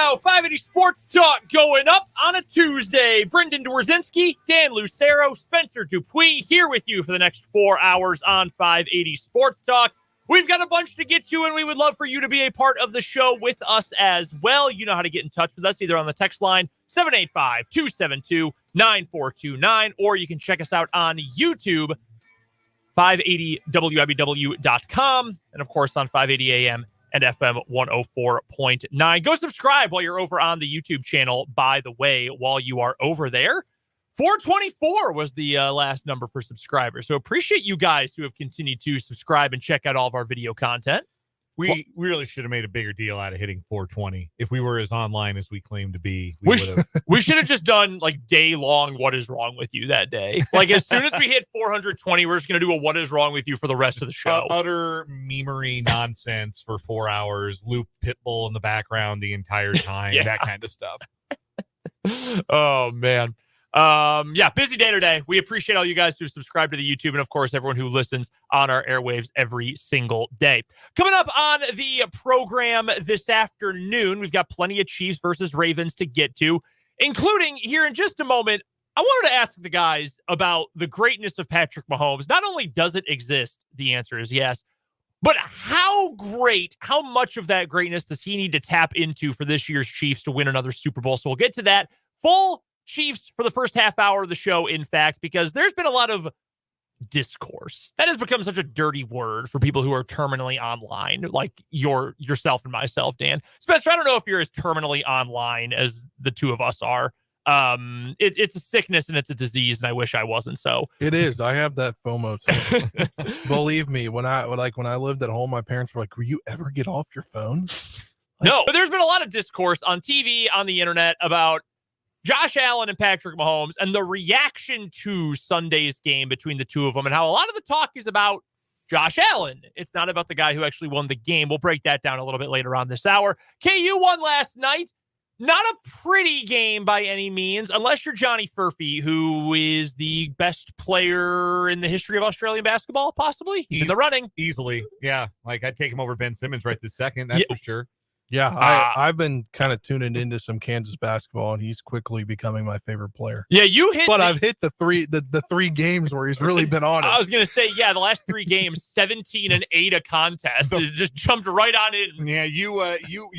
now. 580 Sports Talk going up on a Tuesday. Brendan Dworzinski, Dan Lucero, Spencer Dupuis here with you for the next 4 hours on 580 Sports Talk. We've got a bunch to get to, and we would love for you to be a part of the show with us as well. You know how to get in touch with us, either on the text line 785-272-9429, or you can check us out on YouTube, 580wibw.com, and of course on 580 AM and FM 104.9. Go subscribe while you're over on the YouTube channel, by the way, while you are over there. 424 was the last number for subscribers. So appreciate you guys who have continued to subscribe and check out all of our video content. We really should have made a bigger deal out of hitting 420. If we were as online as we claim to be, we would have. We should have just done like day-long What Is Wrong With You that day. Like as soon as we hit 420, we're just going to do a What Is Wrong With You for the rest of the show. Utter memery nonsense for 4 hours. Loop Pitbull in the background the entire time. Yeah. That kind of stuff. Oh, man. Busy day today. We appreciate all you guys who subscribe to the YouTube, and of course everyone who listens on our airwaves every single day. Coming up on the program this afternoon, we've got plenty of Chiefs versus Ravens to get to, including here in just a moment. I wanted to ask the guys about the greatness of Patrick Mahomes. Not only does it exist, the answer is yes, but how much of that greatness does he need to tap into for this year's Chiefs to win another Super Bowl? So we'll get to that. Full Chiefs for the first half hour of the show, in fact, because there's been a lot of discourse. That has become such a dirty word for people who are terminally online, like yourself and myself, Dan. Spencer, I don't know if you're as terminally online as the two of us are. It's a sickness and it's a disease, and I wish I wasn't so. It is. I have that FOMO too. Believe me, when I lived at home, my parents were like, "Will you ever get off your phone?" No, but there's been a lot of discourse on TV, on the internet about Josh Allen and Patrick Mahomes and the reaction to Sunday's game between the two of them, and how a lot of the talk is about Josh Allen. It's not about the guy who actually won the game. We'll break that down a little bit later on this hour. KU won last night. Not a pretty game by any means, unless you're Johnny Furphy, who is the best player in the history of Australian basketball, possibly. He's in the running. Easily. Yeah. Like, I'd take him over Ben Simmons right this second. That's for sure. Yeah, I've been kind of tuning into some Kansas basketball, and he's quickly becoming my favorite player. Yeah, you hit. But I've hit the three games where he's really been on it. I was gonna say, yeah, the last 3 games, 17-8 a contest. It just jumped right on in. Yeah, you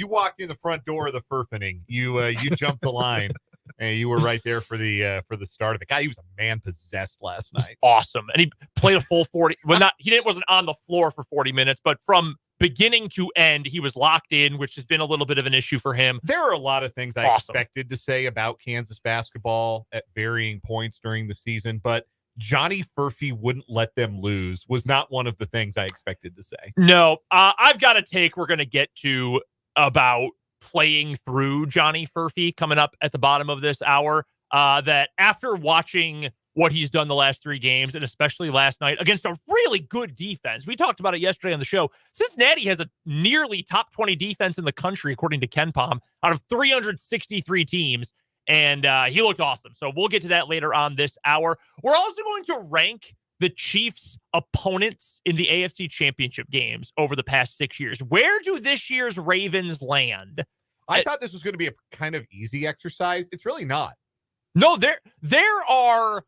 walked in the front door of the Furfening. You jumped the line. And you were right there for the start of it. God, he was a man possessed last night. Awesome, and he played a full 40. Well, wasn't on the floor for 40 minutes, but from beginning to end, he was locked in, which has been a little bit of an issue for him. There are a lot of things I expected to say about Kansas basketball at varying points during the season, but Johnny Furphy wouldn't let them lose was not one of the things I expected to say. No, I've got a take we're going to get to about playing through Johnny Furphy coming up at the bottom of this hour, that after watching what he's done the last 3 games, and especially last night against a really good defense. We talked about it yesterday on the show. Cincinnati has a nearly top 20 defense in the country, according to KenPom, out of 363 teams, and he looked awesome. So we'll get to that later on this hour. We're also going to rank the Chiefs' opponents in the AFC Championship games over the past 6 years. Where do this year's Ravens land? I thought this was going to be a kind of easy exercise. It's really not. No, there are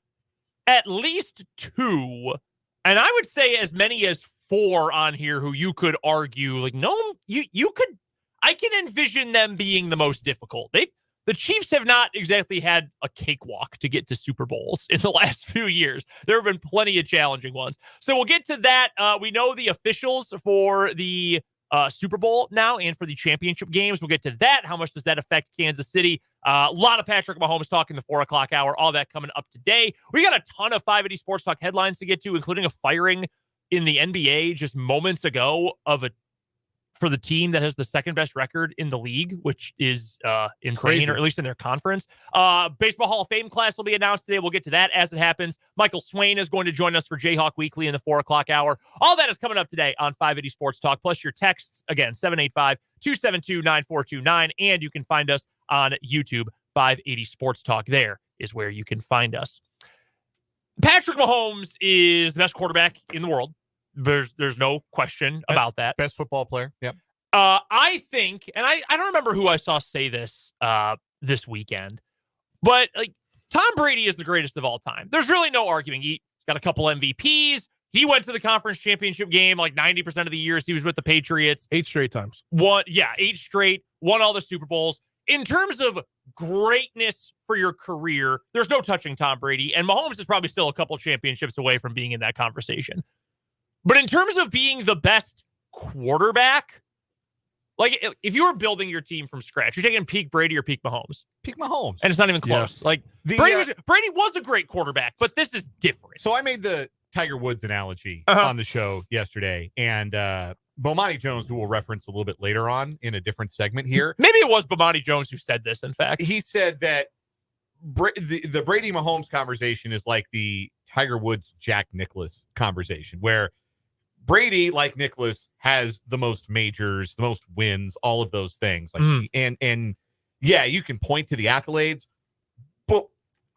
at least 2, and I would say as many as 4 on here who you could argue, like, no, you could, I can envision them being the most difficult. The Chiefs have not exactly had a cakewalk to get to Super Bowls in the last few years. There have been plenty of challenging ones. So we'll get to that. We know the officials for the Super Bowl now and for the championship games. We'll get to that. How much does that affect Kansas City? A lot of Patrick Mahomes talk in the 4 o'clock hour. All that coming up today. We got a ton of 580 Sports Talk headlines to get to, including a firing in the NBA just moments ago for the team that has the second best record in the league, which is insane, Crazy. or at least in their conference. Baseball Hall of Fame class will be announced today. We'll get to that as it happens. Michael Swain is going to join us for Jayhawk Weekly in the 4 o'clock hour. All that is coming up today on 580 Sports Talk, plus your texts, again, 785-272-9429, and you can find us on YouTube, 580 Sports Talk. There is where you can find us. Patrick Mahomes is the best quarterback in the world. There's no question about that. Best football player. Yep. I think, and I don't remember who I saw say this this weekend, but like Tom Brady is the greatest of all time. There's really no arguing. He's got a couple MVPs. He went to the conference championship game like 90% of the years he was with the Patriots. 8 straight times. 8 straight, won all the Super Bowls. In terms of greatness for your career, there's no touching Tom Brady, and Mahomes is probably still a couple championships away from being in that conversation. But in terms of being the best quarterback, like if you were building your team from scratch, you're taking peak Brady or peak Mahomes. Peak Mahomes. And it's not even close. Yeah. Like Brady was a great quarterback, but this is different. So I made the Tiger Woods analogy on the show yesterday, and Bomani Jones, who we'll reference a little bit later on in a different segment here. Maybe it was Bomani Jones who said this, in fact. He said that the Brady Mahomes conversation is like the Tiger Woods Jack Nicklaus conversation, where Brady, like Nicklaus, has the most majors, the most wins, all of those things. Like, and yeah, you can point to the accolades, but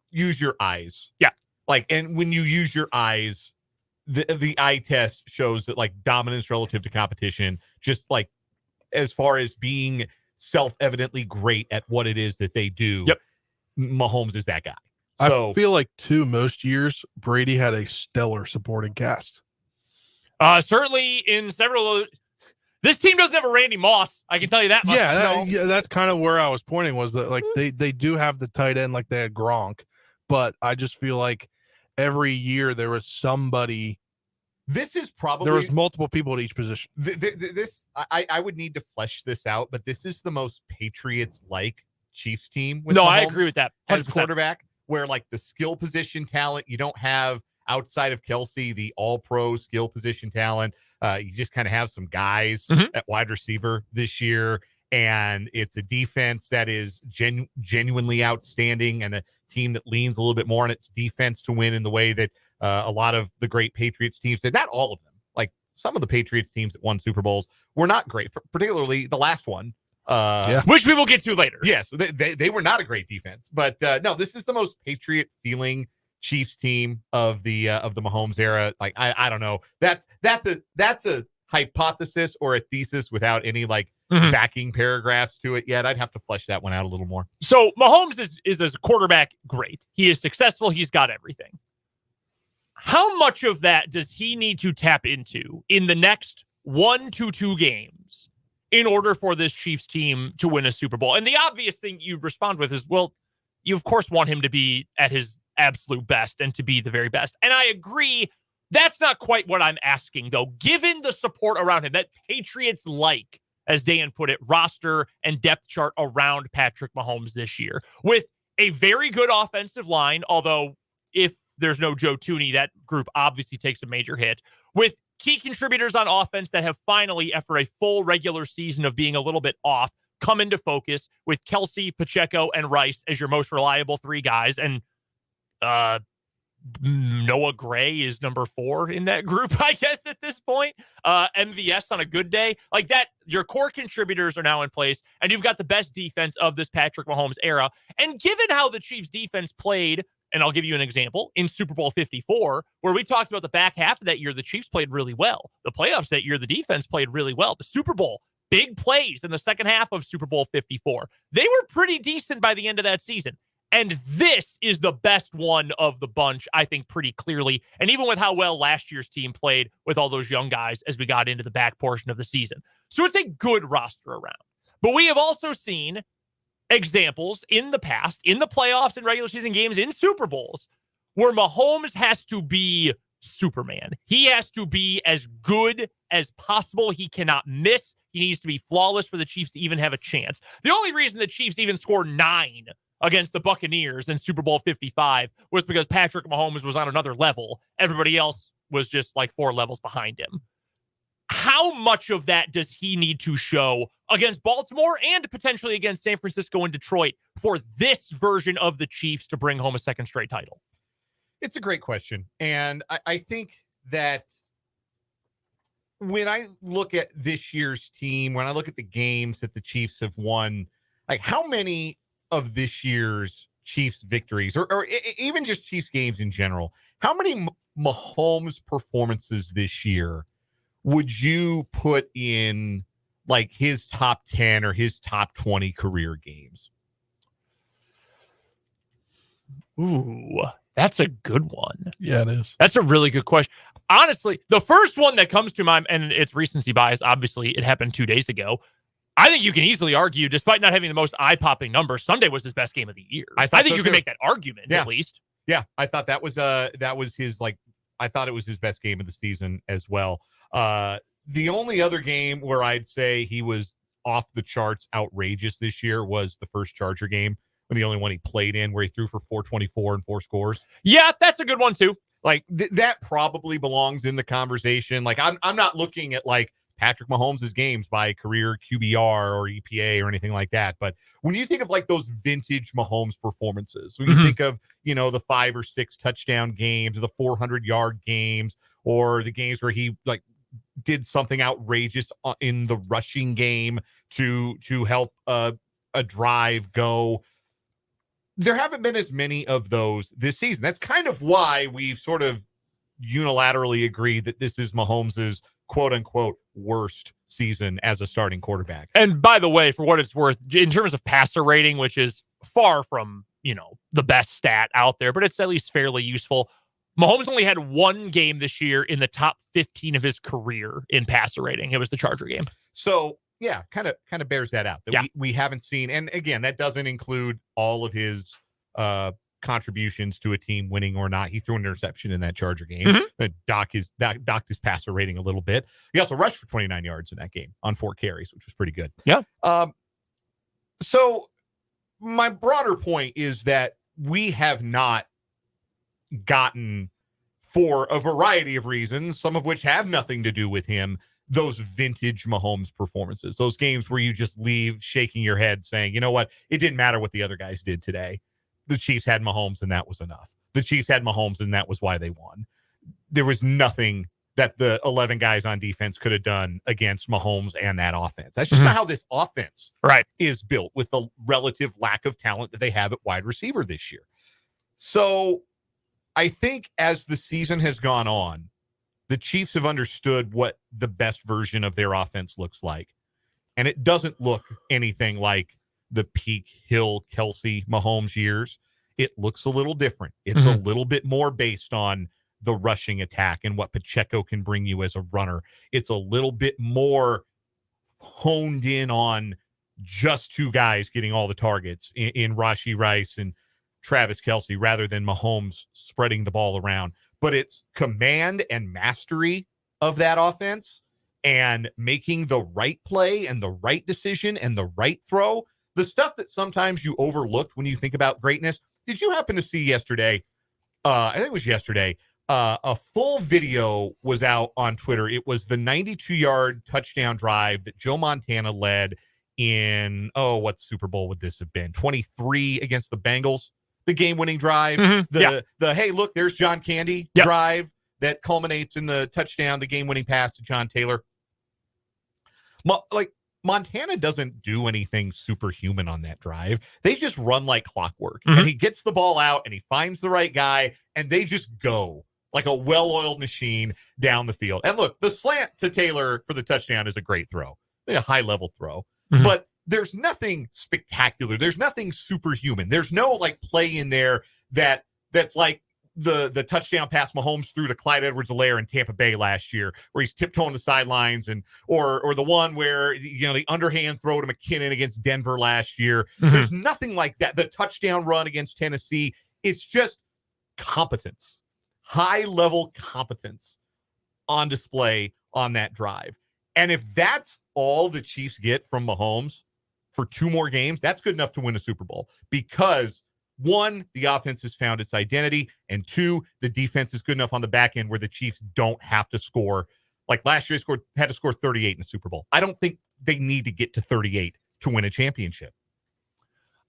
use your eyes. Yeah. Like, and when you use your eyes, the eye test shows that like dominance relative to competition, just like as far as being self-evidently great at what it is that they do. Yep. Mahomes is that guy. So I feel like most years Brady had a stellar supporting cast. Certainly in several of this team doesn't have a Randy Moss. I can tell you that much. Yeah, that's kind of where I was pointing, was that like they do have the tight end like they had Gronk, but I just feel like every year there was somebody. This is probably there was multiple people at each position. I would need to flesh this out, but this is the most Patriots-like Chiefs team. With no, Mahomes I agree with that. 100%. As quarterback, where like the skill position talent you don't have outside of Kelsey, the all-pro skill position talent. You just kind of have some guys at wide receiver this year, and it's a defense that is genuinely outstanding, and a team that leans a little bit more on its defense to win in the way that a lot of the great Patriots teams did. Not all of them. Like some of the Patriots teams that won Super Bowls were not great, particularly the last one. Which we will get to later. Yes, they were not a great defense, but no, this is the most Patriot feeling Chiefs team of the Mahomes era. Like I don't know. That's a hypothesis or a thesis without any like backing paragraphs to it yet. I'd have to flesh that one out a little more. So Mahomes is as a quarterback great. He is successful. He's got everything. How much of that does he need to tap into in the next 1 to 2 games in order for this Chiefs team to win a Super Bowl? And the obvious thing you respond with is, well, you of course want him to be at his absolute best and to be the very best. And I agree. That's not quite what I'm asking, though. Given the support around him, that Patriots like, as Dan put it, roster and depth chart around Patrick Mahomes this year, with a very good offensive line, although if there's no Joe Thuney, that group obviously takes a major hit, with key contributors on offense that have finally, after a full regular season of being a little bit off, come into focus, with Kelsey, Pacheco, and Rice as your most reliable 3 guys, and Noah Gray is number 4 in that group, I guess, at this point. MVS on a good day. Like that, your core contributors are now in place, and you've got the best defense of this Patrick Mahomes era. And given how the Chiefs defense played, and I'll give you an example, in Super Bowl 54, where we talked about the back half of that year, the Chiefs played really well. The playoffs that year, the defense played really well. The Super Bowl, big plays in the second half of Super Bowl 54. They were pretty decent by the end of that season. And this is the best one of the bunch, I think, pretty clearly. And even with how well last year's team played with all those young guys as we got into the back portion of the season. So it's a good roster around. But we have also seen examples in the past, in the playoffs and regular season games, in Super Bowls, where Mahomes has to be Superman. He has to be as good as possible. He cannot miss. He needs to be flawless for the Chiefs to even have a chance. The only reason the Chiefs even scored 9 against the Buccaneers in Super Bowl 55 was because Patrick Mahomes was on another level. Everybody else was just like 4 levels behind him. How much of that does he need to show against Baltimore and potentially against San Francisco and Detroit for this version of the Chiefs to bring home a second straight title? It's a great question. And I think that when I look at this year's team, when I look at the games that the Chiefs have won, like how many of this year's Chiefs victories or even just Chiefs games in general, how many Mahomes performances this year would you put in like his top 10 or his top 20 career games? Ooh, that's a good one. Yeah, it is. That's a really good question. Honestly, the first one that comes to mind, and it's recency bias, obviously, it happened 2 days ago. I think you can easily argue, despite not having the most eye-popping numbers, Sunday was his best game of the year. I think you can make that argument, at least. Yeah, I thought that was his, like, I thought it was his best game of the season as well. The only other game where I'd say he was off the charts outrageous this year was the first Charger game, when the only one he played in, where he threw for 424 and 4 scores. Yeah, that's a good one too. Like that probably belongs in the conversation. Like I'm not looking at like Patrick Mahomes' games by career QBR or EPA or anything like that. But when you think of like those vintage Mahomes performances, when you think of, you know, the 5 or 6 touchdown games, the 400-yard games, or the games where he like did something outrageous in the rushing game to help a drive go, there haven't been as many of those this season. That's kind of why we've sort of unilaterally agreed that this is Mahomes's quote unquote worst season as a starting quarterback. And by the way, for what it's worth, in terms of passer rating, which is far from, you know, the best stat out there, but it's at least fairly useful. Mahomes only had 1 game this year in the top 15 of his career in passer rating. It was the Charger game. So yeah, kind of bears that out. That we haven't seen, and again, that doesn't include all of his contributions to a team winning or not. He threw an interception in that Charger game. Docked his passer rating a little bit. He also rushed for 29 yards in that game on 4 carries, which was pretty good. Yeah. So my broader point is that we have not gotten, for a variety of reasons, some of which have nothing to do with him, those vintage Mahomes performances, those games where you just leave shaking your head saying, you know what, it didn't matter what the other guys did today. The Chiefs had Mahomes and that was enough. The Chiefs had Mahomes and that was why they won. There was nothing that the 11 guys on defense could have done against Mahomes and that offense. That's just not how this offense is built, with the relative lack of talent that they have at wide receiver this year. So I think as the season has gone on, the Chiefs have understood what the best version of their offense looks like. And it doesn't look anything like the peak Hill, Kelsey, Mahomes years. It looks a little different. It's a little bit more based on the rushing attack and what Pacheco can bring you as a runner. It's a little bit more honed in on just 2 guys getting all the targets in Rashee Rice and Travis Kelce, rather than Mahomes spreading the ball around. But it's command and mastery of that offense and making the right play and the right decision and the right throw. The stuff that sometimes you overlooked when you think about greatness. Did you happen to see yesterday? I think it was yesterday. A full video was out on Twitter. It was the 92-yard touchdown drive that Joe Montana led in, what Super Bowl would this have been? 23 against the Bengals. The game-winning drive, the hey, look, there's John Candy drive that culminates in the touchdown, the game-winning pass to John Taylor. Like, Montana doesn't do anything superhuman on that drive. They just run like clockwork. And he gets the ball out, and he finds the right guy, and they just go like a well-oiled machine down the field. And look, the slant to Taylor for the touchdown is a great throw, a high-level throw. But there's nothing spectacular. There's nothing superhuman. There's no like play in there that's like the touchdown pass Mahomes threw to Clyde Edwards-Helaire in Tampa Bay last year, where he's tiptoeing the sidelines, and or the one where, you know, the underhand throw to McKinnon against Denver last year. There's nothing like that. The touchdown run against Tennessee, it's just competence, high-level competence on display on that drive. And if that's all the Chiefs get from Mahomes for 2 more games, that's good enough to win a Super Bowl, because 1, the offense has found its identity, and 2, the defense is good enough on the back end where the Chiefs don't have to score. Like last year, had to score 38 in the Super Bowl. I don't think they need to get to 38 to win a championship.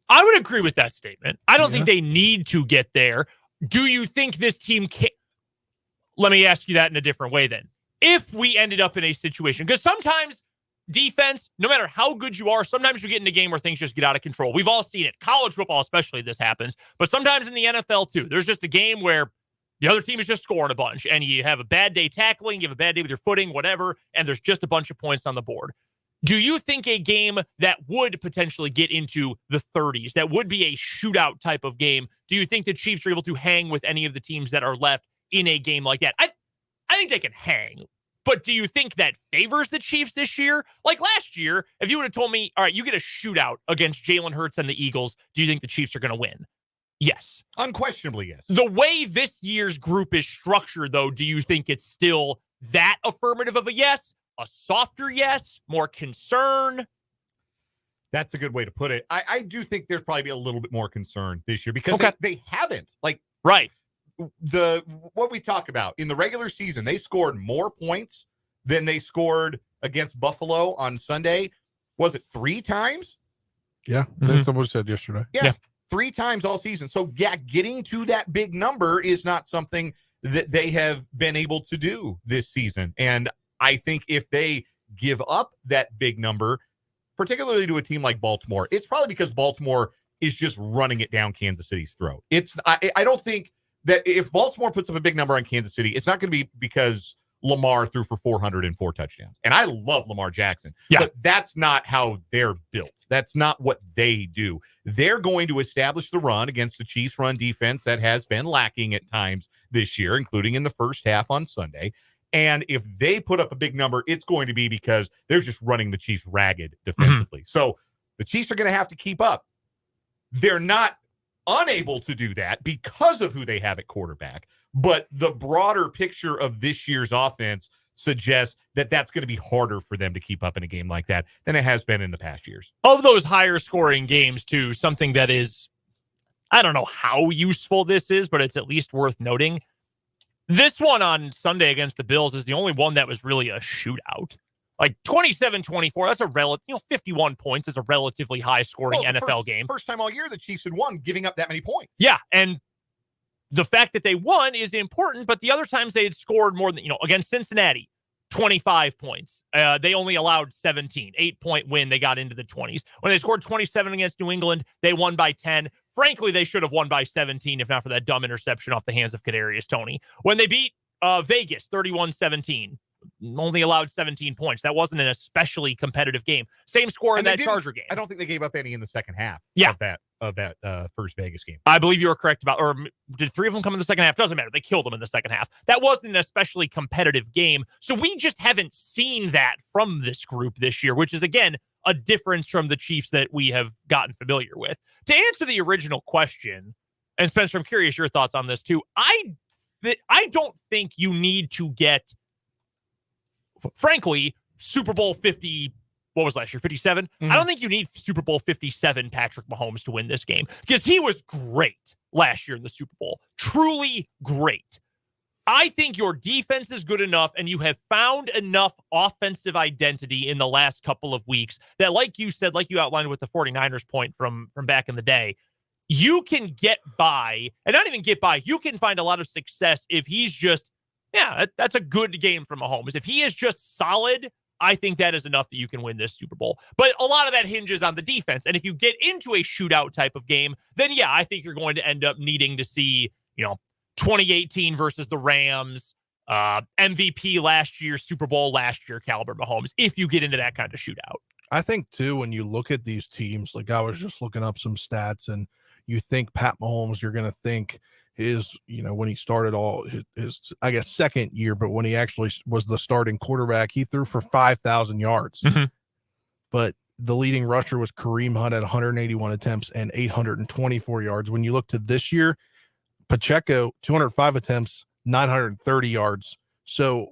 I would agree with that statement. I don't think they need to get there. Do you think this team can? Let me ask you that in a different way then. If we ended up in a situation, because sometimes defense, no matter how good you are, sometimes you get in a game where things just get out of control. We've all seen it. College football especially, this happens. But sometimes in the NFL too, there's just a game where the other team is just scoring a bunch, and you have a bad day tackling, you have a bad day with your footing, whatever, and there's just a bunch of points on the board. Do you think a game that would potentially get into the 30s, that would be a shootout type of game, do you think the Chiefs are able to hang with any of the teams that are left in a game like that? I think they can hang. But do you think that favors the Chiefs this year? Like last year, if you would have told me, all right, you get a shootout against Jalen Hurts and the Eagles, do you think the Chiefs are going to win? Yes. Unquestionably, yes. The way this year's group is structured, though, do you think it's still that affirmative of a yes? A softer yes? More concern? That's a good way to put it. I do think there's probably a little bit more concern this year because they haven't. Like, right. What we talk about in the regular season, they scored more points than they scored against Buffalo on Sunday. Was it 3 times? Yeah, that's what I said yesterday. Yeah, 3 times all season. So yeah, getting to that big number is not something that they have been able to do this season. And I think if they give up that big number, particularly to a team like Baltimore, it's probably because Baltimore is just running it down Kansas City's throat. I don't think that if Baltimore puts up a big number on Kansas City, it's not going to be because Lamar threw for 404 touchdowns. And I love Lamar Jackson, but that's not how they're built. That's not what they do. They're going to establish the run against the Chiefs run defense that has been lacking at times this year, including in the first half on Sunday. And if they put up a big number, it's going to be because they're just running the Chiefs ragged defensively. So the Chiefs are going to have to keep up. They're not unable to do that because of who they have at quarterback. But the broader picture of this year's offense suggests that that's going to be harder for them to keep up in a game like that than it has been in the past years. Of those higher scoring games, too, something that is, I don't know how useful this is, but it's at least worth noting. This one on Sunday against the Bills is the only one that was really a shootout. Like 27-24, that's a relative, 51 points is a relatively high-scoring NFL game. First time all year the Chiefs had won, giving up that many points. Yeah, and the fact that they won is important, but the other times they had scored more than, against Cincinnati, 25 points. They only allowed 17, 8-point win. They got into the 20s. When they scored 27 against New England, they won by 10. Frankly, they should have won by 17 if not for that dumb interception off the hands of Kadarius Toney. When they beat Vegas 31-17, only allowed 17 points. That wasn't an especially competitive game. Same score in that Charger game. I don't think they gave up any in the second half of that first Vegas game. I believe you were correct about, or did 3 of them come in the second half? Doesn't matter. They killed them in the second half. That wasn't an especially competitive game. So we just haven't seen that from this group this year, which is, again, a difference from the Chiefs that we have gotten familiar with. To answer the original question, and Spencer, I'm curious your thoughts on this too. I don't think you need to get, frankly, Super Bowl 50, what was last year, 57? I don't think you need Super Bowl 57 Patrick Mahomes to win this game because he was great last year in the Super Bowl. Truly great. I think your defense is good enough and you have found enough offensive identity in the last couple of weeks that, like you said, like you outlined with the 49ers point from back in the day, you can get by, and not even get by, you can find a lot of success if he's just, that's a good game from Mahomes. If he is just solid, I think that is enough that you can win this Super Bowl. But a lot of that hinges on the defense. And if you get into a shootout type of game, then I think you're going to end up needing to see, 2018 versus the Rams, MVP last year, Super Bowl last year, caliber Mahomes, if you get into that kind of shootout. I think, too, when you look at these teams, like I was just looking up some stats, and you think Pat Mahomes, you're going to think his, when he started all his, I guess, second year, but when he actually was the starting quarterback, he threw for 5,000 yards. But the leading rusher was Kareem Hunt at 181 attempts and 824 yards. When you look to this year, Pacheco, 205 attempts, 930 yards. So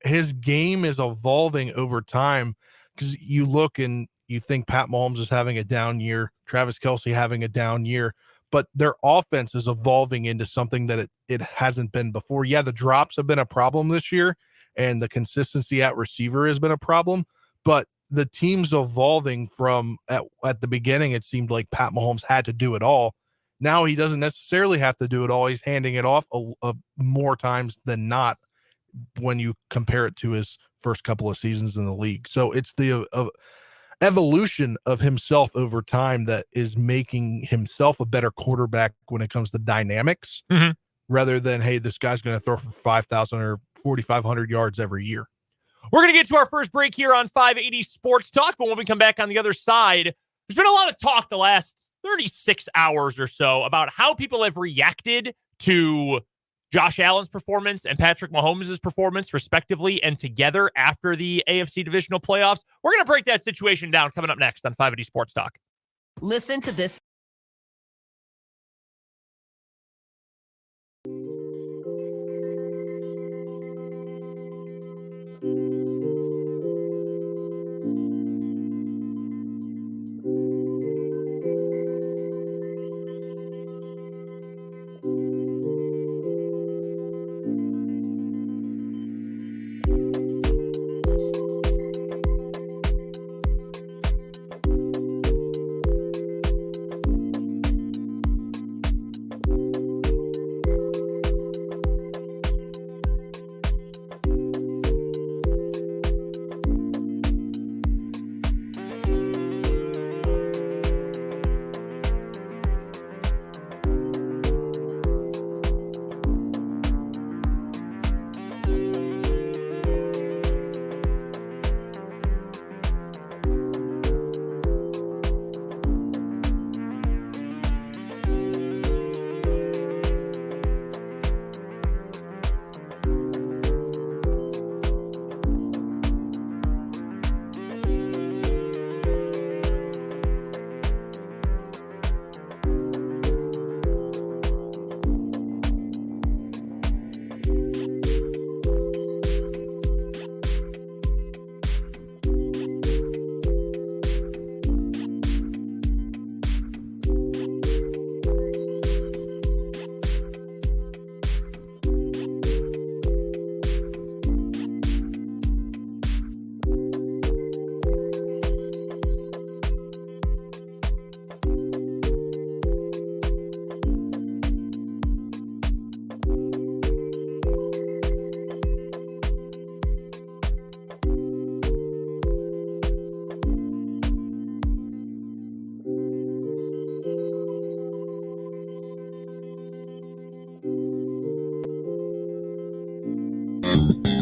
his game is evolving over time because you look and you think Pat Mahomes is having a down year, Travis Kelce having a down year, but their offense is evolving into something that it hasn't been before. Yeah, the drops have been a problem this year, and the consistency at receiver has been a problem, but the team's evolving from at the beginning, it seemed like Pat Mahomes had to do it all. Now he doesn't necessarily have to do it all. He's handing it off more times than not when you compare it to his first couple of seasons in the league. So it's the evolution of himself over time that is making himself a better quarterback when it comes to dynamics, rather than, hey, this guy's going to throw for 5,000 or 4,500 yards every year. We're going to get to our first break here on 580 Sports Talk, but when we come back on the other side, there's been a lot of talk the last 36 hours or so about how people have reacted to Josh Allen's performance and Patrick Mahomes' performance, respectively, and together after the AFC divisional playoffs. We're going to break that situation down coming up next on 580 Sports Talk. Listen to this.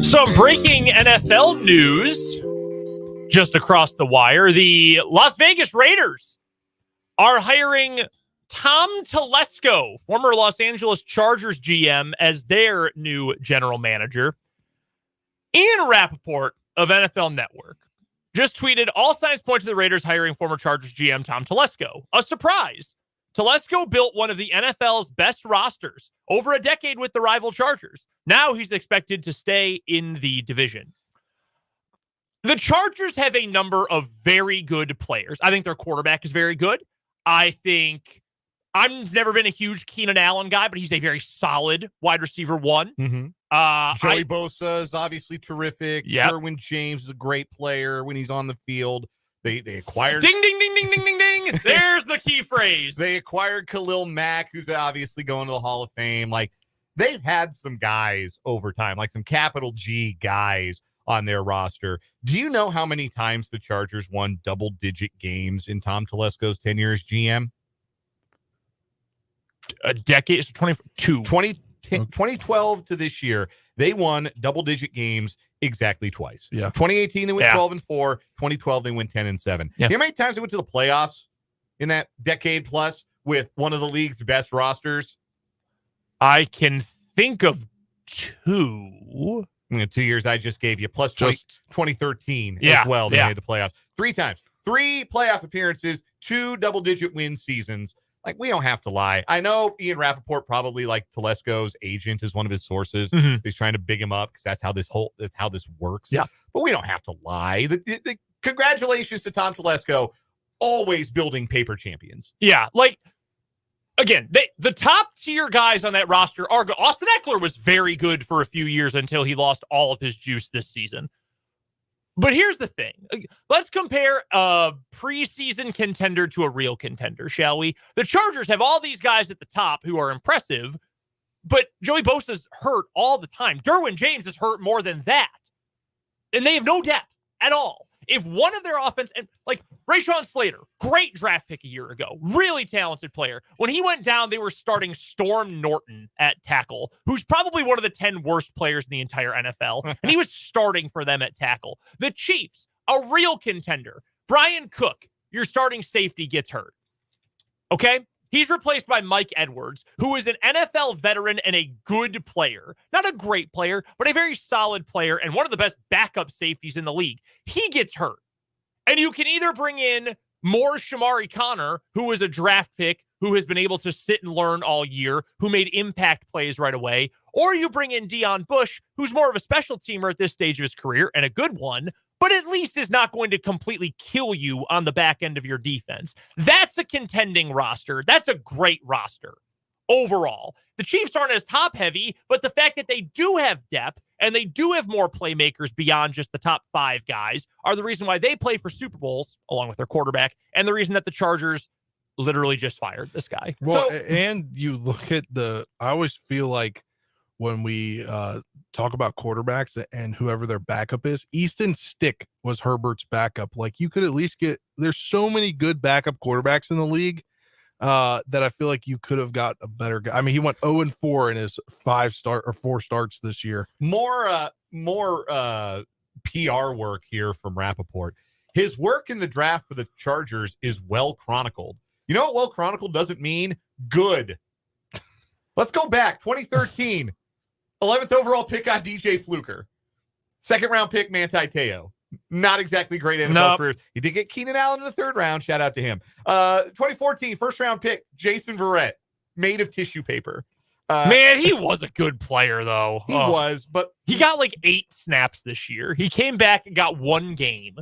Some breaking NFL news just across the wire. The Las Vegas Raiders are hiring Tom Telesco, former Los Angeles Chargers GM, as their new general manager. Ian Rappaport of NFL Network just tweeted, all signs point to the Raiders hiring former Chargers GM Tom Telesco. A surprise. Telesco built one of the NFL's best rosters over a decade with the rival Chargers. Now he's expected to stay in the division. The Chargers have a number of very good players. I think their quarterback is very good. I've never been a huge Keenan Allen guy, but he's a very solid wide receiver one. Mm-hmm. Joey Bosa is obviously terrific. Yep. Derwin James is a great player when he's on the field. They acquired... Ding, ding, ding, ding, ding, ding, ding. There's the key phrase. They acquired Khalil Mack, who's obviously going to the Hall of Fame. Like, they've had some guys over time, like some capital G guys on their roster. Do you know how many times the Chargers won double-digit games in Tom Telesco's tenure as GM? A decade, 22. 2012 to this year, they won double-digit games exactly twice. Yeah. 2018, they went 12-4. 2012, they went 10-7. Yeah. You know how many times they went to the playoffs in that decade plus with one of the league's best rosters? I can think of two. In the 2 years I just gave you, plus 2013 as well. They made the playoffs 3 times. 3 playoff appearances, 2 double-digit win seasons. Like, we don't have to lie. I know Ian Rappaport probably, like, Telesco's agent is one of his sources. Mm-hmm. He's trying to big him up because that's how this works. Yeah. But we don't have to lie. The congratulations to Tom Telesco, always building paper champions. Yeah, like, again, the top tier guys on that roster are good. Austin Eckler was very good for a few years until he lost all of his juice this season. But here's the thing. Let's compare a preseason contender to a real contender, shall we? The Chargers have all these guys at the top who are impressive, but Joey Bosa's hurt all the time. Derwin James is hurt more than that. And they have no depth at all. If one of their offense, and like Rashawn Slater, great draft pick a year ago, really talented player. When he went down, they were starting Storm Norton at tackle, who's probably one of the 10 worst players in the entire NFL. And he was starting for them at tackle. The Chiefs, a real contender. Brian Cook, your starting safety, gets hurt. Okay? He's replaced by Mike Edwards, who is an NFL veteran and a good player. Not a great player, but a very solid player and one of the best backup safeties in the league. He gets hurt. And you can either bring in more Shamari Connor, who is a draft pick, who has been able to sit and learn all year, who made impact plays right away, or you bring in Deion Bush, who's more of a special teamer at this stage of his career and a good one, but at least is not going to completely kill you on the back end of your defense. That's a contending roster. That's a great roster overall. The Chiefs aren't as top heavy, but the fact that they do have depth and they do have more playmakers beyond just the top 5 guys are the reason why they play for Super Bowls along with their quarterback, and the reason that the Chargers literally just fired this guy. Well, and you look at I always feel like when we talk about quarterbacks and whoever their backup is, Easton Stick was Herbert's backup. Like, you could at least there's so many good backup quarterbacks in the league that I feel like you could have got a better guy. I mean, he went 0-4 in his 4 starts this year. More PR work here from Rappaport. His work in the draft for the Chargers is well chronicled. You know what well chronicled doesn't mean? Good. Let's go back. 2013, 11th overall pick on DJ Fluker. 2nd round pick, Manti Te'o. Not exactly great NFL careers. He did get Keenan Allen in the 3rd round. Shout out to him. 2014, 1st round pick, Jason Verrett, made of tissue paper. Man, he was a good player, though. He was, but he got like 8 snaps this year. He came back and got 1 game.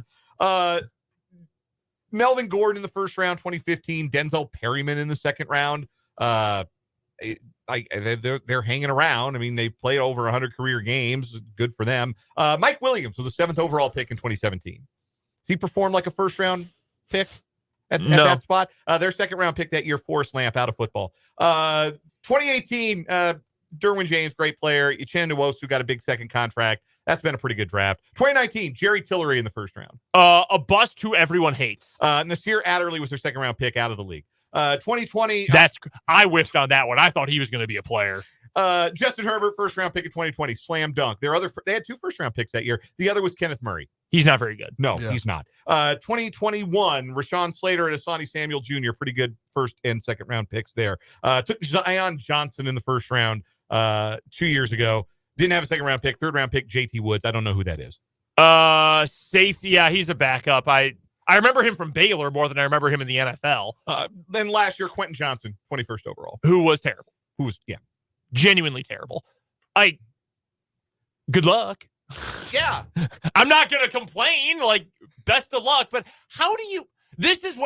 Melvin Gordon in the 1st round, 2015. Denzel Perryman in the 2nd round. They're hanging around. I mean, they played over 100 career games. Good for them. Mike Williams was the 7th overall pick in 2017. He performed like a 1st round pick at that spot. Their 2nd round pick that year, Forrest Lamp, out of football. 2018, Derwin James, great player. Uchenna Nwosu got a big 2nd contract. That's been a pretty good draft. 2019, Jerry Tillery in the 1st round. A bust who everyone hates. Nasir Adderley was their 2nd round pick out of the league. 2020. I whiffed on that one. I thought he was going to be a player. Justin Herbert, 1st round pick in 2020, slam dunk. They had 2 1st round picks that year. The other was Kenneth Murray. He's not very good. No, he's not. 2021, Rashawn Slater and Asani Samuel Jr., pretty good 1st and 2nd round picks there. Took Zion Johnson in the 1st round 2 years ago. Didn't have a 2nd round pick. 3rd round pick, JT Woods. I don't know who that is. Safety. Yeah, he's a backup. I remember him from Baylor more than I remember him in the NFL. Then last year, Quentin Johnson, 21st overall. Who was terrible. Genuinely terrible. Good luck. Yeah. I'm not going to complain. Like, best of luck. But this is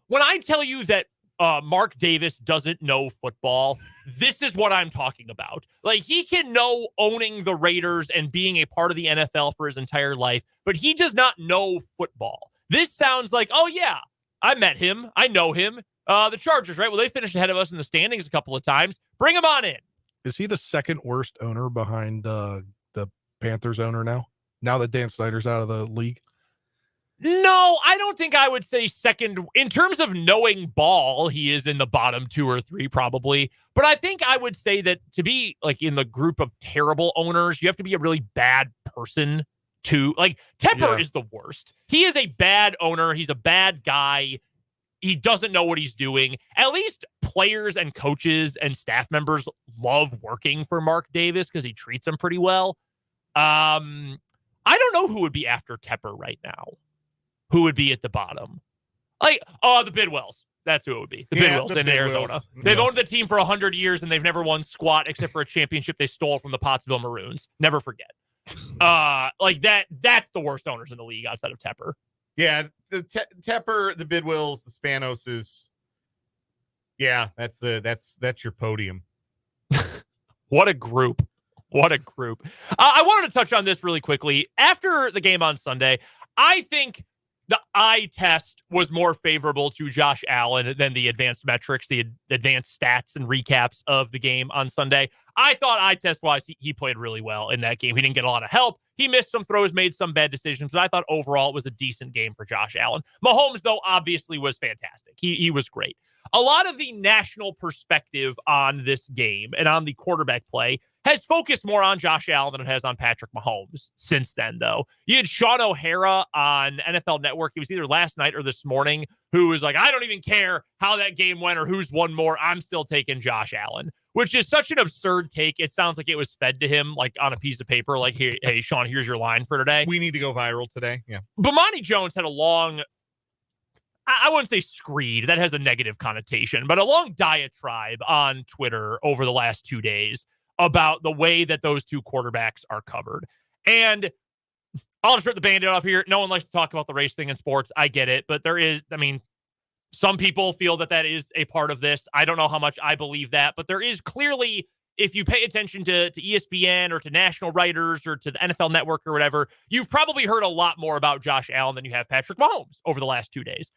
when I tell you that Mark Davis doesn't know football, this is what I'm talking about. Like, he can know owning the Raiders and being a part of the NFL for his entire life, but he does not know football. This sounds like, oh, yeah, I met him. I know him. The Chargers, right? Well, they finished ahead of us in the standings a couple of times. Bring him on in. Is he the 2nd worst owner behind the Panthers owner now that Dan Snyder's out of the league? No, I don't think I would say 2nd. In terms of knowing ball, he is in the bottom 2 or 3 probably. But I think I would say that to be like in the group of terrible owners, you have to be a really bad person too. Like, Tepper is the worst. He is a bad owner. He's a bad guy. He doesn't know what he's doing. At least players and coaches and staff members love working for Mark Davis because he treats them pretty well. I don't know who would be after Tepper right now. Who would be at the bottom? The Bidwells. That's who it would be. The Bidwells in Arizona. They've owned the team for 100 years, and they've never won squat except for a championship they stole from the Pottsville Maroons. Never forget. That's the worst owners in the league outside of Tepper. Yeah, the Tepper, the Bidwells, the Spanoses. Yeah, that's your podium. What a group. What a group. I wanted to touch on this really quickly. After the game on Sunday, I think the eye test was more favorable to Josh Allen than the advanced metrics, the advanced stats and recaps of the game on Sunday. I thought eye test-wise, he played really well in that game. He didn't get a lot of help. He missed some throws, made some bad decisions, but I thought overall it was a decent game for Josh Allen. Mahomes, though, obviously was fantastic. He was great. A lot of the national perspective on this game and on the quarterback play has focused more on Josh Allen than it has on Patrick Mahomes since then, though. You had Sean O'Hara on NFL Network. It was either last night or this morning, who was like, I don't even care how that game went or who's won more. I'm still taking Josh Allen, which is such an absurd take. It sounds like it was fed to him like on a piece of paper, like, hey, Sean, here's your line for today. We need to go viral today. Yeah. Bomani Jones had a long, I wouldn't say screed, that has a negative connotation, but a long diatribe on Twitter over the last 2 days about the way that those two quarterbacks are covered. And I'll just rip the Band-Aid off here. No one likes to talk about the race thing in sports. I get it. But there is, some people feel that is a part of this. I don't know how much I believe that. But there is clearly, if you pay attention to ESPN or to national writers or to the NFL Network or whatever, you've probably heard a lot more about Josh Allen than you have Patrick Mahomes over the last 2 days.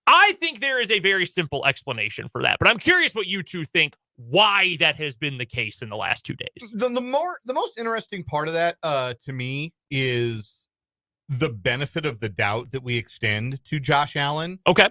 I think there is a very simple explanation for that. But I'm curious what you two think why that has been the case in the last 2 days. The most interesting part of that to me is the benefit of the doubt that we extend to Josh Allen. Okay.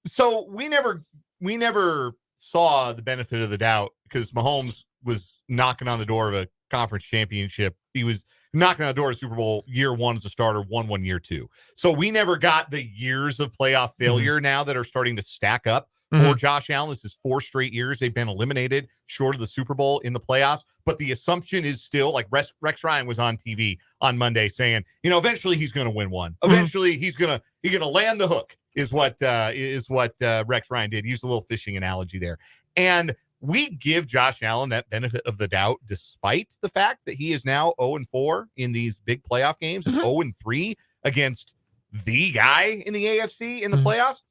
So we never saw the benefit of the doubt because Mahomes was knocking on the door of a conference championship. He was knocking on the door of Super Bowl year one as a starter, won year two. So we never got the years of playoff failure now that are starting to stack up. For Josh Allen, this is 4 straight years they've been eliminated short of the Super Bowl in the playoffs. But the assumption is still, like Rex Ryan was on TV on Monday saying, eventually he's going to win one. Eventually he's gonna land the hook. Is what Rex Ryan did. Used a little fishing analogy there, and we give Josh Allen that benefit of the doubt, despite the fact that he is now 0-4 in these big playoff games and 0-3 against the guy in the AFC in the playoffs,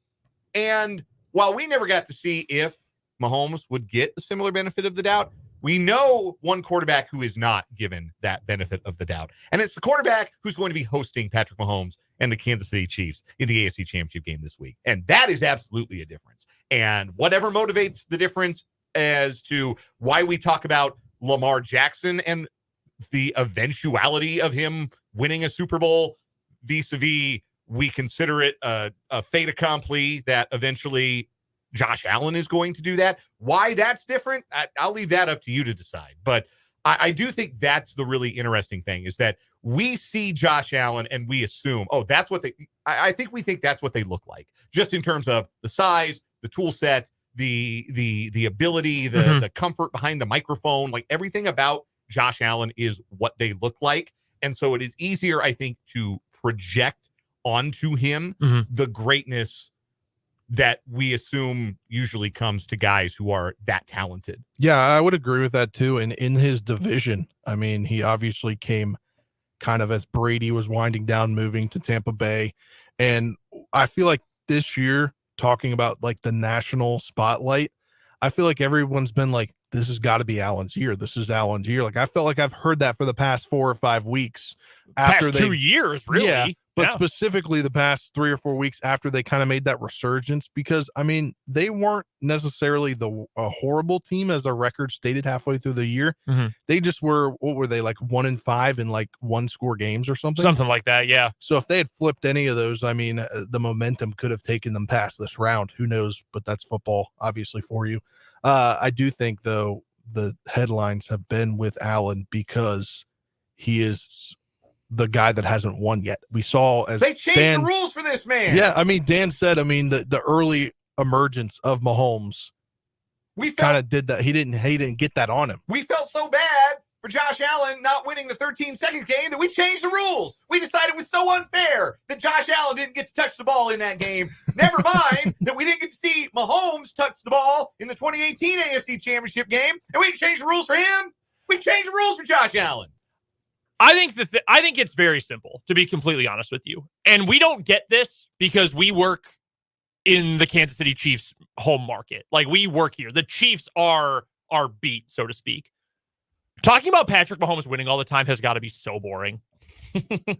and while we never got to see if Mahomes would get a similar benefit of the doubt, we know one quarterback who is not given that benefit of the doubt. And it's the quarterback who's going to be hosting Patrick Mahomes and the Kansas City Chiefs in the AFC Championship game this week. And that is absolutely a difference. And whatever motivates the difference as to why we talk about Lamar Jackson and the eventuality of him winning a Super Bowl vis-a-vis, we consider it a fait accompli that eventually Josh Allen is going to do that. Why that's different, I'll leave that up to you to decide. But I do think that's the really interesting thing is that we see Josh Allen and we assume, that's what I think we think that's what they look like, just in terms of the size, the tool set, the ability, the comfort behind the microphone, like everything about Josh Allen is what they look like. And so it is easier, I think, to project onto him the greatness that we assume usually comes to guys who are that talented. Yeah, I would agree with that too. And in his division, he obviously came kind of as Brady was winding down, moving to Tampa Bay. And I feel like this year, talking about like the national spotlight, I feel like everyone's been like, this has got to be Allen's year. This is Allen's year. Like, I felt like I've heard that for the past 4 or 5 weeks. After 2 years, really. Yeah, but specifically the past 3 or 4 weeks after they kind of made that resurgence, because, they weren't necessarily a horrible team as their record stated halfway through the year. They just were, what were they, like 1-5 in like 1-score games or something? Something like that, yeah. So if they had flipped any of those, the momentum could have taken them past this round. Who knows? But that's football, obviously, for you. I do think, though, the headlines have been with Allen because he is the guy that hasn't won yet. We saw as they changed the rules for this man. Yeah, Dan said, the early emergence of Mahomes, we kind of did that. He didn't get that on him. We felt so bad for Josh Allen not winning the 13 seconds game that we changed the rules. We decided it was so unfair that Josh Allen didn't get to touch the ball in that game. Never mind that we didn't get to see Mahomes touch the ball in the 2018 AFC Championship game, and we changed the rules for him. We changed the rules for Josh Allen. I think it's very simple, to be completely honest with you. And we don't get this because we work in the Kansas City Chiefs home market. Like, we work here. The Chiefs are our beat, so to speak. Talking about Patrick Mahomes winning all the time has got to be so boring.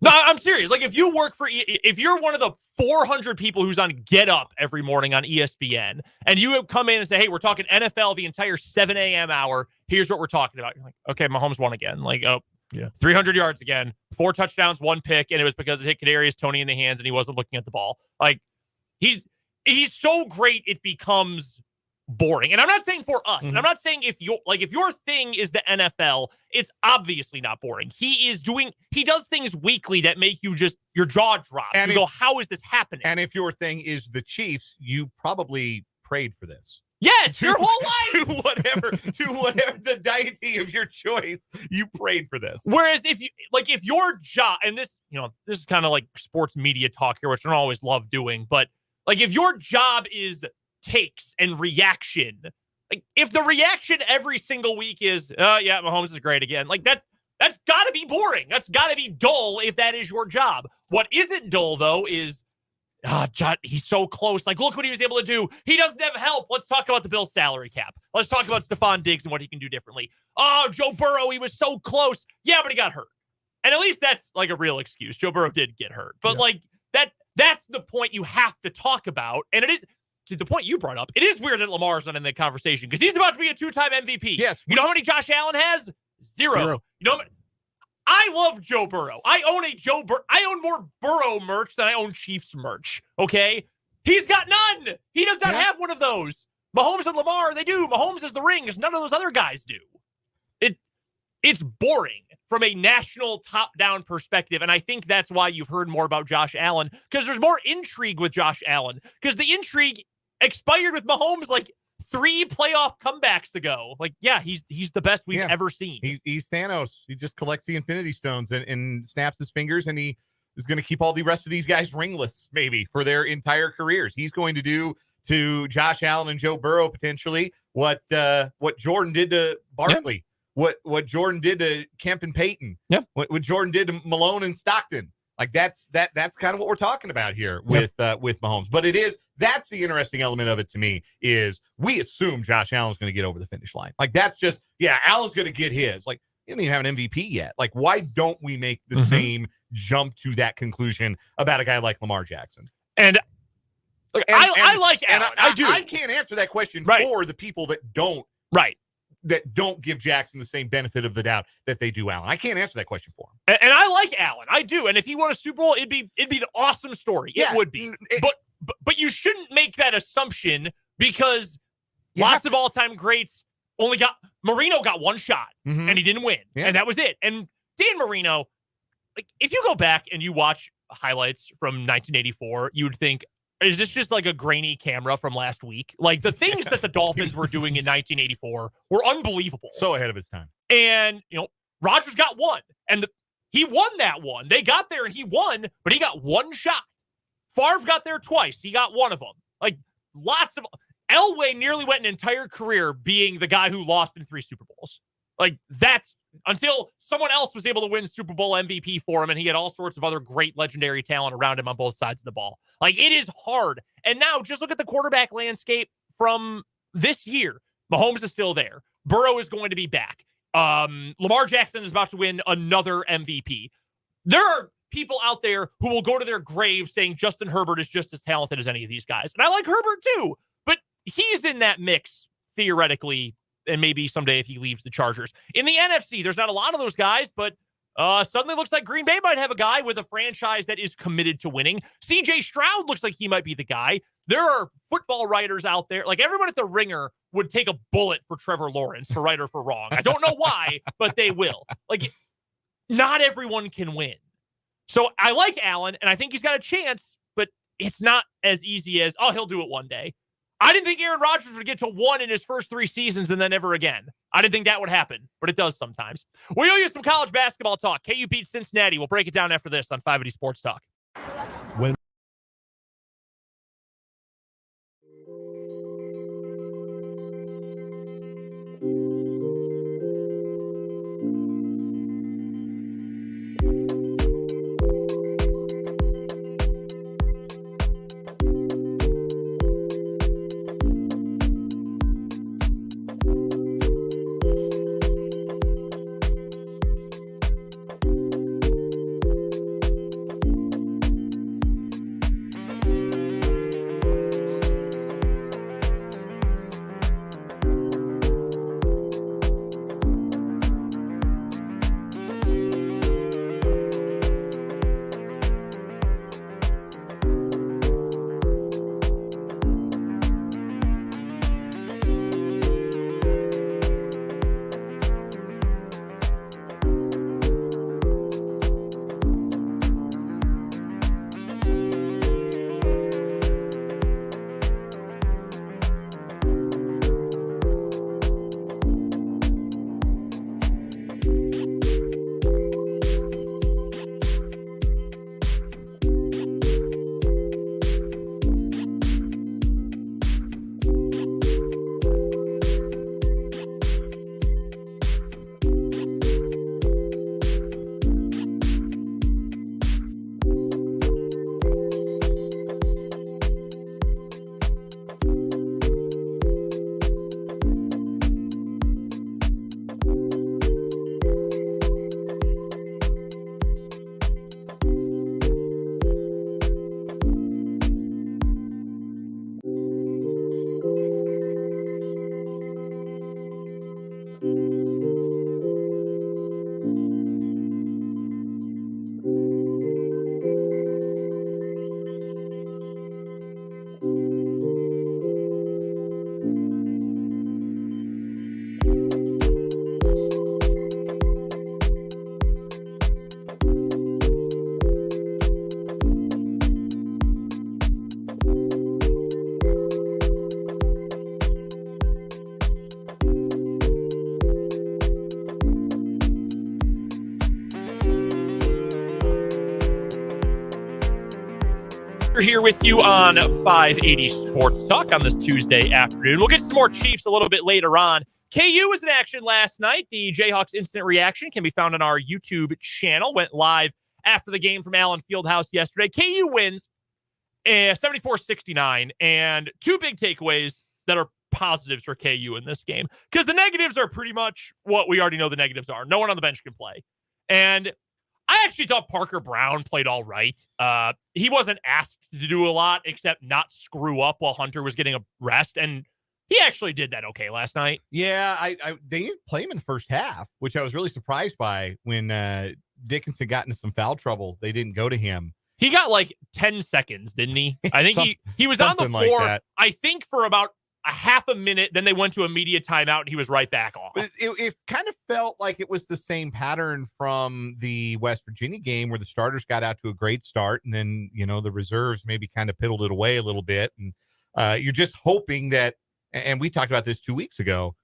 No, I'm serious. Like, if you work for, if you're one of the 400 people who's on Get Up every morning on ESPN, and you come in and say, hey, we're talking NFL the entire 7 a.m. hour, here's what we're talking about. You're like, okay, Mahomes won again. Like, oh, yeah, 300 yards again, 4 touchdowns, 1 pick, and it was because it hit Kadarius Toney in the hands and he wasn't looking at the ball. Like, he's so great it becomes boring. And I'm not saying for us, and I'm not saying if your thing is the NFL, it's obviously not boring. He does things weekly that make you just, your jaw drop. And you go, how is this happening? And if your thing is the Chiefs, you probably prayed for this. Yes, your whole life. To whatever the deity of your choice, you prayed for this. Whereas if your job, and this is kind of like sports media talk here, which I don't always love doing, but like, if your job is takes and reaction, like, if the reaction every single week is, yeah, Mahomes is great again, like that's got to be boring. That's got to be dull if that is your job. What isn't dull, though, is, John, he's so close. Like, look what he was able to do. He doesn't have help. Let's talk about the Bills' salary cap. Let's talk about Stephon Diggs and what he can do differently. Oh, Joe Burrow, he was so close. Yeah, but he got hurt. And at least that's like a real excuse. Joe Burrow did get hurt. But like, that's the point you have to talk about. And it is, to the point you brought up, it is weird that Lamar's not in the conversation because he's about to be a 2-time MVP. Yes. You know how many Josh Allen has? Zero. You know, I love Joe Burrow. I own more Burrow merch than I own Chiefs merch. Okay? He's got none. He does not have one of those. Mahomes and Lamar, they do. Mahomes has the rings. None of those other guys do. It's boring from a national top-down perspective, and I think that's why you've heard more about Josh Allen, because there's more intrigue with Josh Allen, because the intrigue expired with Mahomes like 3 playoff comebacks ago. Like, yeah, he's the best we've ever seen. He's Thanos. He just collects the Infinity Stones and snaps his fingers, and he is going to keep all the rest of these guys ringless, maybe, for their entire careers. He's going to do to Josh Allen and Joe Burrow potentially what Jordan did to Barkley. What Jordan did to Kemp and Peyton. What Jordan did to Malone and Stockton. Like, that's kind of what we're talking about here with Mahomes. But that's the interesting element of it to me, is we assume Josh Allen's going to get over the finish line. Like, that's just, Allen's going to get his. Like, he doesn't even have an MVP yet. Like, why don't we make the same jump to that conclusion about a guy like Lamar Jackson? And I like Allen. I do. I can't answer that question for the people that don't. Right. That don't give Jackson the same benefit of the doubt that they do Allen. I can't answer that question for him. And I like Allen. I do. And if he won a Super Bowl, it'd be an awesome story. It would be. But you shouldn't make that assumption, because lots of all-time greats Marino got 1 shot and he didn't win. And that was it. And Dan Marino, like, if you go back and you watch highlights from 1984, you would think, is this just like a grainy camera from last week? Like, the things that the Dolphins were doing in 1984 were unbelievable. So ahead of his time. And, Rodgers got 1. And he won that one. They got there and he won, but he got 1 shot. Favre got there twice. He got 1 of them. Like, lots of... Elway nearly went an entire career being the guy who lost in 3 Super Bowls. Like, that's... Until someone else was able to win Super Bowl MVP for him, and he had all sorts of other great legendary talent around him on both sides of the ball. Like, it is hard. And now just look at the quarterback landscape from this year. Mahomes is still there. Burrow is going to be back. Lamar Jackson is about to win another MVP. There are people out there who will go to their grave saying Justin Herbert is just as talented as any of these guys. And I like Herbert too, but he's in that mix theoretically, and maybe someday if he leaves the Chargers. In the NFC, there's not a lot of those guys, but suddenly looks like Green Bay might have a guy with a franchise that is committed to winning. CJ Stroud looks like he might be the guy. There are football writers out there, like everyone at the Ringer would take a bullet for Trevor Lawrence, for right or for wrong. I don't know why, but they will. Like, not everyone can win. So I like Allen, and I think he's got a chance, but it's not as easy as, he'll do it one day. I didn't think Aaron Rodgers would get to 1 in his first 3 seasons and then never again. I didn't think that would happen, but it does sometimes. We owe you some college basketball talk. KU beat Cincinnati. We'll break it down after this on 580 Sports Talk. We're here with you on 580 Sports Talk on this Tuesday afternoon. We'll get some more Chiefs a little bit later on. KU was in action last night. The Jayhawks instant reaction can be found on our YouTube channel. Went live after the game from Allen Fieldhouse yesterday. KU wins 74-69, and two big takeaways that are positives for KU in this game, because the negatives are pretty much what we already know the negatives are. No one on the bench can play. And I actually thought Parker Brown played all right. He wasn't asked to do a lot except not screw up while Hunter was getting a rest, and he actually did that okay last night. Yeah, they didn't play him in the first half, which I was really surprised by. When Dickinson got into some foul trouble, they didn't go to him. He got like 10 seconds, didn't he? I think he was on the floor, like I think, for about a half a minute. Then they went to a media timeout, and he was right back off. It kind of felt like it was the same pattern from the West Virginia game, where the starters got out to a great start, and then, the reserves maybe kind of piddled it away a little bit. And you're just hoping that, and we talked about this 2 weeks ago,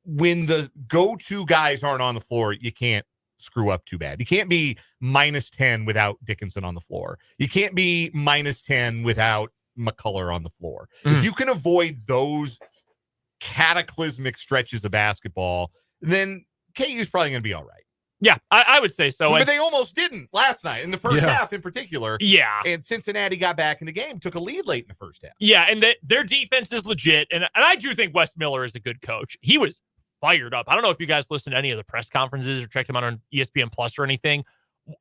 when the go-to guys aren't on the floor, you can't screw up too bad. You can't be -10 without Dickinson on the floor. You can't be -10 without McCullough on the floor. If you can avoid those cataclysmic stretches of basketball, then KU's probably going to be all right. Yeah, I would say so. But they almost didn't last night, in the first half in particular. Yeah. And Cincinnati got back in the game, took a lead late in the first half. Yeah, and their defense is legit. And I do think Wes Miller is a good coach. He was fired up. I don't know if you guys listened to any of the press conferences or checked him out on ESPN Plus or anything.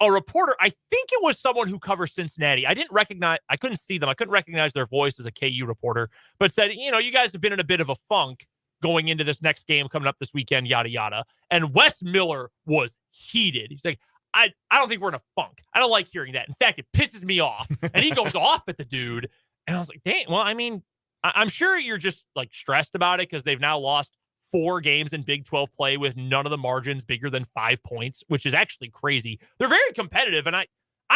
A reporter, I think it was someone who covers Cincinnati. I couldn't see them. I couldn't recognize their voice as a KU reporter, but said, you guys have been in a bit of a funk going into this next game coming up this weekend, yada, yada. And Wes Miller was heated. He's like, I don't think we're in a funk. I don't like hearing that. In fact, it pisses me off. And he goes off at the dude. And I was like, dang, well, I mean, I'm sure you're just like stressed about it because they've now lost 4 games in Big 12 play with none of the margins bigger than 5 points, which is actually crazy. They're very competitive, and I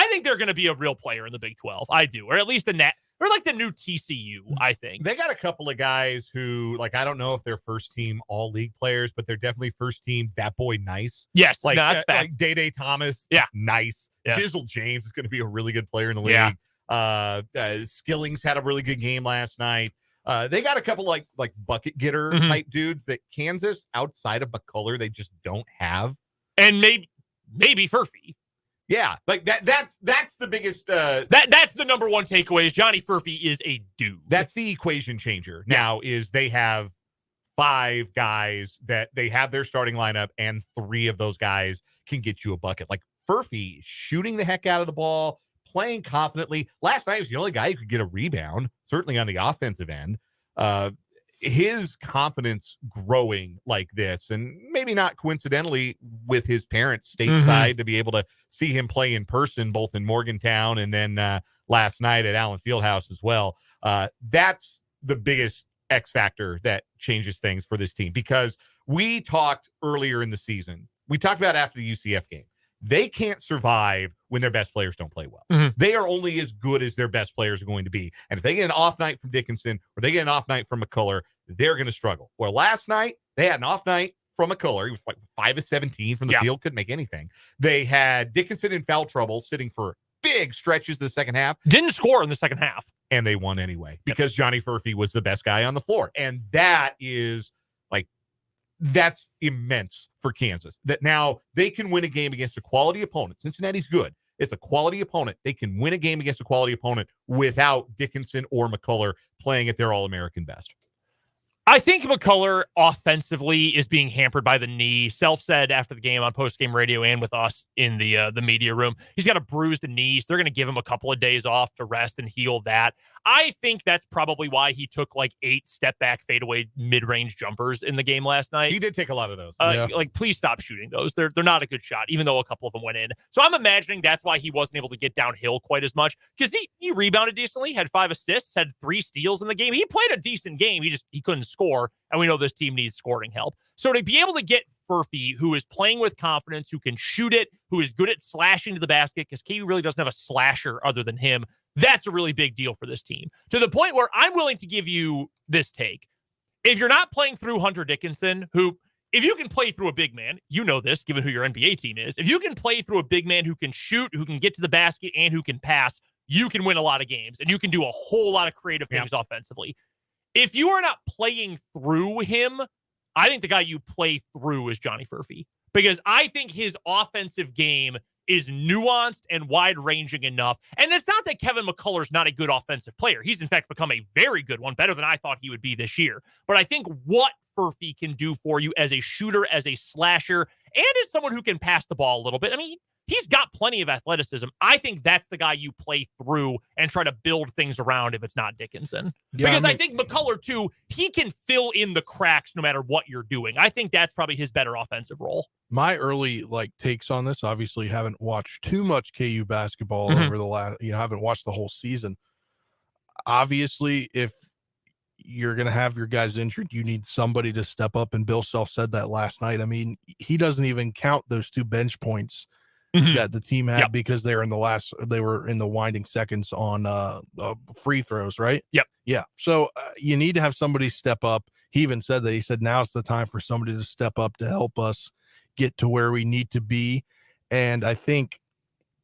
think they're going to be a real player in the Big 12. I do, or at least in that, or like the new TCU, I think. They got a couple of guys who, like, I don't know if they're first team all league players, but they're definitely first team that boy nice. Yes, like, no, like Day Thomas, nice. Yeah. Jizzle James is going to be a really good player in the league. Yeah. Skillings had a really good game last night. They got a couple like bucket getter type dudes that Kansas, outside of McCullough, they just don't have. And maybe Furphy. Yeah, like that's the biggest. That's the number one takeaway is Johnny Furphy is a dude. That's the equation changer. Now is they have 5 guys that they have their starting lineup, and 3 of those guys can get you a bucket. Like Furphy shooting the heck out of the ball, playing confidently. Last night was the only guy who could get a rebound, certainly on the offensive end. His confidence growing like this, and maybe not coincidentally with his parents stateside to be able to see him play in person, both in Morgantown and then last night at Allen Fieldhouse as well. That's the biggest X factor that changes things for this team, because we talked earlier in the season. We talked about after the UCF game. They can't survive when their best players don't play well. They are only as good as their best players are going to be. And if they get an off night from Dickinson or they get an off night from McCullough, they're going to struggle. Well, last night, they had an off night from McCullough. He was like 5 of 17 from the field, couldn't make anything. They had Dickinson in foul trouble, sitting for big stretches of the second half. Didn't score in the second half. And they won anyway because Johnny Furphy was the best guy on the floor. And that is that's immense for Kansas, that now they can win a game against a quality opponent. Cincinnati's good. It's a quality opponent. They can win a game against a quality opponent without Dickinson or McCullough playing at their All-American best. I think McCullough offensively is being hampered by the knee. Self said after the game on post-game radio and with us in the media room, he's got a bruised knee. So they're going to give him a couple of days off to rest and heal that. I think that's probably why he took like 8 step-back fadeaway mid-range jumpers in the game last night. He did take a lot of those. Like, please stop shooting those. They're not a good shot, even though a couple of them went in. So I'm imagining that's why he wasn't able to get downhill quite as much, because he rebounded decently, had 5 assists, had 3 steals in the game. He played a decent game. He couldn't score, and we know this team needs scoring help. So to be able to get Furphy, who is playing with confidence, who can shoot it, who is good at slashing to the basket, because KU really doesn't have a slasher other than him, that's a really big deal for this team. To the point where I'm willing to give you this take. If you're not playing through Hunter Dickinson, who, if you can play through a big man, you know this, given who your NBA team is, if you can play through a big man who can shoot, who can get to the basket, and who can pass, you can win a lot of games and you can do a whole lot of creative things offensively. If you are not playing through him, I think the guy you play through is Johnny Furphy, because I think his offensive game is nuanced and wide-ranging enough. And it's not that Kevin McCullough's not a good offensive player. He's, in fact, become a very good one, better than I thought he would be this year. But I think what Furphy can do for you as a shooter, as a slasher, and as someone who can pass the ball a little bit, I mean, he's got plenty of athleticism. I think that's the guy you play through and try to build things around if it's not Dickinson. Yeah, because I think McCullough, too, he can fill in the cracks no matter what you're doing. I think that's probably his better offensive role. My early takes on this, obviously haven't watched too much KU basketball over the last, haven't watched the whole season. Obviously, if you're going to have your guys injured, you need somebody to step up. And Bill Self said that last night. I mean, he doesn't even count those 2 bench points that the team had because they were in the winding seconds on free throws, right? Yeah. So you need to have somebody step up. He even said that. He said, now's the time for somebody to step up to help us get to where we need to be. And I think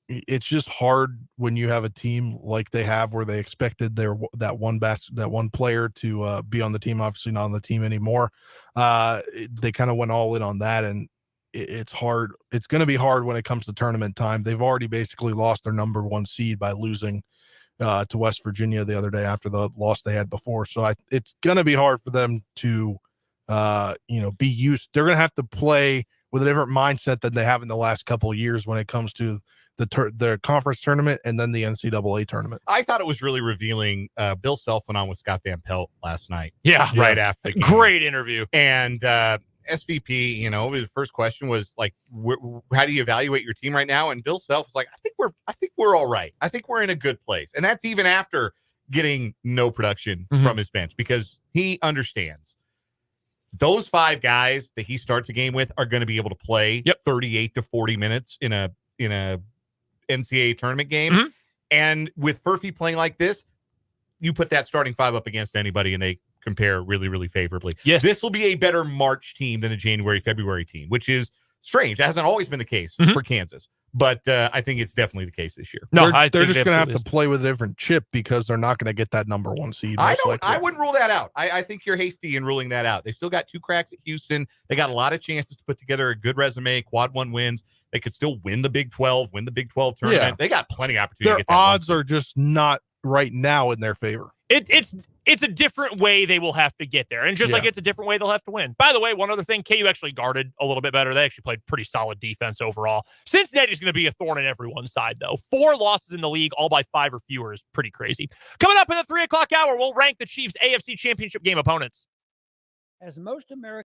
it's just hard when you have a team like they have, where they expected that one player to be on the team, obviously not on the team anymore. They kind of went all in on that, and it's hard. It's going to be hard when it comes to tournament time. They've already basically lost their number 1 seed by losing to West Virginia the other day after the loss they had before. So it's going to be hard for them to, be used. They're going to have to play with a different mindset than they have in the last couple of years when it comes to the conference tournament and then the NCAA tournament. I thought it was really revealing. Bill Self went on with Scott Van Pelt last night. Right after the game. Great interview. And SVP, his first question was like, how do you evaluate your team right now? And Bill Self was like, I think we're all right. I think we're in a good place. And that's even after getting no production from his bench, because he understands those 5 guys that he starts a game with are going to be able to play 38 to 40 minutes in a NCAA tournament game. And with Furphy playing like this, you put that starting 5 up against anybody and they compare really, really favorably. Yes. This will be a better March team than a January, February team, which is strange. It hasn't always been the case for Kansas, but I think it's definitely the case this year. No, they're just going to have to play with a different chip because they're not going to get that number 1 seed. I wouldn't rule that out. I think you're hasty in ruling that out. They still got 2 cracks at Houston. They got a lot of chances to put together a good resume, quad 1 wins. They could still win the Big 12, win the Big 12 tournament. Yeah. They got plenty of opportunity. Their odds are just not right now in their favor. It's a different way they will have to get there. And just like it's a different way they'll have to win. By the way, one other thing, KU actually guarded a little bit better. They actually played pretty solid defense overall. Cincinnati's going to be a thorn in everyone's side, though. 4 losses in the league, all by 5 or fewer, is pretty crazy. Coming up in the 3 o'clock hour, we'll rank the Chiefs AFC Championship Game opponents. As most Americans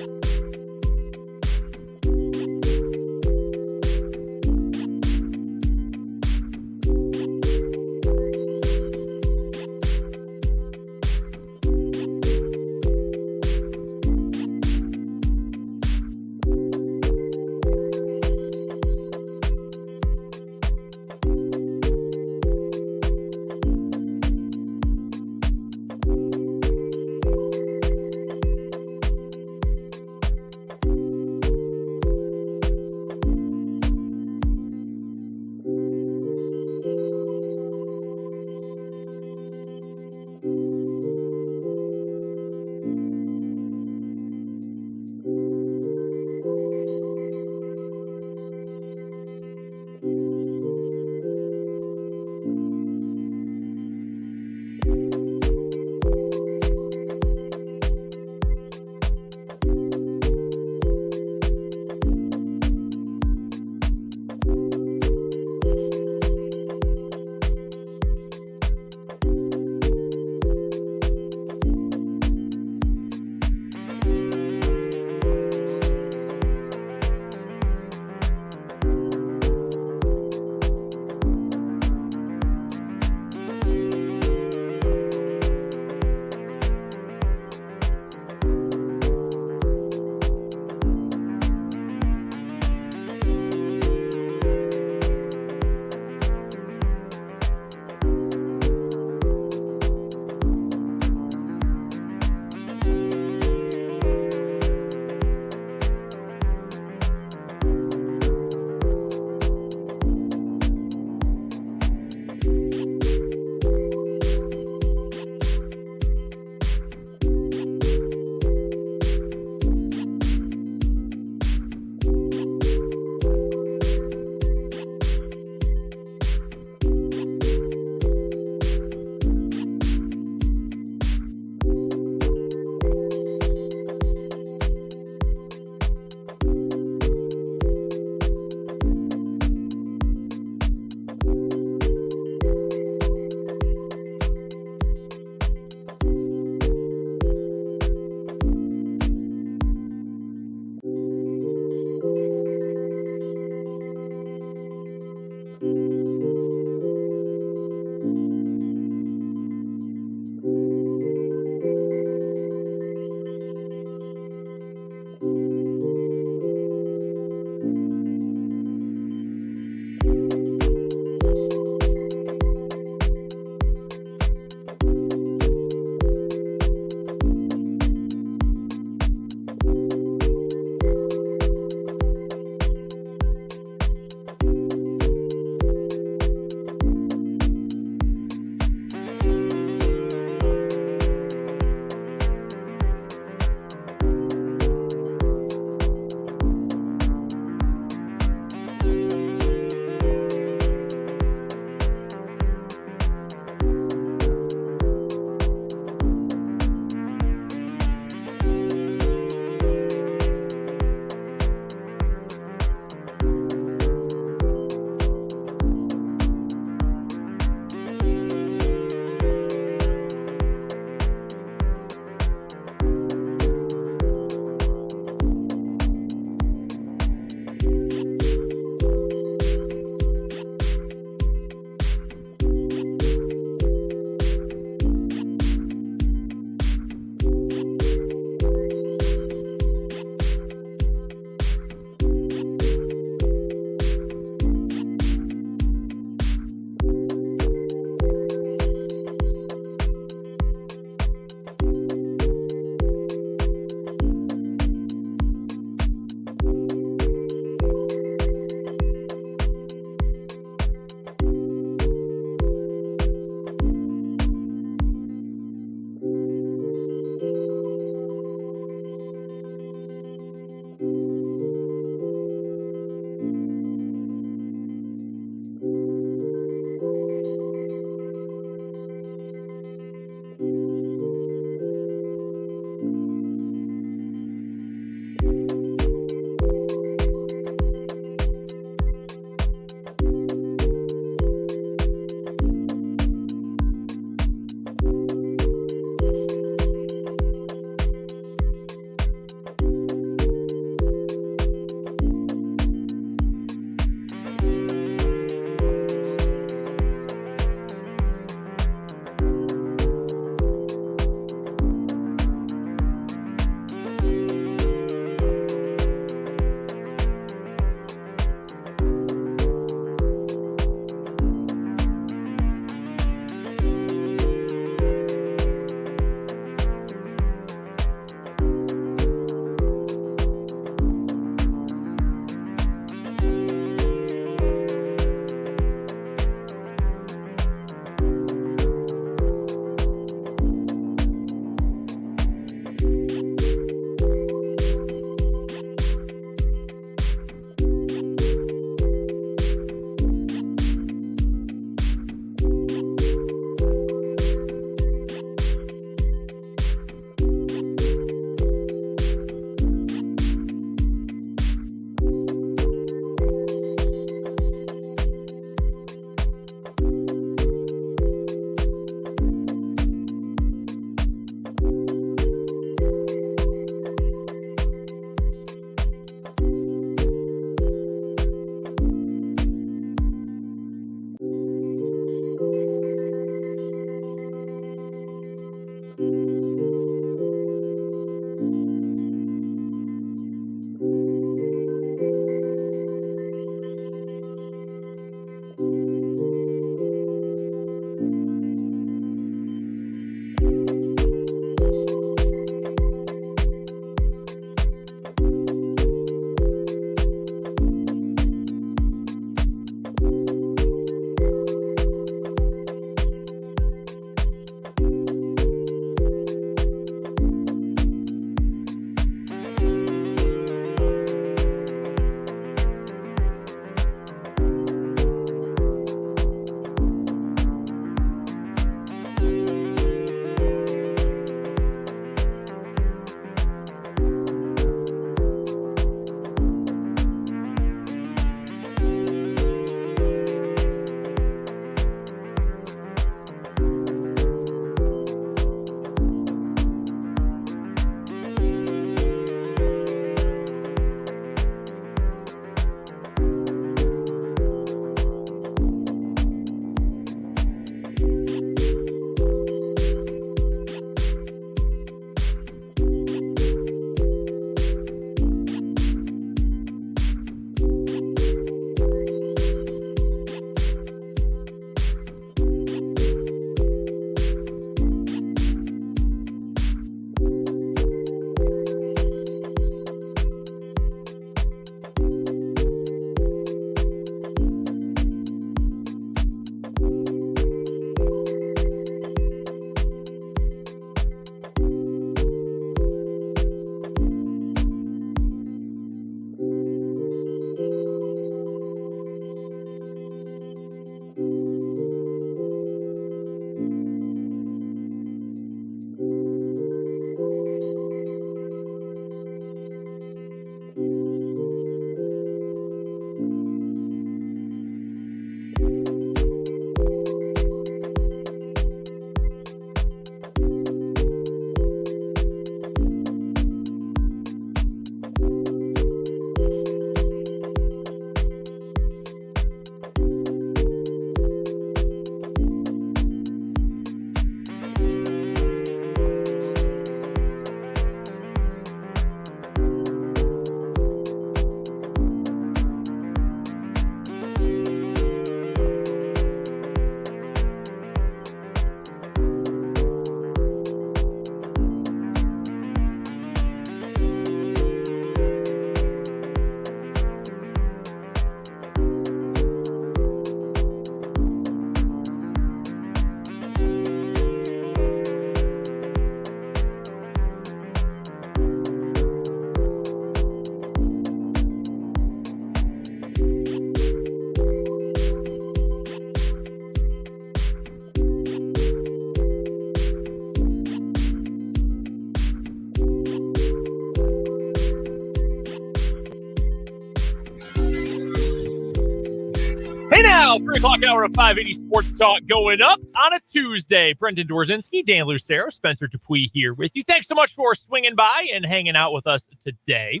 3 o'clock hour of 580 Sports Talk going up on a Tuesday. Brendan Dorzinski, Dan Lucero, Spencer Dupuis here with you. Thanks so much for swinging by and hanging out with us today.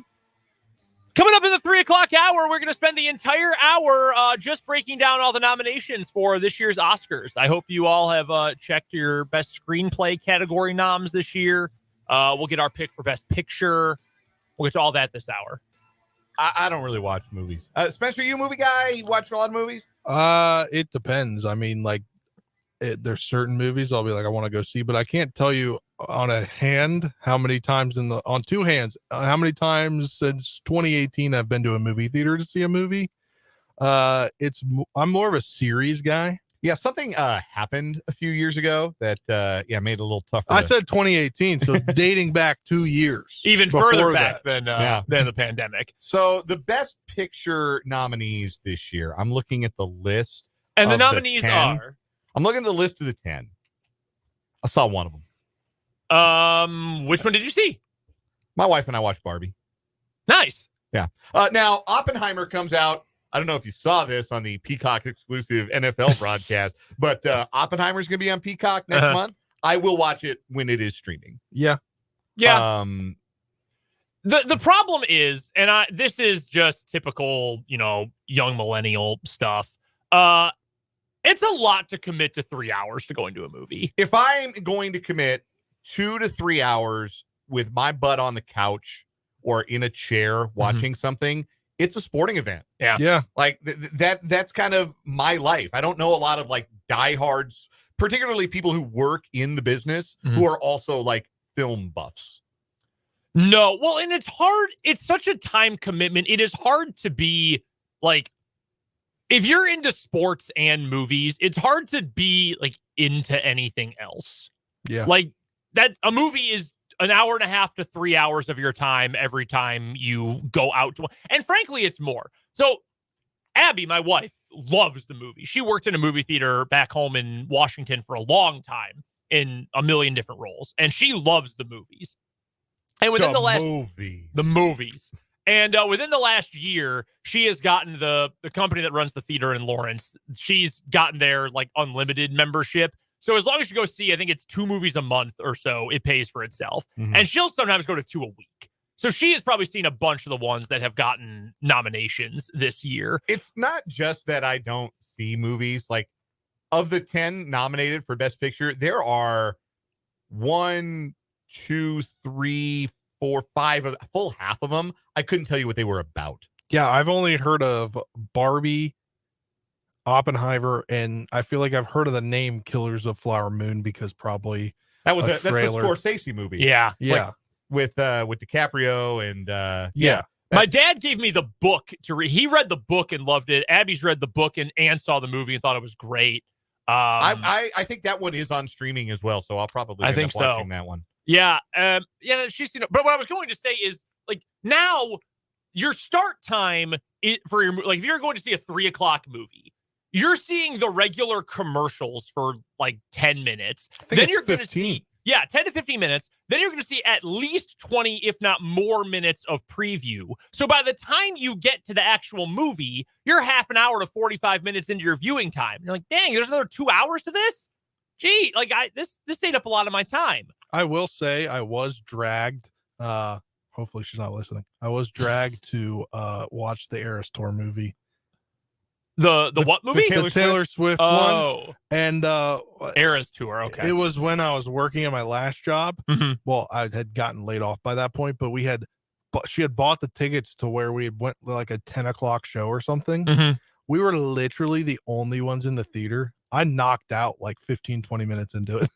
Coming up in the 3 o'clock hour, we're going to spend the entire hour just breaking down all the nominations for this year's Oscars. I hope you all have checked your best screenplay category noms this year. We'll get our pick for best picture. We'll get to all that this hour. I don't really watch movies. Spencer, you a movie guy? You watch a lot of movies? It depends. I mean, like, there's certain movies I'll be like, I want to go see, but I can't tell you on a hand how many times on two hands, how many times since 2018 I've been to a movie theater to see a movie. I'm more of a series guy. Yeah, something happened a few years ago that made it a little tougher. I said 2018, so dating back 2 years. Even further back than the pandemic. So the best picture nominees this year, I'm looking at the list. And the nominees are? I'm looking at the list of the 10. I saw one of them. Which one did you see? My wife and I watched Barbie. Nice. Yeah. Now, Oppenheimer comes out. I don't know if you saw this on the Peacock exclusive NFL broadcast, but Oppenheimer's going to be on Peacock next month. I will watch it when it is streaming. Yeah. Yeah. The problem is, and this is just typical, young millennial stuff. It's a lot to commit to 3 hours to go into a movie. If I'm going to commit 2 to 3 hours with my butt on the couch or in a chair watching something, it's a sporting event. Yeah. Like that's kind of my life. I don't know a lot of like diehards, particularly people who work in the business who are also like film buffs. No. Well, and it's hard. It's such a time commitment. It is hard to be like, if you're into sports and movies, it's hard to be like into anything else. Yeah. Like that, a movie is an hour and a half to 3 hours of your time every time you go out to, and frankly, it's more. So Abby, my wife, loves the movie. She worked in a movie theater back home in Washington for a long time in a million different roles, and she loves the movies. And within the movies. And within the last year, she has gotten the company that runs the theater in Lawrence. She's gotten their like unlimited membership. So as long as you go see, I think it's 2 movies a month or so, it pays for itself. And she'll sometimes go to 2 a week. So she has probably seen a bunch of the ones that have gotten nominations this year. It's not just that I don't see movies. Like, of the 10 nominated for Best Picture, there are 1, 2, 3, 4, 5, a full half of them. I couldn't tell you what they were about. Yeah, I've only heard of Barbie, Oppenheimer, and I feel like I've heard of the name Killers of Flower Moon because probably that's the Scorsese movie. Yeah. Yeah. With DiCaprio and yeah. My dad gave me the book to read. He read the book and loved it. Abby's read the book and saw the movie and thought it was great. I think that one is on streaming as well, so I'll probably end up watching that one. Yeah. She's seen it. But what I was going to say is, like, now your start time for your, like, if you're going to see a 3 o'clock movie, you're seeing the regular commercials for like 10 minutes. Then you're going to see 10 to 15 minutes. Then you're going to see at least 20, if not more, minutes of preview. So by the time you get to the actual movie, you're half an hour to 45 minutes into your viewing time. You're like, dang, there's another 2 hours to this? Gee, like this ate up a lot of my time. I will say I was dragged. Hopefully she's not listening. I was dragged to watch the Eras Tour movie. The what movie? The Taylor Swift one. And Eras Tour. Okay. It was when I was working at my last job. Well, I had gotten laid off by that point, but she had bought the tickets to where we had went like a 10 o'clock show or something. We were literally the only ones in the theater. I knocked out like 15, 20 minutes into it.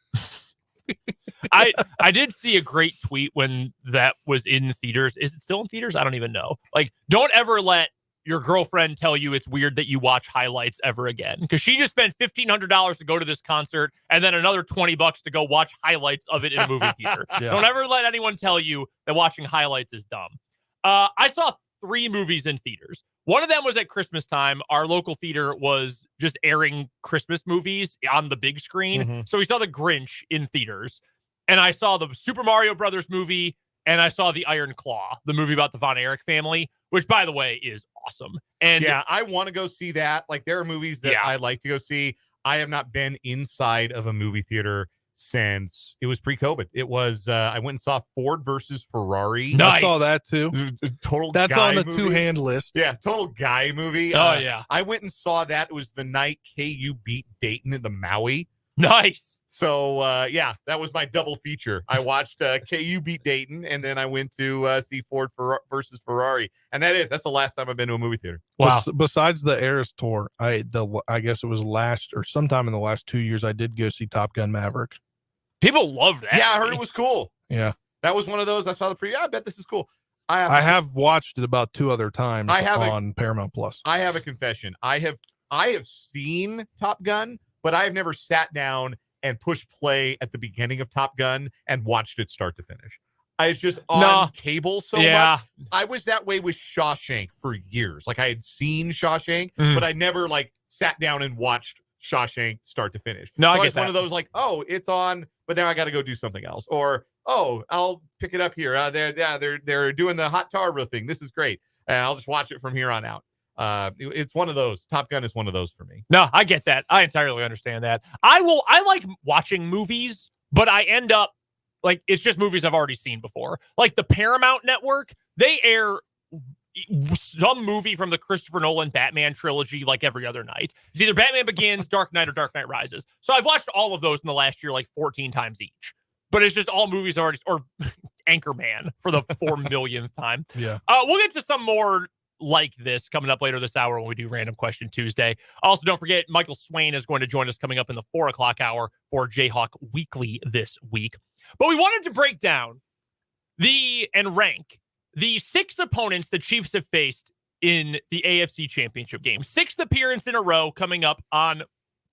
I did see a great tweet when that was in theaters. Is it still in theaters? I don't even know. Like, don't ever let your girlfriend tell you it's weird that you watch highlights ever again, because she just spent $1,500 to go to this concert and then another $20 to go watch highlights of it in a movie theater. Yeah. Don't ever let anyone tell you that watching highlights is dumb. I saw 3 movies in theaters. One of them was at Christmas time. Our local theater was just airing Christmas movies on the big screen. So we saw The Grinch in theaters, and I saw the Super Mario Brothers movie and I saw The Iron Claw, the movie about the Von Erich family, which, by the way, is awesome. And yeah, I want to go see that. Like, there are movies that I like to go see. I have not been inside of a movie theater since it was pre-COVID. It was I went and saw Ford versus Ferrari. Nice. I saw that too. Total That's guy on the movie. two-hand list. Yeah, total guy movie. Oh, yeah. I went and saw that. It was the night KU beat Dayton in the Maui. Nice. So, yeah, that was my double feature. I watched KU beat Dayton, and then I went to see Ford versus Ferrari. And that's the last time I've been to a movie theater. Wow. Besides the Eras tour, I guess it was sometime in the last 2 years, I did go see Top Gun Maverick. People love that. Yeah, I heard it was cool. Yeah. That was one of those. I saw the preview. I bet this is cool. I have watched it about 2 other times on Paramount Plus. I have a confession. I have seen Top Gun, but I have never sat down and pushed play at the beginning of Top Gun and watched it start to finish. It's just on cable so much. I was that way with Shawshank for years. Like, I had seen Shawshank, but I never sat down and watched Shawshank start to finish. No, so I it's one of those it's on, but now I got to go do something else. Or I'll pick it up here. They're doing the hot tar roofing. This is great, and I'll just watch it from here on out. It's one of those. Top Gun is one of those for me. No, I get that. I entirely understand that. I like watching movies, but I end up it's just movies I've already seen before. Like the Paramount Network, they air some movie from the Christopher Nolan Batman trilogy every other night. It's either Batman Begins, Dark Knight, or Dark Knight Rises. So I've watched all of those in the last year 14 times each. But it's just all movies already, or Anchorman for the 4 millionth time. Yeah. We'll get to some more like this coming up later this hour when we do Random Question Tuesday. Also, don't forget, Michael Swain is going to join us coming up in the 4 o'clock hour for Jayhawk Weekly this week. But we wanted to break down and rank the 6 opponents the Chiefs have faced in the AFC Championship game. 6th appearance in a row coming up on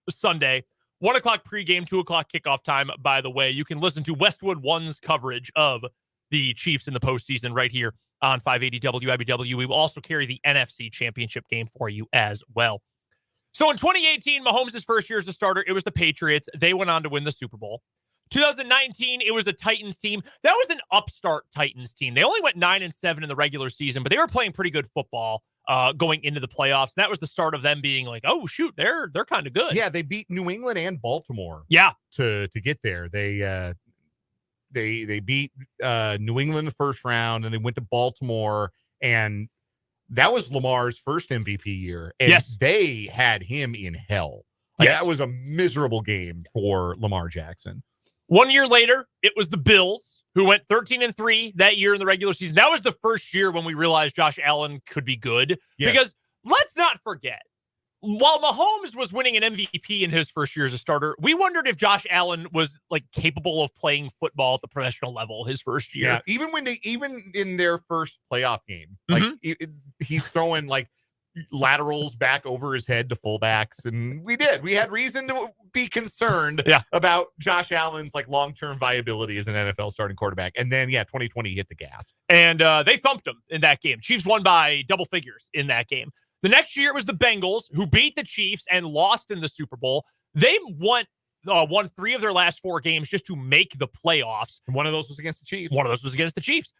Sunday. 1 o'clock pregame, 2 o'clock kickoff time, by the way. You can listen to Westwood One's coverage of the Chiefs in the postseason right here on 580 WIBW. We will also carry the NFC Championship game for you as well. So in 2018, Mahomes' first year as a starter, it was the Patriots. They went on to win the Super Bowl. 2019, it was a Titans team. That was an upstart Titans team. They only went 9-7 in the regular season, but they were playing pretty good football going into the playoffs. And that was the start of them being oh shoot, they're kind of good. Yeah, they beat New England and Baltimore. Yeah, to get there, they beat New England in the first round, and they went to Baltimore, and that was Lamar's first MVP year, and they had him in hell. That was a miserable game for Lamar Jackson. 1 year later, it was the Bills, who went 13-3 that year in the regular season. That was the first year when we realized Josh Allen could be good. Yes. Because let's not forget, while Mahomes was winning an MVP in his first year as a starter, we wondered if Josh Allen was capable of playing football at the professional level his first year. Yeah, even in their first playoff game, he's throwing laterals back over his head to fullbacks, and we had reason to be concerned about Josh Allen's long-term viability as an NFL starting quarterback. And then 2020 hit the gas, and they thumped him in that game. Chiefs won by double figures in that game. The next year it was the Bengals, who beat the Chiefs and lost in the Super Bowl. They won 3 of their last 4 games just to make the playoffs. And one of those was against the Chiefs.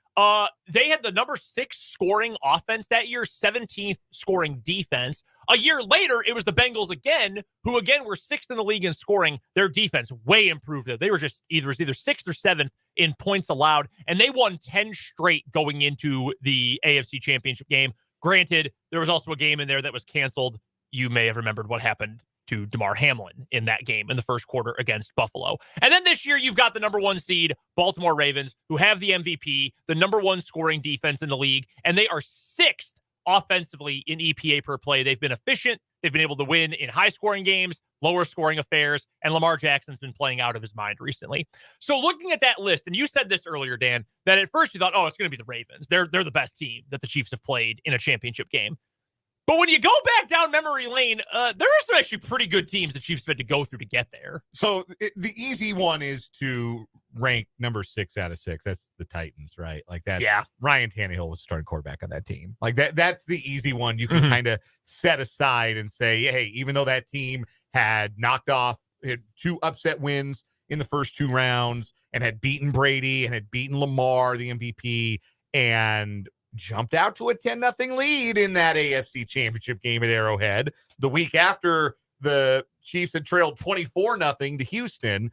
They had the number 6 scoring offense that year, 17th scoring defense. A year later, it was the Bengals again, who again were 6th in the league in scoring. Their defense way improved. They were just either 6th or 7th in points allowed, and they won 10 straight going into the AFC Championship game. Granted, there was also a game in there that was canceled. You may have remembered what happened to DeMar Hamlin in that game in the first quarter against Buffalo. And then this year, you've got the number 1 seed, Baltimore Ravens, who have the MVP, the number 1 scoring defense in the league, and they are 6th offensively in EPA per play. They've been efficient. They've been able to win in high-scoring games, lower-scoring affairs, and Lamar Jackson's been playing out of his mind recently. So looking at that list, and you said this earlier, Dan, that at first you thought, it's going to be the Ravens. They're the best team that the Chiefs have played in a championship game. But when you go back down memory lane, there are some actually pretty good teams the Chiefs have had to go through to get there. So the easy one is to rank number 6 out of 6. That's the Titans, right? Ryan Tannehill was starting quarterback on that team. That's the easy one you can kind of set aside and say, hey, even though that team had knocked off 2 upset wins in the first 2 rounds and had beaten Brady and had beaten Lamar, the MVP, and jumped out to a 10-0 lead in that AFC Championship game at Arrowhead. The week after, the Chiefs had trailed 24-0 to Houston.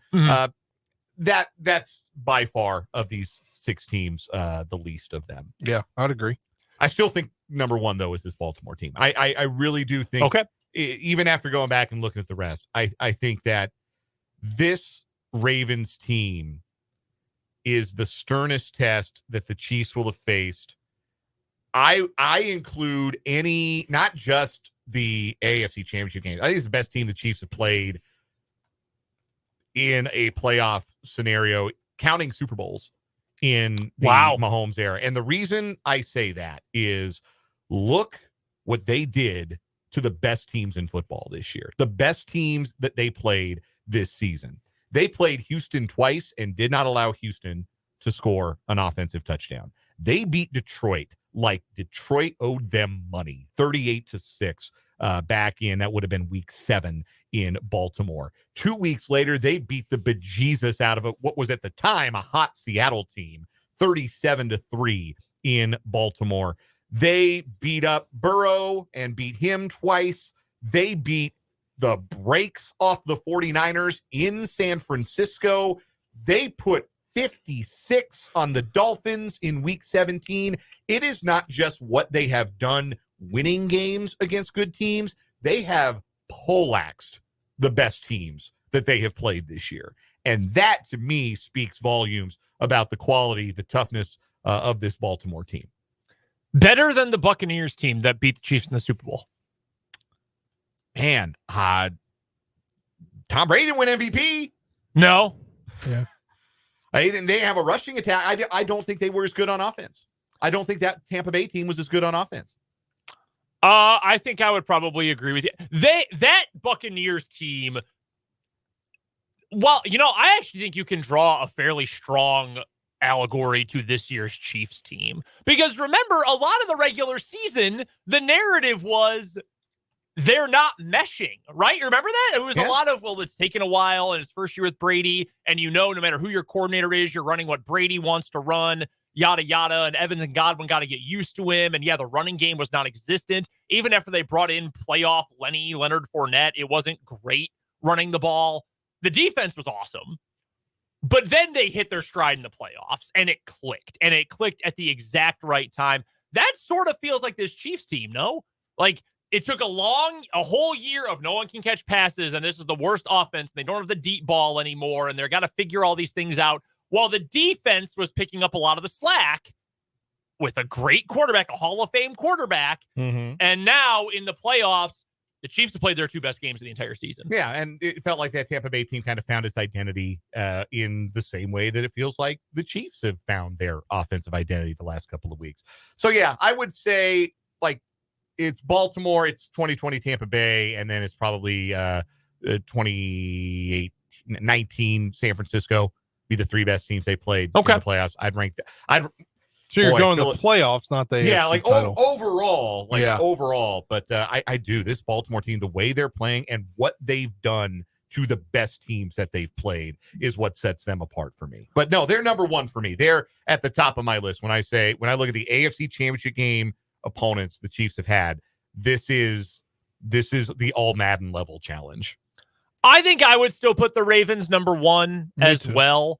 That's by far of these 6 teams, the least of them. Yeah, I'd agree. I still think number 1, though, is this Baltimore team. I really do think, even after going back and looking at the rest, I think that this Ravens team is the sternest test that the Chiefs will have faced. I include not just the AFC Championship game. I think it's the best team the Chiefs have played in a playoff scenario, counting Super Bowls in the Mahomes era. And the reason I say that is, look what they did to the best teams in football this year. The best teams that they played this season. They played Houston twice and did not allow Houston to score an offensive touchdown. They beat Detroit like Detroit owed them money, 38-6 back in, that would have been week 7 in Baltimore. 2 weeks later, they beat the bejesus out of what was at the time a hot Seattle team, 37-3 in Baltimore. They beat up Burrow and beat him twice. They beat the brakes off the 49ers in San Francisco. They put 56 on the Dolphins in week 17. It is not just what they have done winning games against good teams. They have poleaxed the best teams that they have played this year. And that, to me, speaks volumes about the quality, the toughness of this Baltimore team. Better than the Buccaneers team that beat the Chiefs in the Super Bowl. Man, Tom Brady didn't win MVP. No. Yeah. They didn't have a rushing attack. I don't think they were as good on offense. I don't think that Tampa Bay team was as good on offense. I think I would probably agree with you. That Buccaneers team, well, I actually think you can draw a fairly strong allegory to this year's Chiefs team. Because remember, a lot of the regular season, the narrative was they're not meshing, right? You remember that? It was a lot of, it's taken a while and it's first year with Brady, and no matter who your coordinator is, you're running what Brady wants to run, yada, yada, and Evans and Godwin got to get used to him. And the running game was non-existent. Even after they brought in playoff Leonard Fournette, it wasn't great running the ball. The defense was awesome. But then they hit their stride in the playoffs, and it clicked. And it clicked at the exact right time. That sort of feels like this Chiefs team, no? Like, it took a whole year of no one can catch passes, and this is the worst offense. They don't have the deep ball anymore, and they're got to figure all these things out. While the defense was picking up a lot of the slack with a great quarterback, a Hall of Fame quarterback. Mm-hmm. And now in the playoffs, the Chiefs have played their 2 best games of the entire season. Yeah, and it felt like that Tampa Bay team kind of found its identity in the same way that it feels like the Chiefs have found their offensive identity the last couple of weeks. So, yeah, I would say, it's Baltimore, it's 2020 Tampa Bay, and then it's probably 2019 San Francisco be the 3 best teams they played in the playoffs. I'd rank that. So you're going to the playoffs, not the AFC title. Overall, overall. But I do. This Baltimore team, the way they're playing and what they've done to the best teams that they've played is what sets them apart for me. But no, they're number 1 for me. They're at the top of my list. When I look at the AFC Championship game opponents the Chiefs have had, this is the all Madden level challenge. I think I would still put the Ravens number 1 as well.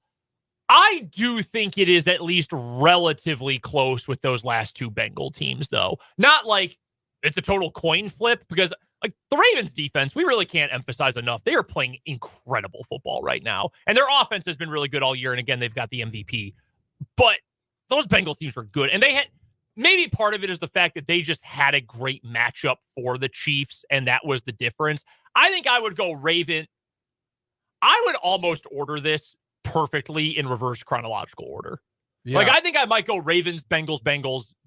I do think it is at least relatively close with those last 2 Bengal teams, though. Not like it's a total coin flip, because the Ravens defense, we really can't emphasize enough. They are playing incredible football right now, and their offense has been really good all year. And again, they've got the MVP, but those Bengal teams were good, and they had. Maybe part of it is the fact that they just had a great matchup for the Chiefs, and that was the difference. I think I would go Raven. I would almost order this perfectly in reverse chronological order. Yeah. I think I might go Ravens, Bengals,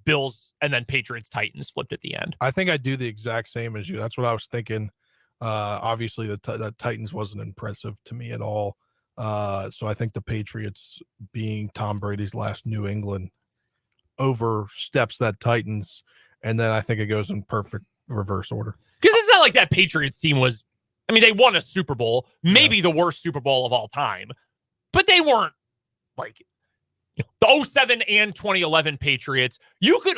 Bills, and then Patriots, Titans flipped at the end. I think I do the exact same as you. That's what I was thinking. Obviously, the Titans wasn't impressive to me at all. So I think the Patriots, being Tom Brady's last New England, oversteps that Titans, and then I think it goes in perfect reverse order. Because it's not like that Patriots team was I mean, they won a Super Bowl, maybe the worst Super Bowl of all time, but they weren't like the 07 and 2011 Patriots. You could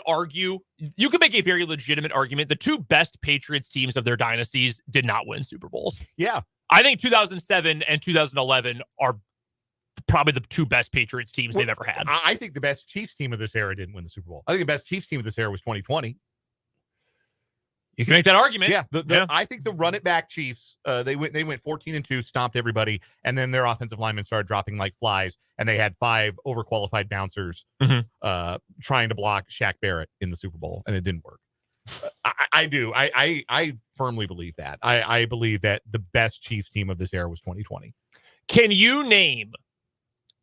make a very legitimate argument. The two best Patriots teams of their dynasties did not win Super Bowls. Yeah. I think 2007 and 2011 are probably the two best Patriots teams they've ever had. I think the best Chiefs team of this era didn't win the Super Bowl. I think the best Chiefs team of this era was 2020. You can make that argument. Yeah, I think the run it back Chiefs, they went 14-2, stomped everybody, and then their offensive linemen started dropping like flies, and they had 5 overqualified bouncers trying to block Shaq Barrett in the Super Bowl, and it didn't work. I firmly believe that. I believe that the best Chiefs team of this era was 2020. Can you name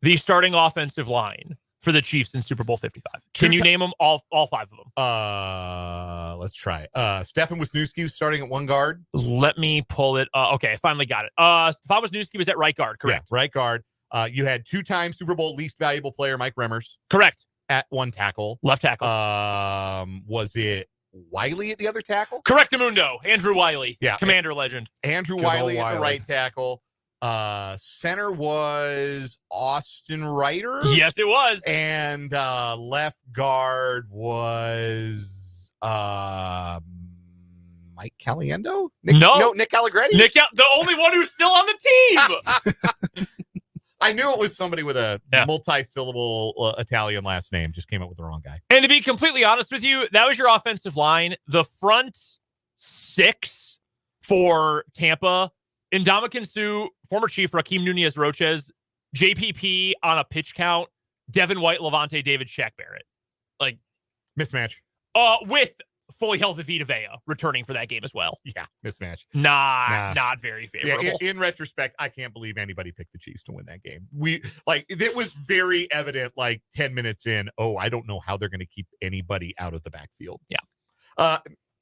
the starting offensive line for the Chiefs in Super Bowl 55? Can you name them all 5 of them? Let's try. Stefan Wisniewski was starting at one guard. Let me pull it. Okay, I finally got it. Stefan Wisniewski was at right guard, correct? Yeah, right guard. You had 2-time Super Bowl least valuable player Mike Remmers. Correct. At one tackle. Left tackle. Was it Wiley at the other tackle? Correctamundo. Andrew Wiley. Yeah. Commander legend. Andrew Wiley at the right tackle. Center was Austin Ryder. Yes, it was. And left guard was Mike Caliendo? Nick Allegretti? The only one who's still on the team. I knew it was somebody with a multi-syllable Italian last name. Just came up with the wrong guy. And to be completely honest with you, that was your offensive line. The front 6 for Tampa, Ndamukong Suh, former Chief Raheem Nunez-Roches, JPP on a pitch count, Devin White, Levante David, Shaq Barrett. Like mismatch. With fully healthy Vita Vea returning for that game as well. Yeah, mismatch. Not very favorable. Yeah, in retrospect, I can't believe anybody picked the Chiefs to win that game. It was very evident 10 minutes in, I don't know how they're going to keep anybody out of the backfield. Yeah.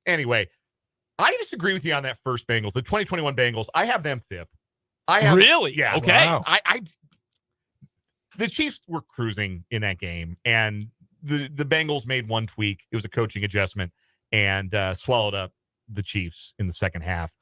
Anyway, I disagree with you on that first Bengals, the 2021 Bengals. I have them 5th. Really? Yeah. Okay. Wow. The Chiefs were cruising in that game, and the Bengals made one tweak. It was a coaching adjustment, and swallowed up the Chiefs in the second half.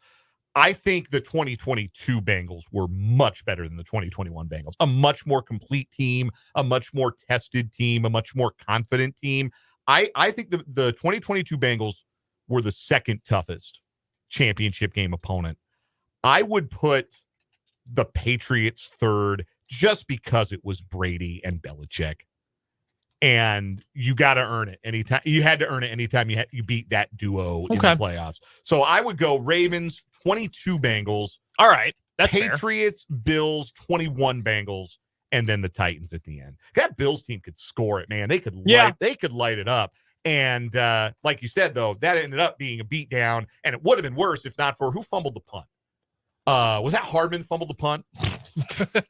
I think the 2022 Bengals were much better than the 2021 Bengals. A much more complete team, a much more tested team, a much more confident team. I think the 2022 Bengals were the second toughest championship game opponent. I would put the Patriots 3rd just because it was Brady and Belichick. And you got to earn it anytime. You had to earn it anytime you beat that duo in the playoffs. So I would go Ravens 22 Bengals. All right. That's Patriots, fair. Bills 21 Bengals, and then the Titans at the end. That Bills team could score it, man. They could light it up. And like you said, though, that ended up being a beatdown, and it would have been worse if not for who fumbled the punt. Was that Hardman fumbled the punt?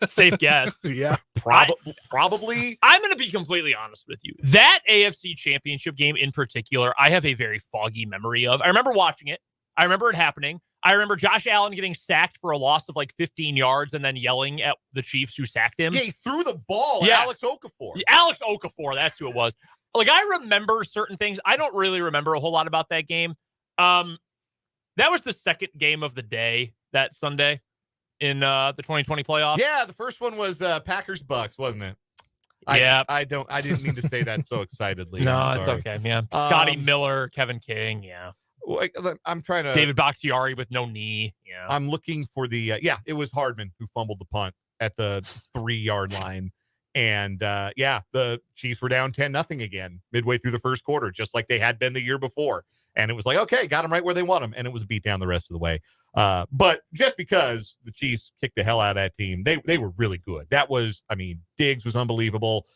Safe guess. Yeah. Probably. I'm going to be completely honest with you. That AFC Championship game in particular, I have a very foggy memory of. I remember watching it. I remember it happening. I remember Josh Allen getting sacked for a loss of 15 yards and then yelling at the Chiefs who sacked him. Yeah, he threw the ball at Alex Okafor. Alex Okafor, that's who it was. I remember certain things. I don't really remember a whole lot about that game. That was the second game of the day that Sunday in the 2020 playoffs. Yeah, the first one was Packers-Bucks, wasn't it? I didn't mean to say that so excitedly. No, it's okay, man. Scotty Miller, Kevin King, yeah. I'm trying to... David Bakhtiari with no knee, yeah. I'm looking for the... it was Hardman who fumbled the punt at the 3-yard line. And, the Chiefs were down 10-0 again midway through the first quarter, just like they had been the year before. And it was okay, got them right where they want them. And it was a beat down the rest of the way. But just because the Chiefs kicked the hell out of that team, they were really good. That was, Diggs was unbelievable.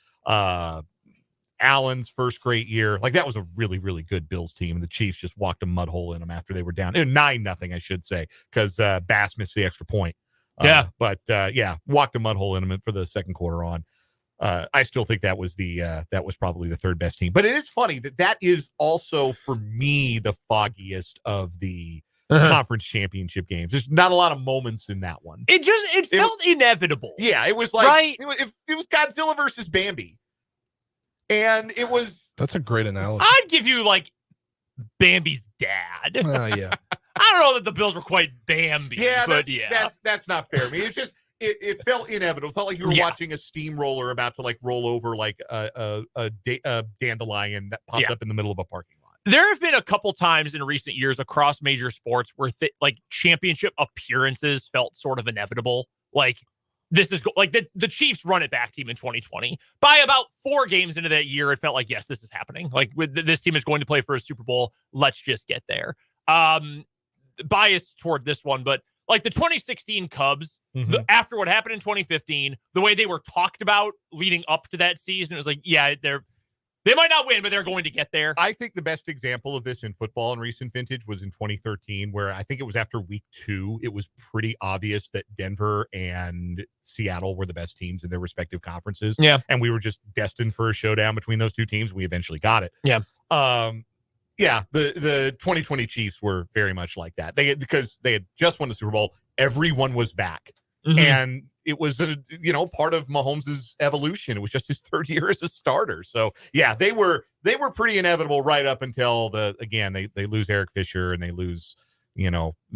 Allen's first great year. That was a really, really good Bills team. And the Chiefs just walked a mud hole in them after they were down. 9-0, I should say, because Bass missed the extra point. Walked a mud hole in them for the second quarter on. I still think that was probably the 3rd best team. But it is funny that is also, for me, the foggiest of the conference championship games. There's not a lot of moments in that one. It felt inevitable. Yeah, it was right? It was Godzilla versus Bambi. And it was... That's a great analogy. I'd give you, Bambi's dad. Yeah. I don't know that the Bills were quite Bambi. Yeah, but that's not fair. I mean, it's just it felt inevitable. It felt like you were watching a steamroller about to like roll over like a dandelion that popped up in the middle of a parking lot. There have been a couple times in recent years across major sports where like championship appearances felt sort of inevitable. Like this is like the Chiefs run it back team in 2020. By about 4 games into that year, it felt like, yes, this is happening. Like this team is going to play for a Super Bowl. Let's just get there. Biased toward this one, but like the 2016 Cubs, after what happened in 2015, the way they were talked about leading up to that season, it was like, yeah, they might not win, but they're going to get there. I think the best example of this in football in recent vintage was in 2013, where I think it was after week 2. It was pretty obvious that Denver and Seattle were the best teams in their respective conferences. Yeah. And we were just destined for a showdown between those two teams. We eventually got it. Yeah. Yeah, the 2020 Chiefs were very much like that. Because they had just won the Super Bowl, everyone was back. And it was part of Mahomes' evolution. It was just his 3rd year as a starter. So yeah, they were pretty inevitable right up until they lose Eric Fisher and they lose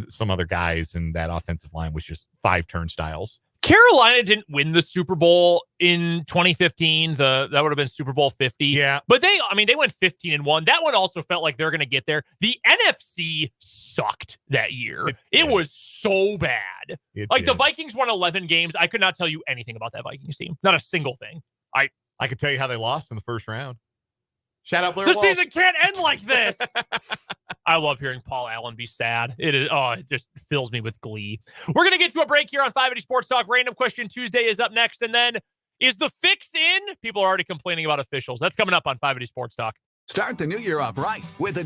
some other guys, and that offensive line was just 5 turnstiles. Carolina didn't win the Super Bowl in 2015. That would have been Super Bowl 50. Yeah. But they went 15-1. That one also felt like they're going to get there. The NFC sucked that year. It was so bad. The Vikings won 11 games. I could not tell you anything about that Vikings team. Not a single thing. I could tell you how they lost in the first round. Shout out Blair The Walsh. season can't end like this. I love hearing Paul Allen be sad. It just fills me with glee. We're going to get to a break here on 580 Sports Talk. Random Question Tuesday is up next. And then, is the fix in? People are already complaining about officials. That's coming up on 580 Sports Talk. Start the new year off right with a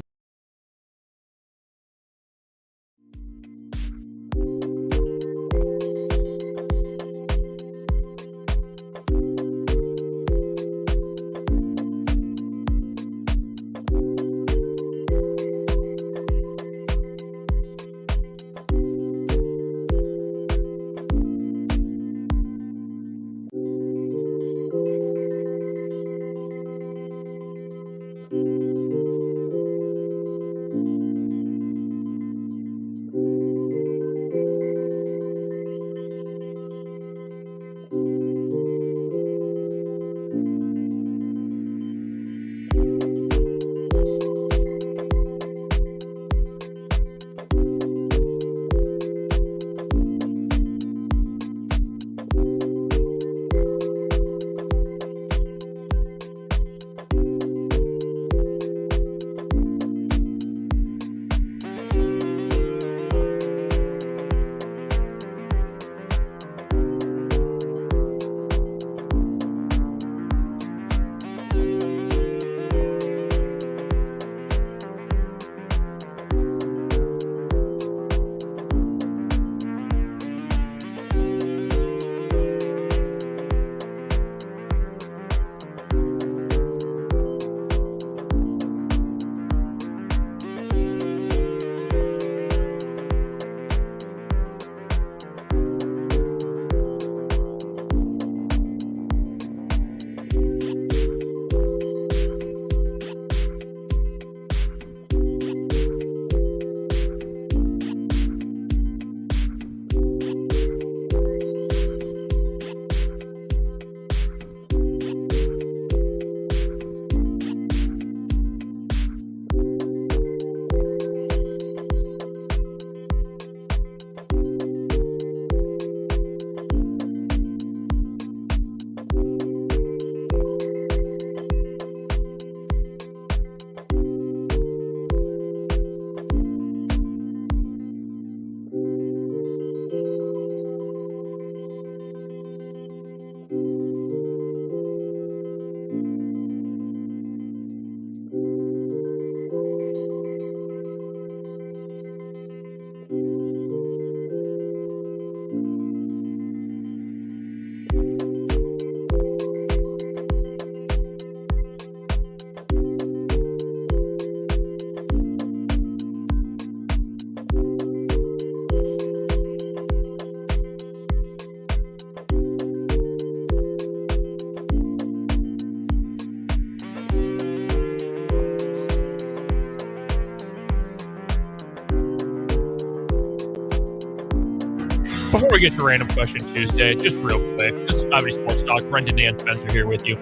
Before we get to Random Question Tuesday, just real quick, this is Obviously Sports Talk. Brendan Dan Spencer here with you.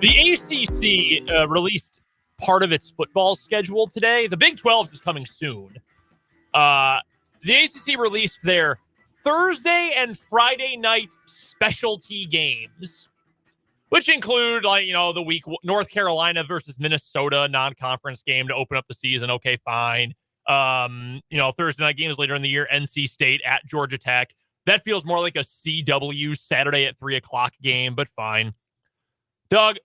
The ACC released part of its football schedule today. The Big 12 is coming soon. The ACC released their Thursday and Friday night specialty games, which include, the week North Carolina versus Minnesota non-conference game to open up the season. Okay, fine. Thursday night games later in the year, NC State at Georgia Tech. That feels more like a CW Saturday at 3:00 game, but fine. Doug,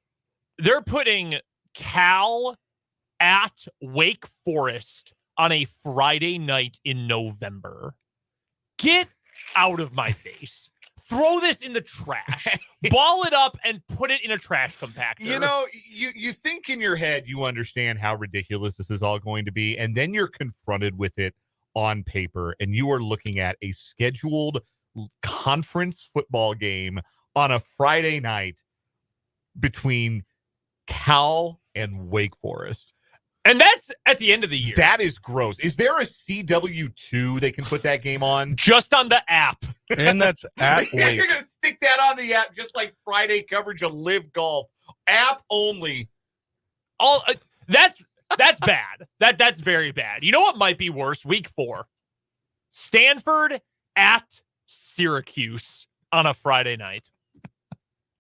they're putting Cal at Wake Forest on a Friday night in November. Get out of my face. Throw this in the trash. Ball it up and put it in a trash compactor. You think in your head you understand how ridiculous this is all going to be, and then you're confronted with it on paper, and you are looking at a scheduled conference football game on a Friday night between Cal and Wake Forest. And that's at the end of the year. That is gross. Is there a CW2 they can put that game on? Just on the app. And that's at Wake. You're going to stick that on the app just like Friday coverage of Live Golf. App only. That's bad. That's very bad. You know what might be worse? Week 4. Stanford at Syracuse on a Friday night.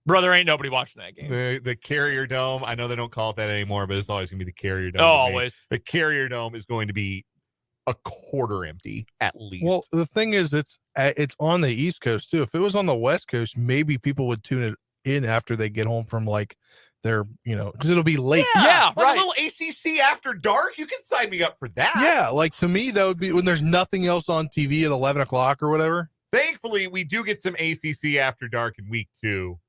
Brother, ain't nobody watching that game. The Carrier Dome. I know they don't call it that anymore, but it's always going to be the Carrier Dome. Oh, always. The Carrier Dome is going to be a quarter empty at least. Well, the thing is, it's on the East Coast too. If it was on the West Coast, maybe people would tune it in after they get home from their, because it'll be late. Yeah, like right. a little ACC after dark. You can sign me up for that. Yeah, to me, that would be when there's nothing else on TV at 11 o'clock or whatever. Thankfully, we do get some ACC after dark in week 2.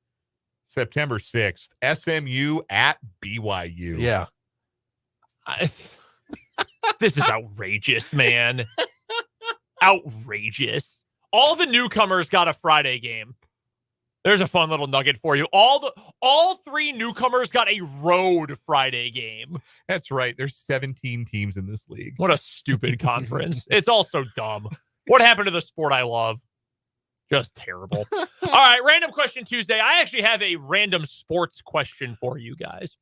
September 6th, SMU at BYU. Yeah. This is outrageous, man. Outrageous. All the newcomers got a Friday game. There's a fun little nugget for you. All 3 newcomers got a road Friday game. That's right. There's 17 teams in this league. What a stupid conference. It's all so dumb. What happened to the sport I love? Just terrible. All right, Random Question Tuesday. I actually have a random sports question for you guys.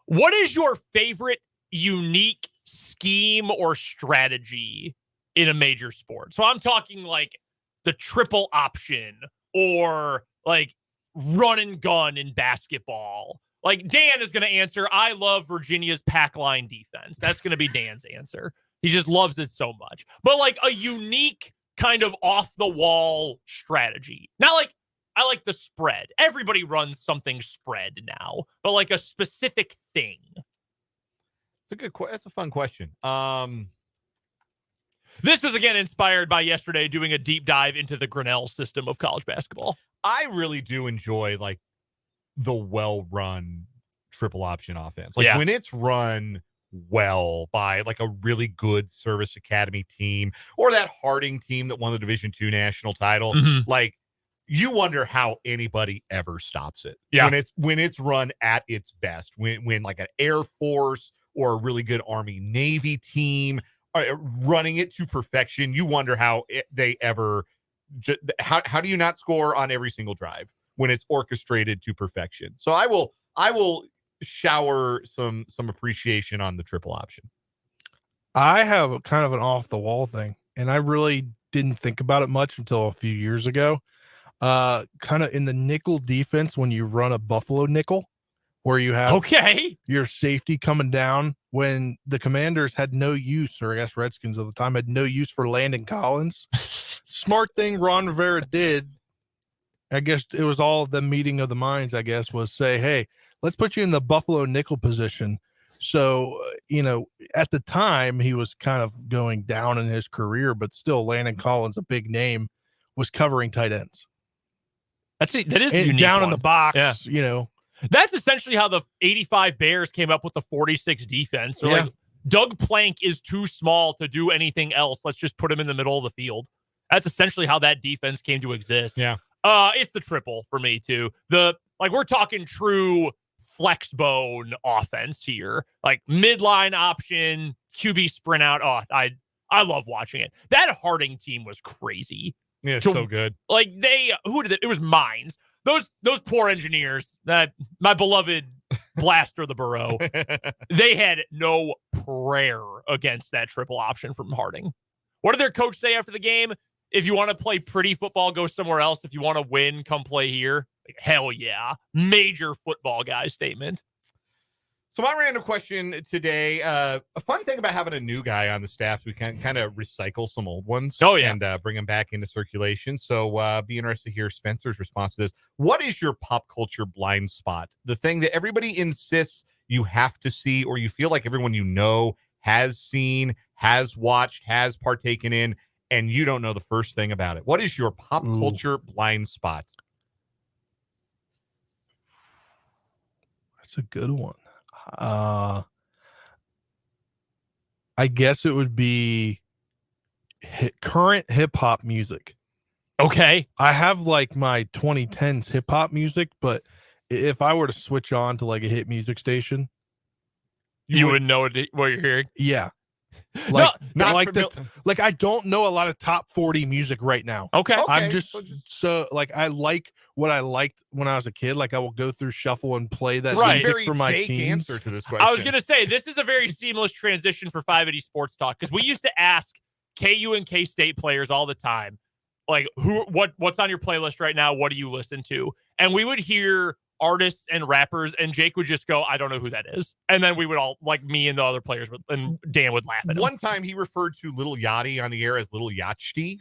What is your favorite unique scheme or strategy in a major sport? So I'm talking like the triple option or like run and gun in basketball. Like Dan is going to answer, I love Virginia's pack line defense. That's going to be Dan's answer. He just loves it so much. But like a unique kind of off the wall strategy. Not like I like the spread. Everybody runs something spread now, but like a specific thing. That's a fun question. This was again inspired by yesterday doing a deep dive into the Grinnell system of college basketball. I really do enjoy like the well-run triple option offense. Like when it's run well by like a really good service academy team or that Harding team that won the Division II national title. Like you wonder how anybody ever stops it. Yeah. When it's run at its best, when like an Air Force or a really good Army Navy team are running it to perfection, you wonder how they ever how do you not score on every single drive when it's orchestrated to perfection? So I will shower some appreciation on the triple option. I have kind of an off the wall thing, and I really didn't think about it much until a few years ago. Kind of in the nickel defense when you run a Buffalo nickel, where you have your safety coming down when the Commanders had no use, or I guess Redskins at the time had no use for Landon Collins. Smart thing Ron Rivera did, I guess it was all the meeting of the minds, I guess, was say, hey, let's put you in the Buffalo nickel position. So, at the time he was kind of going down in his career, but still Landon Collins, a big name, was covering tight ends. That is a unique down one. in the box, That's essentially how the 85 Bears came up with the 46 defense. They're like, Doug Plank is too small to do anything else. Let's just put him in the middle of the field. That's essentially how that defense came to exist. Yeah. It's the triple for me too. We're talking true flex bone offense here, like midline option, QB sprint out. Oh, I love watching it. That Harding team was crazy. Yeah, so good. Like who did it? It was Mines. Those poor engineers, that my beloved Blaster the Burrow, they had no prayer against that triple option from Harding. What did their coach say after the game? If you want to play pretty football, go somewhere else. If you want to win, come play here. Like, hell yeah. Major football guy statement. So my random question today, a fun thing about having a new guy on the staff, we can kind of recycle some old ones and bring them back into circulation. So be interested to hear Spencer's response to this. What is your pop culture blind spot? The thing that everybody insists you have to see, or you feel like everyone you know has seen, has watched, has partaken in, and you don't know the first thing about it. What is your pop culture blind spot? That's a good one. I guess it would be current hip hop music. Okay. I have like my 2010s hip hop music, but if I were to switch on to like a hit music station, you wouldn't know what you're hearing. Yeah. Like, not like like I don't know a lot of top 40 music right now. Okay. I'm just so like I like what I liked when I was a kid. Like I will go through shuffle and play that music for my teens. Answer to this question. I was gonna say this is a very seamless transition for 580 Sports Talk, because we used to ask KU and K-State players all the time, like what's on your playlist right now? What do you listen to? And we would hear artists and rappers, and Jake would just go, I don't know who that is. And then we would all, like me and the other players, and Dan would laugh at him. One time he referred to Little Yachty on the air as Little Yachty.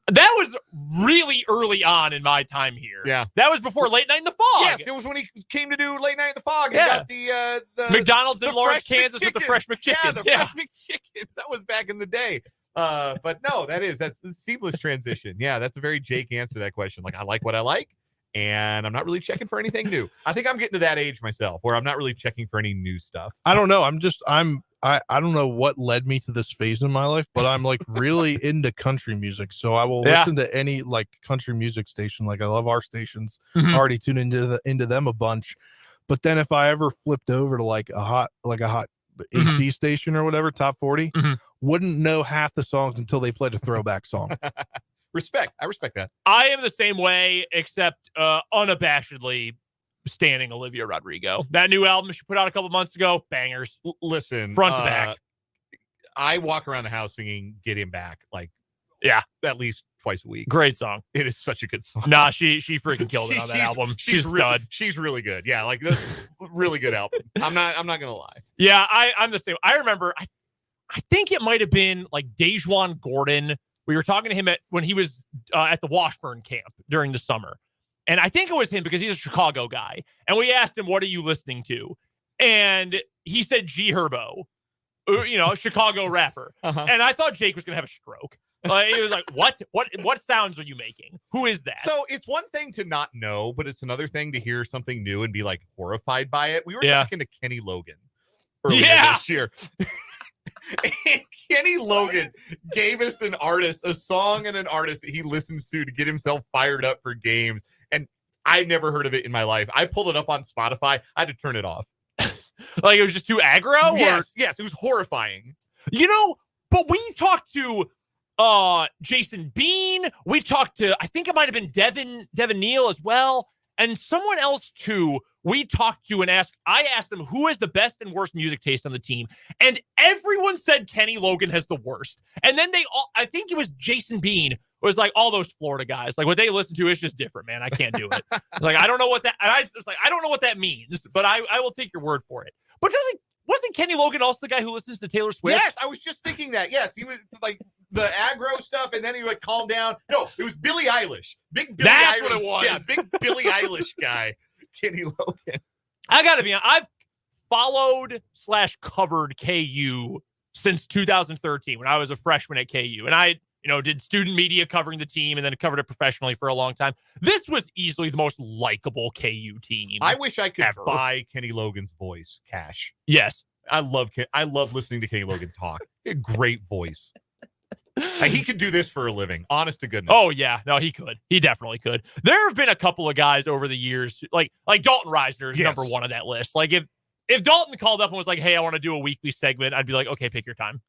That was really early on in my time here. Yeah. That was before Late Night in the Fog. Yes, it was when he came to do Late Night in the Fog. And got the McDonald's in Lawrence, Kansas with the Fresh McChickens. Yeah, Fresh McChickens. That was back in the day. But no, that's a seamless transition. Yeah, that's a very Jake answer to that question. Like, I like what I like, and I'm not really checking for anything new. I think I'm getting to that age myself where I'm not really checking for any new stuff. I don't know. I don't know what led me to this phase in my life, but I'm like really into country music. So I will listen to any like country music station. Like I love our stations. I already tuned into them a bunch. But then if I ever flipped over to like a hot AC station or whatever, top 40, wouldn't know half the songs until they played a throwback song. Respect. I respect that. I am the same way, except unabashedly standing Olivia Rodrigo. That new album she put out a couple months ago, bangers. Listen, front to back. I walk around the house singing "Get Him Back" like at least twice a week. Great song. It is such a good song. Nah, she freaking killed it on that album. She's a stud. She's really good. Yeah, like this really good album. I'm not gonna lie. Yeah, I'm the same. I remember. I think it might have been like Dejuan Gordon. We were talking to him when he was at the Washburn camp during the summer. And I think it was him because he's a Chicago guy. And we asked him, what are you listening to? And he said G Herbo, Chicago rapper. And I thought Jake was going to have a stroke. He was like, what sounds are you making? Who is that? So it's one thing to not know, but it's another thing to hear something new and be like horrified by it. We were talking to Kenny Logan earlier this year. And Kenny Logan gave us a song and an artist that he listens to get himself fired up for games. And I never heard of it in my life. I pulled it up on Spotify. I had to turn it off. Like it was just too aggro? Yes, it was horrifying. But we talked to Jason Bean. We talked to, I think it might have been Devin Neal as well. And someone else too, we talked to and I asked them who has the best and worst music taste on the team. And everyone said Kenny Logan has the worst. And then I think it was Jason Bean, was like all those Florida guys. Like what they listen to is just different, man. I can't do it. It's like, I don't know what that, and I don't know what that means, but I will take your word for it. But wasn't Kenny Logan also the guy who listens to Taylor Swift? Yes, I was just thinking that. Yes, he was like the aggro stuff, and then he would calm down. No, it was Billie Eilish. Big Billie Eilish. That's what it was. Yeah, big Billie Eilish guy, Kenny Logan. I got to be honest, I've followed/covered KU since 2013 when I was a freshman at KU. And I, did student media covering the team and then covered it professionally for a long time. This was easily the most likable KU team. I wish I could buy Kenny Logan's voice cash. Yes. I love listening to Kenny Logan talk. A great voice. He could do this for a living, honest to goodness. Oh, yeah. No, he could. He definitely could. There have been a couple of guys over the years, like Dalton Reisner is number one on that list. Like if Dalton called up and was like, hey, I want to do a weekly segment, I'd be like, okay, pick your time.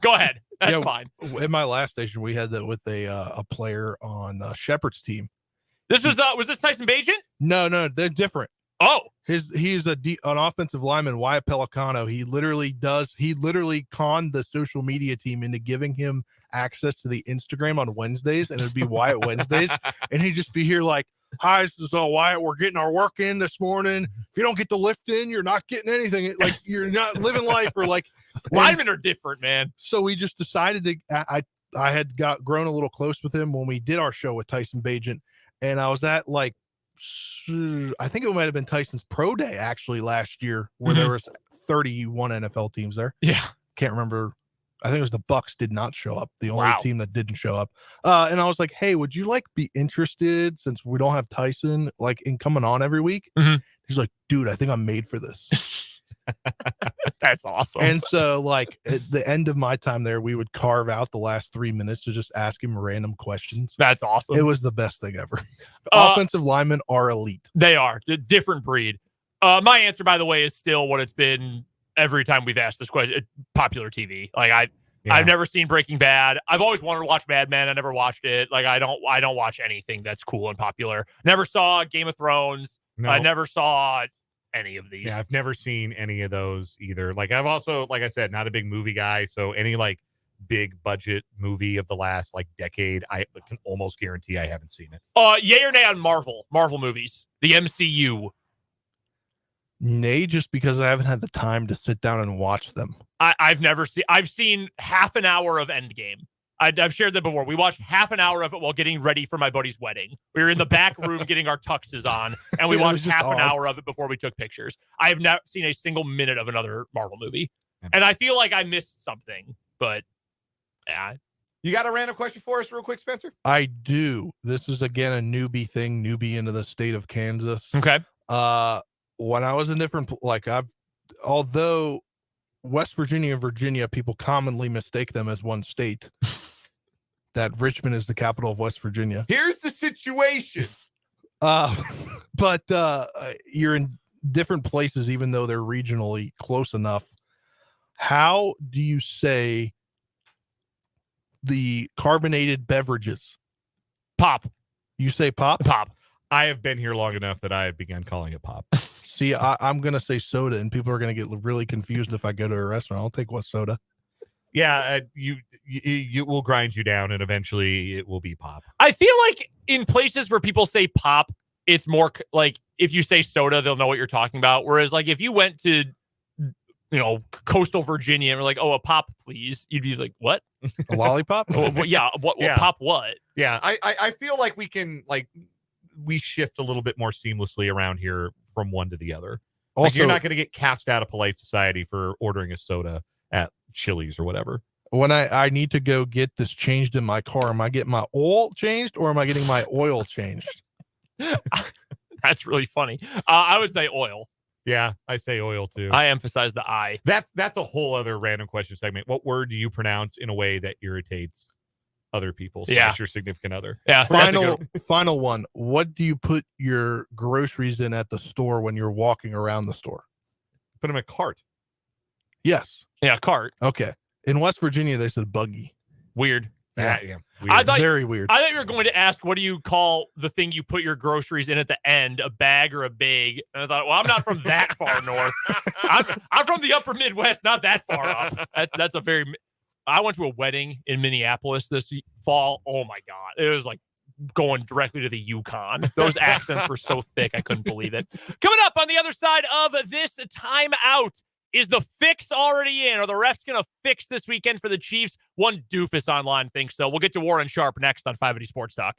Go ahead. That's Yeah, fine. In my last station, we had that with a player on Shepard's team. This was this Tyson Bagent? No, they're different. Oh, He's an offensive lineman, Wyatt Pelicano. He literally conned the social media team into giving him access to the Instagram on Wednesdays, and it'd be Wyatt Wednesdays, and he'd just be here like, "Hi, this is Wyatt. We're getting our work in this morning. If you don't get the lift in, you're not getting anything. Like you're not living life." Or like, linemen are different, man. So we just decided to. I had grown a little close with him when we did our show with Tyson Bagent, and I was at like, I think it might have been Tyson's pro day actually last year, where there was 31 NFL teams there. Yeah, can't remember. I think it was the Bucks did not show up. The only team that didn't show up. And I was like, "Hey, would you like be interested since we don't have Tyson like in coming on every week?" He's like, "Dude, I think I'm made for this." That's awesome. And so, like at the end of my time there, we would carve out the last 3 minutes to just ask him random questions. That's awesome. It was the best thing ever. Offensive linemen are elite. They are a different breed. My answer, by the way, is still what it's been every time we've asked this question. Popular TV. Like I've never seen Breaking Bad. I've always wanted to watch Mad Men. I never watched it. Like I don't watch anything that's cool and popular. Never saw Game of Thrones. No. I never saw any of these. Yeah, I've never seen any of those either. Like I've also, like I said, not a big movie guy. So any like big budget movie of the last like decade, I can almost guarantee I haven't seen it. Yay or nay on Marvel movies, the MCU? Nay, just because I haven't had the time to sit down and watch them. I've seen half an hour of Endgame. I've shared that before. We watched half an hour of it while getting ready for my buddy's wedding. We were in the back room getting our tuxes on, and we watched half an hour of it before we took pictures. I have not seen a single minute of another Marvel movie. And I feel like I missed something, but yeah. You got a random question for us real quick, Spencer? I do. This is, again, a newbie into the state of Kansas. Okay. When I was in although West Virginia and Virginia, people commonly mistake them as one state, that Richmond is the capital of West Virginia. Here's the situation. But you're in different places, even though they're regionally close enough. How do you say the carbonated beverages? Pop. You say pop? Pop. I have been here long enough that I have begun calling it pop. See, I'm going to say soda, and people are going to get really confused if I go to a restaurant. I'll take what soda. Yeah, you will grind you down, and eventually it will be pop. I feel like in places where people say pop, it's more like if you say soda, they'll know what you're talking about. Whereas like if you went to, coastal Virginia and were like, "Oh, a pop, please," you'd be like, "What? A lollipop?" Well, yeah. What? Yeah. Pop? What? Yeah, I feel like we shift a little bit more seamlessly around here from one to the other. Also, like you're not going to get cast out of polite society for ordering a soda at Chili's or whatever. When I need to go get this changed in my car, am I getting my oil changed or am I getting my oil changed? That's really funny. I would say oil. Yeah, I say oil too. I emphasize the I. That's a whole other random question segment. What word do you pronounce in a way that irritates other people? Yeah. Your significant other. Yeah. Final one. What do you put your groceries in at the store when you're walking around the store? Put them in a cart. Yes. Yeah. Cart. Okay. In West Virginia, they said buggy. Weird. Yeah. I thought, very weird. I thought you were going to ask, what do you call the thing you put your groceries in at the end, a bag or a bag? And I thought, well, I'm not from that far north. I'm from the upper Midwest, not that far up. That's a very... I went to a wedding in Minneapolis this fall. Oh, my God. It was like going directly to the Yukon. Those accents were so thick, I couldn't believe it. Coming up on the other side of this timeout, is the fix already in? Are the refs going to fix this weekend for the Chiefs? One doofus online thinks so. We'll get to Warren Sharp next on 580 Sports Talk.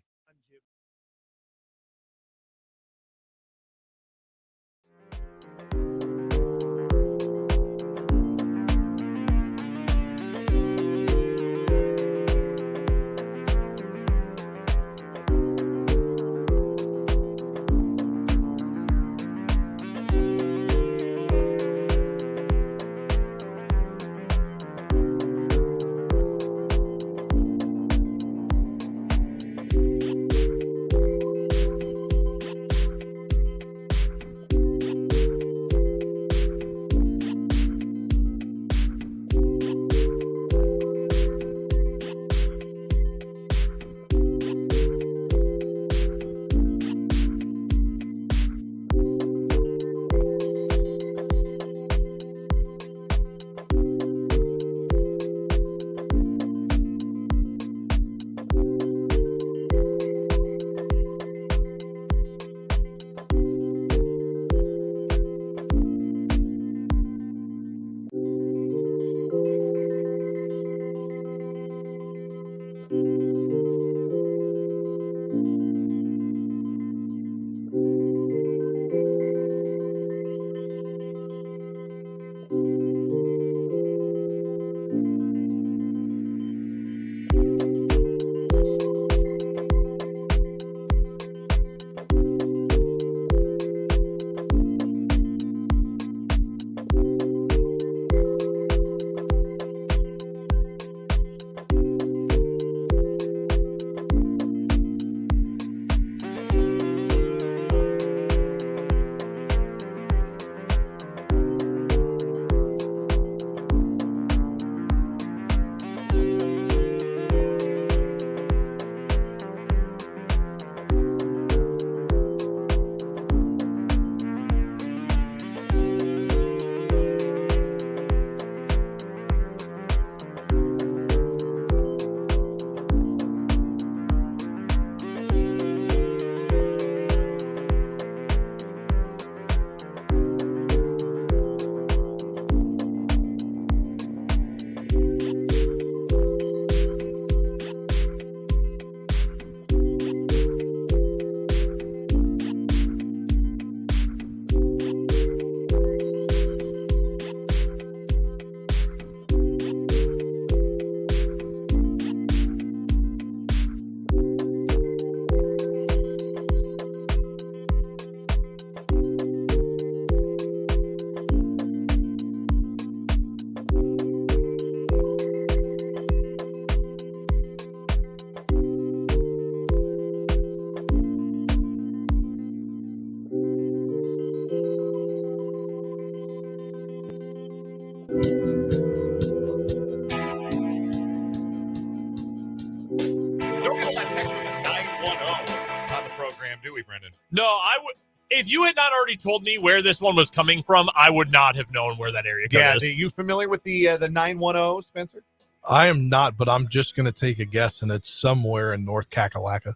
910 on the program, do we, Brendan? No, I would. If you had not already told me where this one was coming from, I would not have known where that area code is. Are you familiar with the 910, Spencer? I am not, but I'm just going to take a guess, and it's somewhere in North Kakalaka.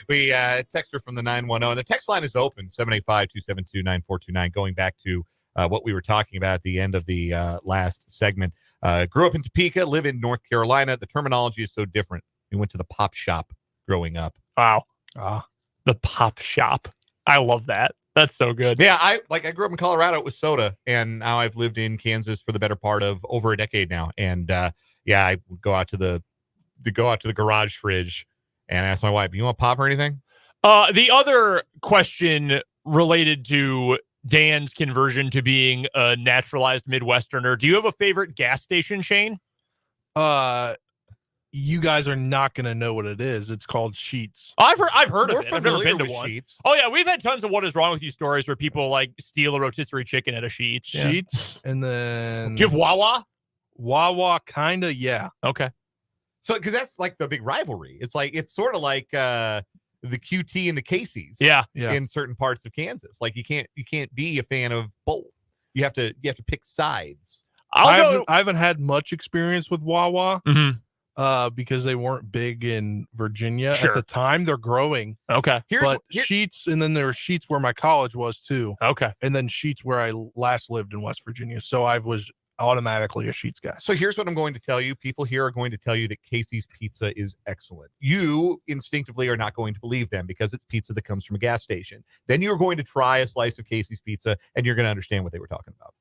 We text her from the 910. The text line is open, 785-272-9429. Going back to what we were talking about at the end of the last segment. Grew up in Topeka, live in North Carolina. The terminology is so different. We went to the pop shop growing up. Wow. The pop shop. I love that. That's so good. Yeah, I grew up in Colorado. It was soda, and now I've lived in Kansas for the better part of over a decade now. And I would go out to the garage fridge and ask my wife, "You want pop or anything?" The other question related to Dan's conversion to being a naturalized Midwesterner. Do you have a favorite gas station chain? You guys are not going to know what it is. It's called Sheetz. I've heard of We're it. I've never been to with one. Sheetz. Oh yeah, we've had tons of what is wrong with you stories where people like steal a rotisserie chicken at a Sheetz. Yeah. Sheetz, and then Do you have Wawa? Wawa, kind of, yeah. Okay. So, because that's like the big rivalry. It's sort of like the QT and the Casey's. Yeah. In certain parts of Kansas, like you can't be a fan of both. You have to pick sides. I haven't had much experience with Wawa. Mm-hmm. Because they weren't big in Virginia Sure. at the time. They're growing. Okay. Sheetz, and then there were Sheetz where my college was too. Okay. And then Sheetz where I last lived in West Virginia. So I was automatically a Sheetz guy. So here's what I'm going to tell you. People here are going to tell you that Casey's pizza is excellent. You instinctively are not going to believe them because it's pizza that comes from a gas station. Then you're going to try a slice of Casey's pizza and you're going to understand what they were talking about.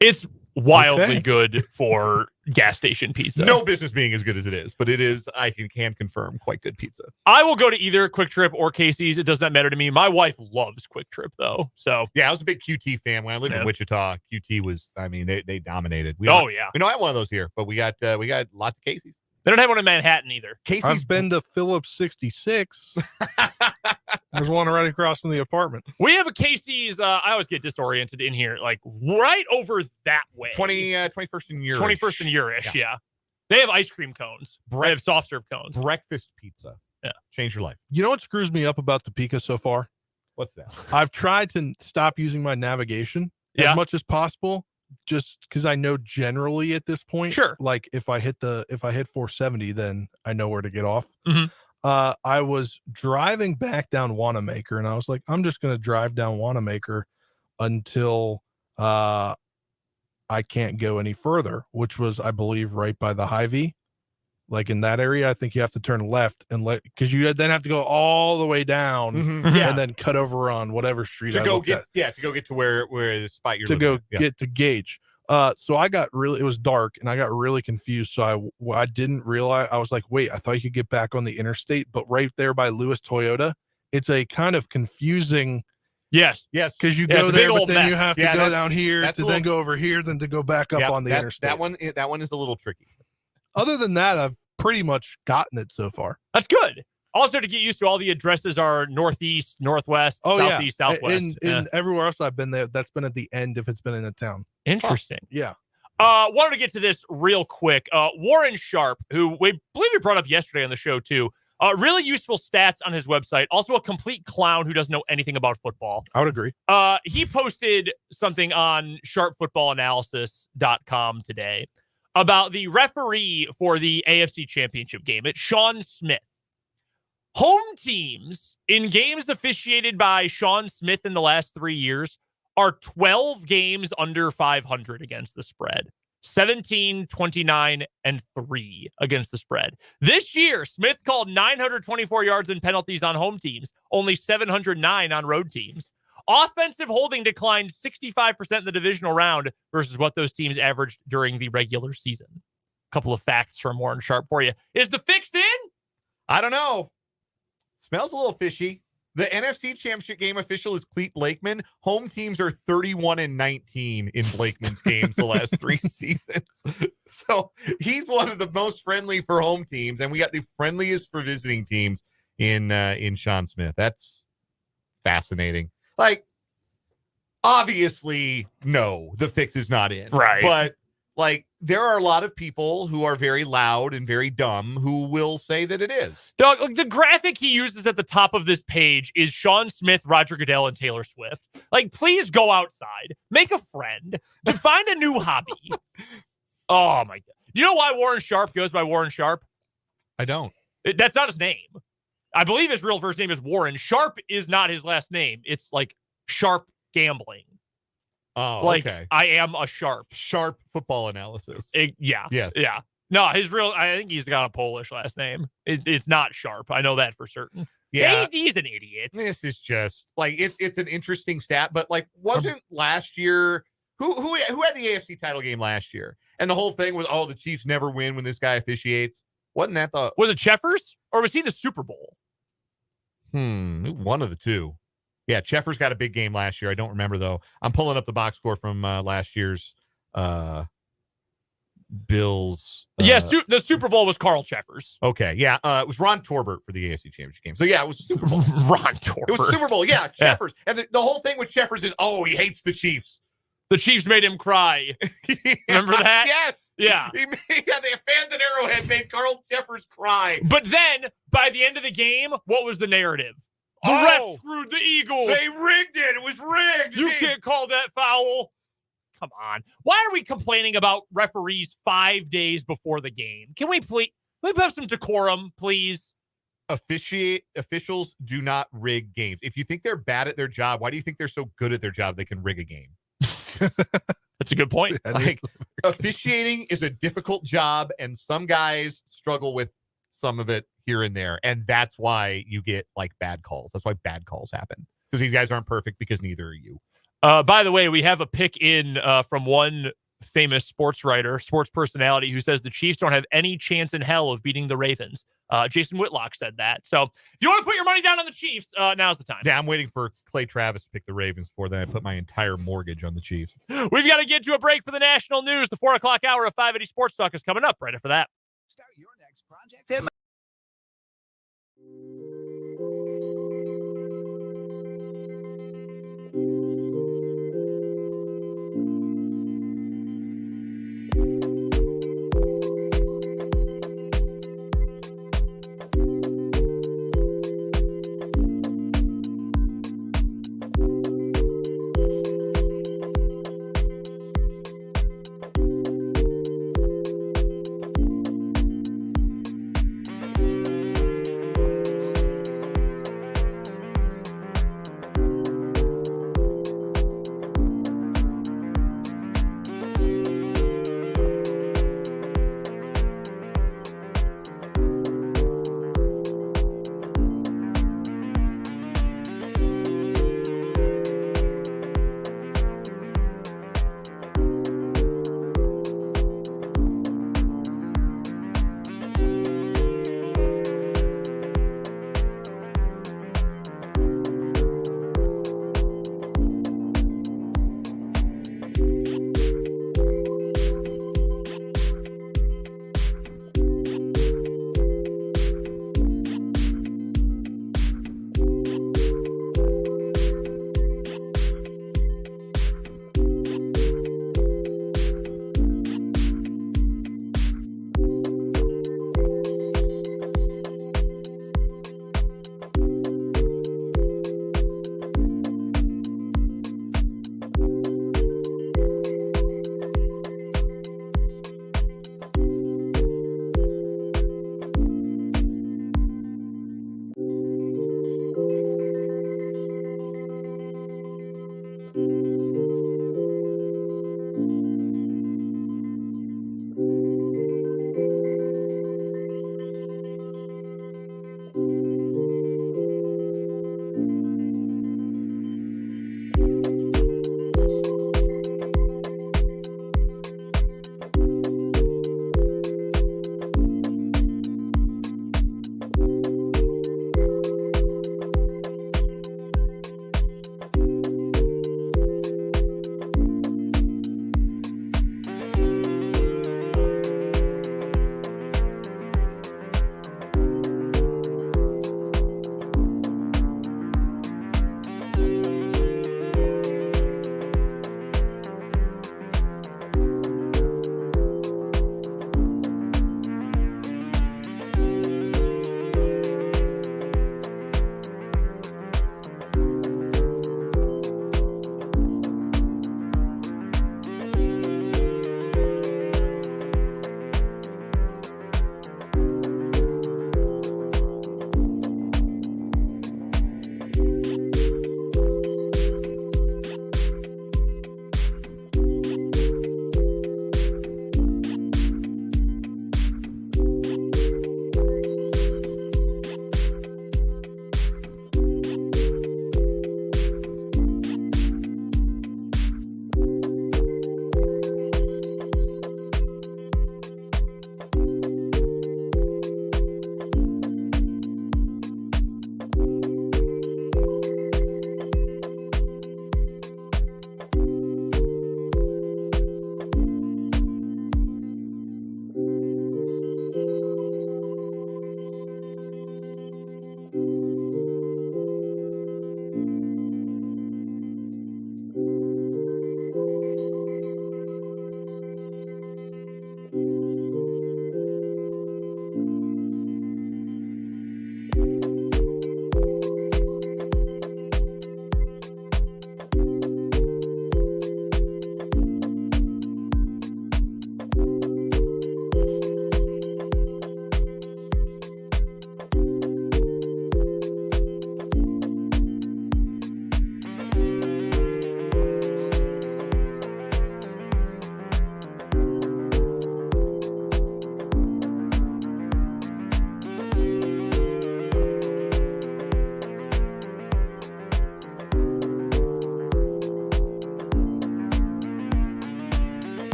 It's wildly good for gas station pizza. No business being as good as it is, but it is, I can confirm, quite good pizza. I will go to either Quick Trip or Casey's. It does not matter to me. My wife loves Quick Trip, though. So yeah, I was a big QT fan when I lived in Wichita. QT was, they dominated. We don't have one of those here, but we got lots of Casey's. They don't have one in Manhattan either. Casey's. I've been to Phillips 66. There's one right across from the apartment. We have a Casey's. I always get disoriented in here, like right over that way. 21st and Year. 21st and Year-ish, yeah. They have ice cream cones. They have soft serve cones. Breakfast pizza. Yeah. Change your life. You know what screws me up about Topeka so far? What's that? I've tried to stop using my navigation as much as possible, just because I know generally at this point, sure, like if I hit 470, then I know where to get off. Mm-hmm. I was driving back down Wanamaker, and I was like, I'm just going to drive down Wanamaker until I can't go any further, which was, I believe, right by the Hy-Vee. Like in that area, I think you have to turn left because you then have to go all the way down and then cut over on whatever street to go get to where the spot you're to go get to Gage. So it was dark and I got really confused. So I didn't realize, I was like, wait, I thought you could get back on the interstate, but right there by Lewis Toyota, it's a kind of confusing. Yes. Because you go there, but then you have to go down here to then go over here, then to go back up on the interstate. That one is a little tricky. Other than that, I've pretty much gotten it so far. That's good. Also, to get used to, all the addresses are northeast, northwest, southeast, southwest. And everywhere else I've been there, that's been at the end if it's been in the town. Interesting. Yeah. Wanted to get to this real quick. Warren Sharp, who we believe we brought up yesterday on the show too. Really useful stats on his website. Also a complete clown who doesn't know anything about football. I would agree. He posted something on sharpfootballanalysis.com today about the referee for the AFC Championship game. It's Sean Smith. Home teams in games officiated by Sean Smith in the last 3 years are 12 games under 500 against the spread. 17, 29, and 3 against the spread. This year, Smith called 924 yards in penalties on home teams, only 709 on road teams. Offensive holding declined 65% in the divisional round versus what those teams averaged during the regular season. A couple of facts from Warren Sharp for you. Is the fix in? I don't know. Smells a little fishy. The NFC Championship game official is Clete Blakeman. Home teams are 31-19 in Blakeman's games the last 3 seasons. So he's one of the most friendly for home teams, and we got the friendliest for visiting teams in Sean Smith. That's fascinating. Like, obviously, no, the fix is not in. Right. But like there are a lot of people who are very loud and very dumb who will say that it is. Doug, like the graphic he uses at the top of this page is Sean Smith, Roger Goodell, and Taylor Swift. Like, please go outside, make a friend, find a new hobby. Oh my God. You know why Warren Sharp goes by Warren Sharp? I don't. That's not his name. I believe his real first name is Warren. Sharp is not his last name. It's like Sharp Gambling. Oh, like, okay. I am a Sharp. Sharp football analysis. Yeah. Yes. Yeah. No, I think he's got a Polish last name. It's not Sharp. I know that for certain. Yeah. He's an idiot. This is just like, it's an interesting stat, but like, wasn't last year, who had the AFC title game last year? And the whole thing was, oh, the Chiefs never win when this guy officiates. Wasn't that was it Cheffers or was he the Super Bowl? One of the two. Yeah, Cheffers got a big game last year. I don't remember though. I'm pulling up the box score from last year's Bills. The Super Bowl was Carl Cheffers. Okay, yeah, it was Ron Torbert for the AFC Championship game. So yeah, it was Super Bowl. Ron Torbert. It was Super Bowl. Yeah, Cheffers. Yeah. And the whole thing with Cheffers is, oh, he hates the Chiefs. The Chiefs made him cry. Remember that? Yes. Yeah. The fans at Arrowhead made Carl Cheffers cry. But then, by the end of the game, what was the narrative? The ref screwed the Eagles. They rigged it. It was rigged. You can't call that foul. Come on. Why are we complaining about referees 5 days before the game? Can we please have some decorum, please? Officials do not rig games. If you think they're bad at their job, why do you think they're so good at their job they can rig a game? That's a good point. Like, officiating is a difficult job, and some guys struggle with some of it here and there, and that's why you get like bad calls. That's why bad calls happen, because these guys aren't perfect, because neither are you. By the way, we have a pick in from one famous sports writer, sports personality, who says the Chiefs don't have any chance in hell of beating the Ravens. Jason Whitlock said that. So if you want to put your money down on the Chiefs, now's the time. Yeah, I'm waiting for Clay Travis to pick the Ravens before then I put my entire mortgage on the Chiefs. We've got to get to a break for the national news. The 4 o'clock hour of 580 Sports Talk is coming up right after that. Start your next project.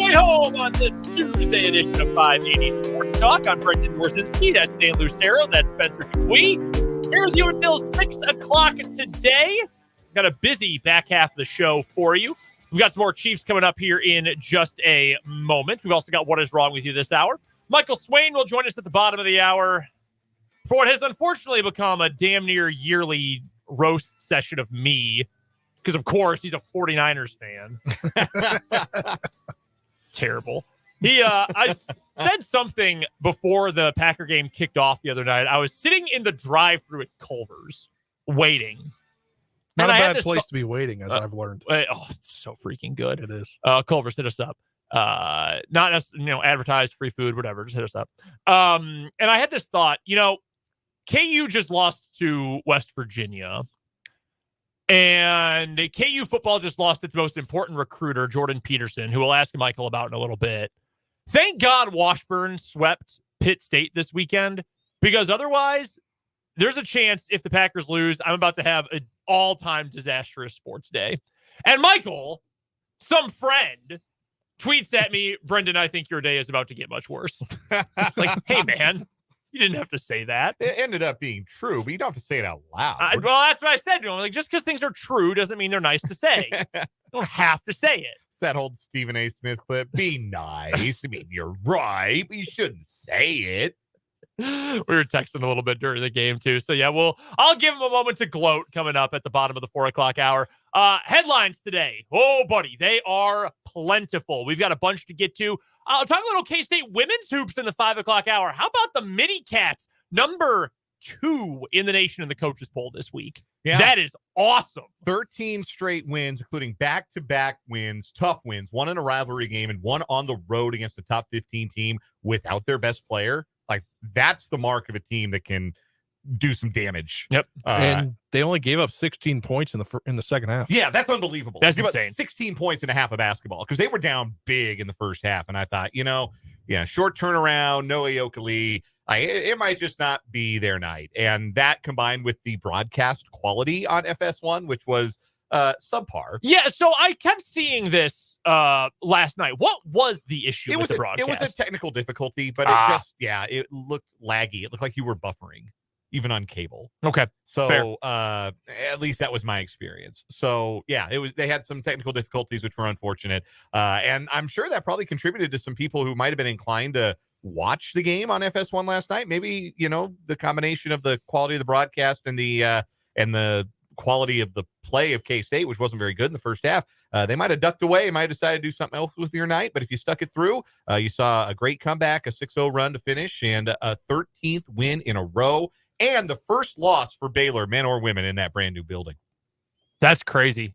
way home on this Tuesday edition of 580 Sports Talk. I'm Brendan Warzinski. That's Dan Lucero. That's Spencer Dupuis. Here with you until 6 o'clock today. Got a busy back half of the show for you. We've got some more Chiefs coming up here in just a moment. We've also got What Is Wrong With You this hour. Michael Swain will join us at the bottom of the hour for what has unfortunately become a damn near yearly roast session of me. Because, of course, he's a 49ers fan. Terrible. I said something before the Packer game kicked off the other night. I was sitting in the drive-thru at Culver's waiting. Not a bad place to be waiting, as I've learned. Oh, it's so freaking good. It is. Culver's, hit us up. Not us, advertise, free food, whatever. Just hit us up. And I had this thought, KU just lost to West Virginia. And KU football just lost its most important recruiter, Jordan Peterson, who we'll ask Michael about in a little bit. Thank God Washburn swept Pitt State this weekend, because otherwise there's a chance if the Packers lose, I'm about to have an all-time disastrous sports day. And Michael, some friend, tweets at me, Brendan, I think your day is about to get much worse. It's like, hey, man, you didn't have to say that. It ended up being true, but you don't have to say it out loud. Well, that's what I said to him. Like, just because things are true doesn't mean they're nice to say. You don't have to say it. It's that old Stephen A. Smith clip. Be nice. I mean, you're right, but you shouldn't say it. We were texting a little bit during the game, too. So, yeah, I'll give him a moment to gloat coming up at the bottom of the 4 o'clock hour. Headlines today. Oh, buddy, they are plentiful. We've got a bunch to get to. I'll talk a little K-State women's hoops in the 5 o'clock hour. How about the Mini Cats, number 2 in the nation in the coaches poll this week? Yeah. That is awesome. 13 straight wins, including back-to-back wins, tough wins, one in a rivalry game and one on the road against a top 15 team without their best player. Like, that's the mark of a team that can do some damage. Yep. And they only gave up 16 points in the second half. Yeah, that's unbelievable. That's insane. 16 points in a half of basketball because they were down big in the first half. And I thought, short turnaround, no Aokali. It might just not be their night. And that combined with the broadcast quality on FS1, which was subpar. Yeah, so I kept seeing this last night. What was the issue with the broadcast? It was a technical difficulty, but it looked laggy. It looked like you were buffering, even on cable. Okay. So at least that was my experience. So yeah, they had some technical difficulties, which were unfortunate. And I'm sure that probably contributed to some people who might have been inclined to watch the game on FS1 last night. Maybe, the combination of the quality of the broadcast and the quality of the play of K-State, which wasn't very good in the first half. They might have ducked away, might have decided to do something else with your night, but if you stuck it through, you saw a great comeback, a 6-0 run to finish, and a 13th win in a row, and the first loss for Baylor, men or women, in that brand new building. That's crazy.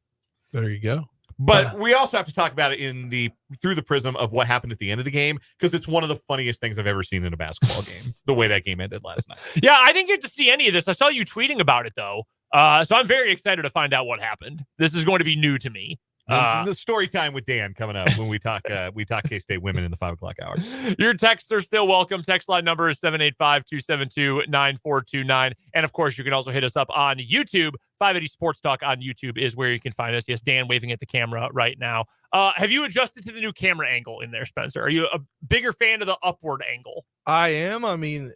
There you go. But we also have to talk about it through the prism of what happened at the end of the game, because it's one of the funniest things I've ever seen in a basketball game, the way that game ended last night. Yeah, I didn't get to see any of this. I saw you tweeting about it, though. So I'm very excited to find out what happened. This is going to be new to me. The story time with Dan coming up when we talk K-State women in the 5 o'clock hour. Your texts are still welcome. Text line number is 785-272-9429. And of course, you can also hit us up on YouTube. 580 Sports Talk on YouTube is where you can find us. Yes, Dan waving at the camera right now. Have you adjusted to the new camera angle in there, Spencer? Are you a bigger fan of the upward angle? I am. I mean,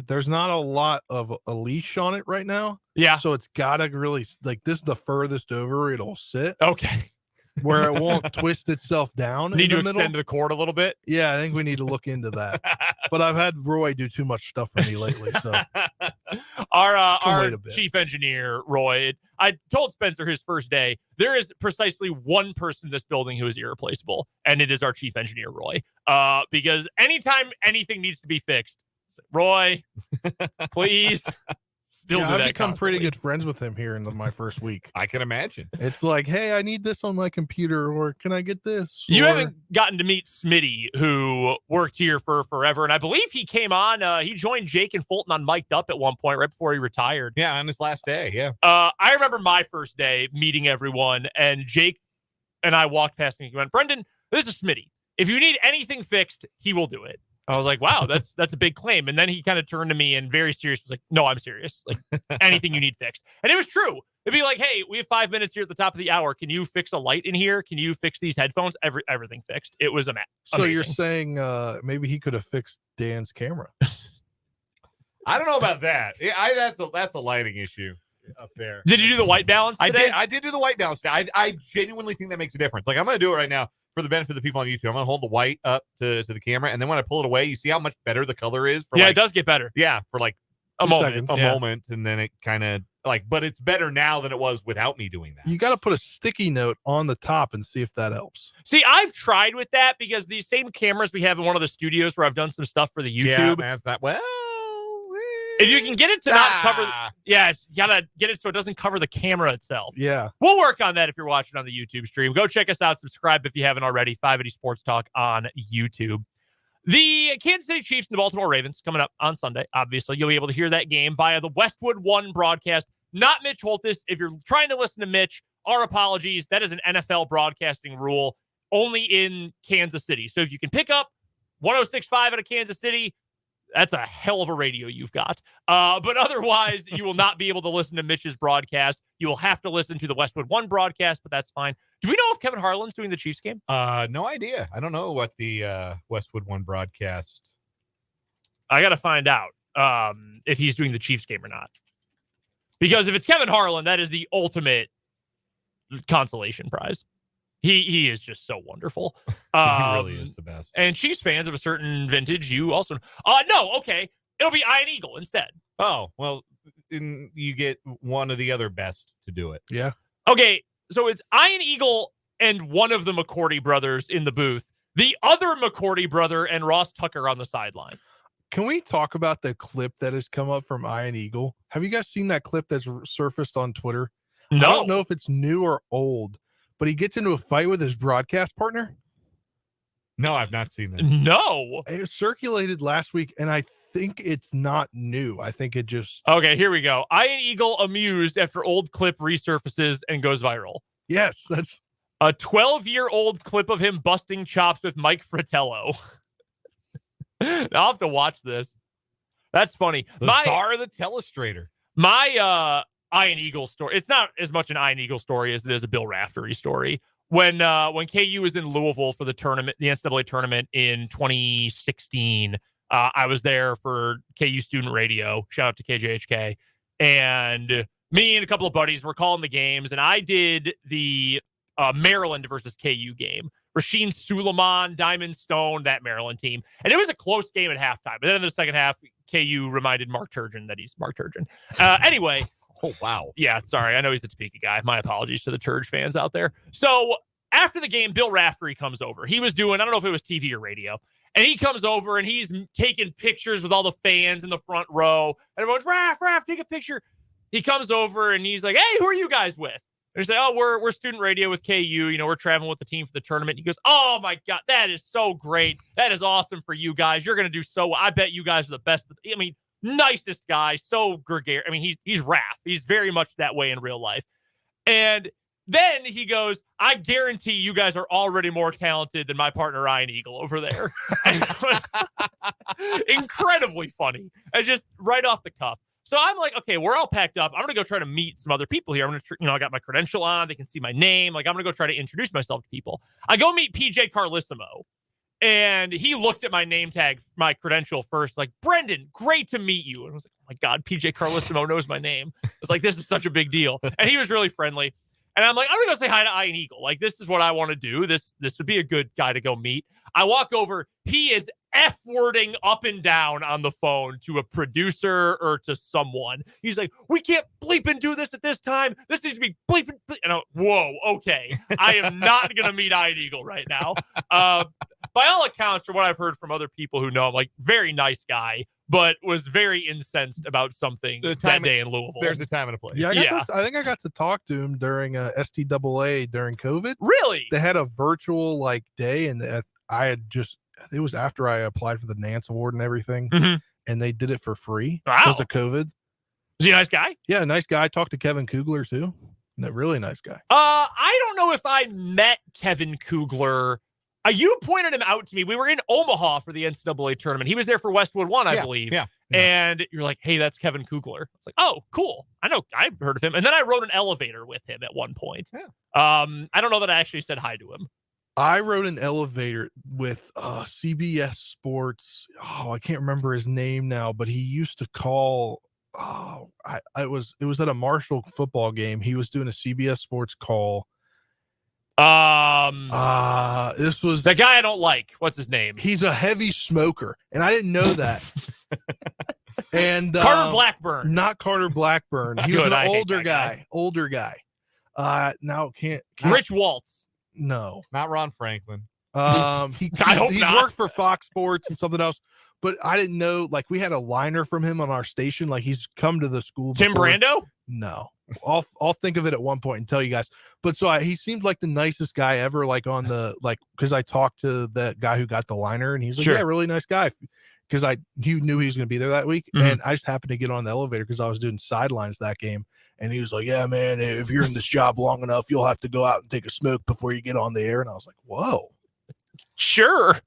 there's not a lot of a leash on it right now. Yeah. So it's gotta really, like, this is the furthest over it'll sit. Okay. Where it won't twist itself down. Need to extend the cord a little bit. Yeah, I think we need to look into that. But I've had Roy do too much stuff for me lately. So our chief engineer, Roy, I told Spencer his first day, there is precisely one person in this building who is irreplaceable, and it is our chief engineer, Roy. Because anytime anything needs to be fixed, Roy, please. I've become pretty good friends with him here in my first week. I can imagine. It's like, hey, I need this on my computer, or can I get this? You haven't gotten to meet Smitty, who worked here for forever, and I believe he came on. He joined Jake and Fulton on Mic'd Up at one point right before he retired. Yeah, on his last day. Yeah. I remember my first day meeting everyone, and Jake and I walked past him. He went, "Brendan, this is Smitty. If you need anything fixed, he will do it." I was like, wow, that's a big claim. And then he kind of turned to me and very serious was like, no, I'm serious. Like anything you need fixed. And it was true. It'd be like, hey, we have 5 minutes here at the top of the hour. Can you fix a light in here? Can you fix these headphones? Everything fixed. It was amazing. So you're saying maybe he could have fixed Dan's camera? I don't know about that. That's a lighting issue up there. Did you do the white balance today? I did do the white balance. I genuinely think that makes a difference. Like I'm going to do it right now for the benefit of the people on YouTube. I'm going to hold the white up to the camera, and then when I pull it away, you see how much better the color is. For it does get better. Yeah, for like a moment, moment, and then it kind of like. But it's better now than it was without me doing that. You got to put a sticky note on the top and see if that helps. See, I've tried with that because these same cameras we have in one of the studios where I've done some stuff for the YouTube. Yeah, that's not well. If you can get it to not cover, you gotta get it so it doesn't cover the camera itself. Yeah, we'll work on that if you're watching on the YouTube stream. Go check us out. Subscribe if you haven't already. 580 Sports Talk on YouTube. The Kansas City Chiefs and the Baltimore Ravens coming up on Sunday. Obviously, you'll be able to hear that game via the Westwood One broadcast. Not Mitch Holthus. If you're trying to listen to Mitch, our apologies. That is an NFL broadcasting rule only in Kansas City. So if you can pick up 106.5 out of Kansas City, that's a hell of a radio you've got. But otherwise, you will not be able to listen to Mitch's broadcast. You will have to listen to the Westwood One broadcast, but that's fine. Do we know if Kevin Harlan's doing the Chiefs game? No idea. I don't know what the Westwood One broadcast. I got to find out if he's doing the Chiefs game or not. Because if it's Kevin Harlan, that is the ultimate consolation prize. He is just so wonderful. He really is the best. And Chiefs fans of a certain vintage, you also... no, okay. It'll be Iron Eagle instead. Oh, well, you get one of the other best to do it. Yeah. Okay, so it's Iron Eagle and one of the McCourty brothers in the booth. The other McCourty brother and Ross Tucker on the sideline. Can we talk about the clip that has come up from Iron Eagle? Have you guys seen that clip that's surfaced on Twitter? No. I don't know if it's new or old, but he gets into a fight with his broadcast partner. No, I've not seen this. No. It circulated last week, and I think it's not new. I think it just... Okay, here we go. Iron Eagle amused after old clip resurfaces and goes viral. Yes, that's... A 12-year-old clip of him busting chops with Mike Fratello. I'll have to watch this. That's funny. The Czar of the Telestrator. My Iron Eagle story. It's not as much an Iron Eagle story as it is a Bill Raftery story. When KU was in Louisville for the tournament, the NCAA tournament in 2016, I was there for KU student radio. Shout out to KJHK. And me and a couple of buddies were calling the games, and I did the Maryland versus KU game. Rasheed Suleiman, Diamond Stone, that Maryland team. And it was a close game at halftime. But then in the second half, KU reminded Mark Turgeon that he's Mark Turgeon. Anyway. Oh, wow. Yeah, sorry. I know he's a Topeka guy. My apologies to the Turge fans out there. So after the game, Bill Raftery comes over. He was doing, I don't know if it was TV or radio. And he comes over and he's taking pictures with all the fans in the front row. And everyone's, Raph, take a picture. He comes over and he's like, hey, who are you guys with? And they say, oh, we're student radio with KU. You know, we're traveling with the team for the tournament. He goes, oh, my God, that is so great. That is awesome for you guys. You're going to do so well. I bet you guys are the best. I mean, nicest guy, so gregarious. I mean, he's Raph. He's very much that way in real life. And then he goes, I guarantee you guys are already more talented than my partner, Ryan Eagle, over there. Incredibly funny. And just right off the cuff. So I'm like, okay, we're all packed up. I'm going to go try to meet some other people here. I'm going to, I got my credential on. They can see my name. Like, I'm going to go try to introduce myself to people. I go meet PJ Carlissimo. And he looked at my name tag, my credential first, like, Brendan, great to meet you. And I was like, oh my God, PJ Carlissimo knows my name. I was like, this is such a big deal. And he was really friendly. And I'm like, I'm going to go say hi to Iron Eagle. Like, this is what I want to do. This would be a good guy to go meet. I walk over. He is F-wording up and down on the phone to a producer or to someone. He's like, we can't bleep and do this at this time. This needs to be bleep and bleep. And I'm, whoa, okay. I am not going to meet Iron Eagle right now. By all accounts, from what I've heard from other people who know him, like, very nice guy, but was very incensed about something that day in Louisville. There's a time and a place. Yeah, I think I got to talk to him during STAA during COVID. Really? They had a virtual day, and I had just, it was after I applied for the Nance Award and everything, and they did it for free because of COVID. Is he a nice guy? Yeah, nice guy. I talked to Kevin Kugler too. Really nice guy. I don't know if I met Kevin Kugler You pointed him out to me. We were in Omaha for the NCAA tournament. He was there for Westwood 1, I believe. Yeah. And you're like, hey, that's Kevin Kugler. It's like, oh, cool. I know. I've heard of him. And then I rode an elevator with him at one point. Yeah. I don't know that I actually said hi to him. I rode an elevator with CBS Sports. Oh, I can't remember his name now, but he used to call. It was at a Marshall football game. He was doing a CBS Sports call. This was the guy I don't like. What's his name? He's a heavy smoker, and I didn't know that. And Carter Blackburn, not Carter Blackburn. He was an older guy. Now can't Rich Waltz. No, not Ron Franklin. He's worked for Fox Sports and something else, but I didn't know. Like, we had a liner from him on our station. Like, he's come to the school. Tim before. Brando? No, I'll think of it at one point and tell you guys. But so he seemed like the nicest guy ever. Like on the because I talked to that guy who got the liner, and he's like, yeah, really nice guy. Because he knew he was going to be there that week, and I just happened to get on the elevator because I was doing sidelines that game, and he was like, "Yeah, man, if you're in this job long enough, you'll have to go out and take a smoke before you get on the air." And I was like, "Whoa, sure."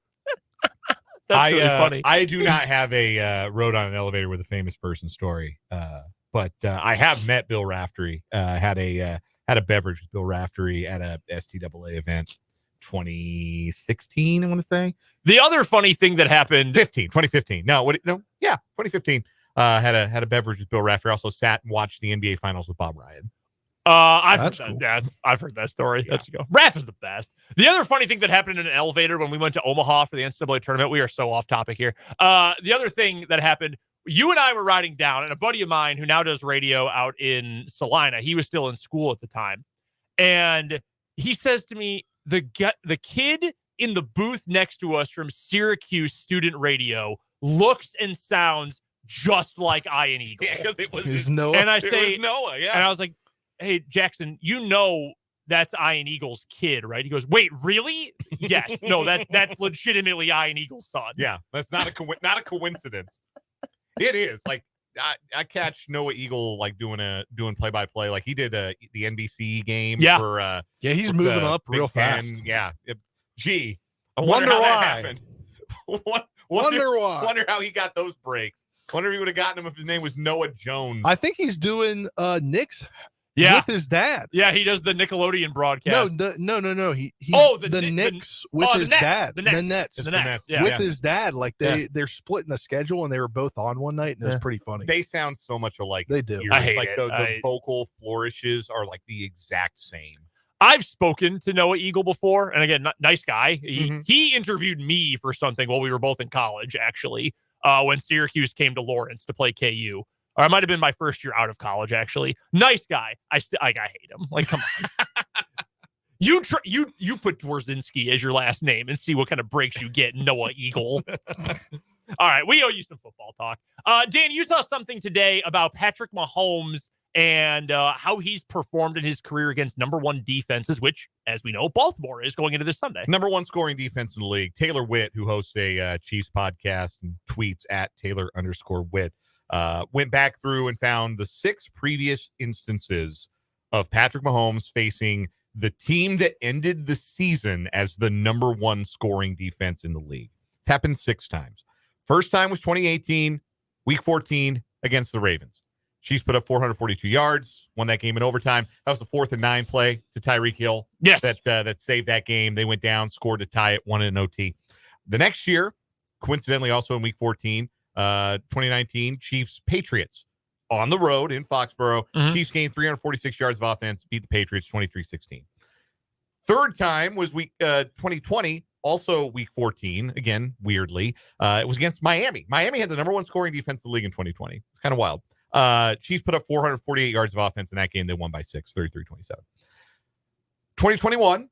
That's really funny. I do not have a rode on an elevator with a famous person story, but I have met Bill Raftery. Had a beverage with Bill Raftery at a STAA event. 2016, I want to say. The other funny thing that happened 2015. 2015. Had a beverage with Bill Raftery. Also sat and watched the NBA finals with Bob Ryan. I've heard that story. Yeah. Let's go. Raph is the best. The other funny thing that happened in an elevator when we went to Omaha for the NCAA tournament, we are so off topic here. The other thing that happened, you and I were riding down, and a buddy of mine who now does radio out in Salina, he was still in school at the time, and he says to me, the kid in the booth next to us from Syracuse Student Radio looks and sounds just like Ian Eagle. Yeah, because it was Noah. And I say Noah, yeah. And I was like, hey, Jackson, that's Ian Eagle's kid, right? He goes, wait, really? Yes. No, that's legitimately Ian Eagle's son. Yeah, that's not a coincidence. It is. Like, I catch Noah Eagle like doing play-by-play. Like, he did the NBC game for he's moving up real fast. Yeah. I wonder how why. That happened. Wonder why. Wonder how he got those breaks. Wonder if he would have gotten him if his name was Noah Jones. I think he's doing Knicks with his dad. Yeah, he does the Nickelodeon broadcast. No. He the Knicks with his dad. The Nets. Yeah. With his dad. Like they're splitting the schedule, and they were both on one night, and it was pretty funny. They sound so much alike. They do. I hate like it. The vocal flourishes are like the exact same. I've spoken to Noah Eagle before, and again, nice guy. He interviewed me for something while we were both in college, actually, when Syracuse came to Lawrence to play KU. Or it might have been my first year out of college, actually. Nice guy. I hate him. Like, come on. You put Dworzinski as your last name and see what kind of breaks you get, Noah Eagle. All right, we owe you some football talk. Dan, you saw something today about Patrick Mahomes and how he's performed in his career against number one defenses, which, as we know, Baltimore is going into this Sunday. Number one scoring defense in the league. Taylor Witt, who hosts a Chiefs podcast and tweets at Taylor_Witt, went back through and found the 6 previous instances of Patrick Mahomes facing the team that ended the season as the number one scoring defense in the league. It's happened 6 times. First time was 2018, week 14 against the Ravens. Chiefs put up 442 yards, won that game in overtime. That was the 4th and 9 play to Tyreek Hill. Yes. That saved that game. They went down, scored to tie it, won it in OT. The next year, coincidentally also in week 14, 2019, Chiefs Patriots on the road in Foxborough. Chiefs gained 346 yards of offense, beat the Patriots 23-16. Third time was week 2020, also week 14, again, weirdly. It was against Miami. Miami had the number one scoring defense in the league in 2020. It's kind of wild. Chiefs put up 448 yards of offense in that game. They won by 6, 33-27. 2021,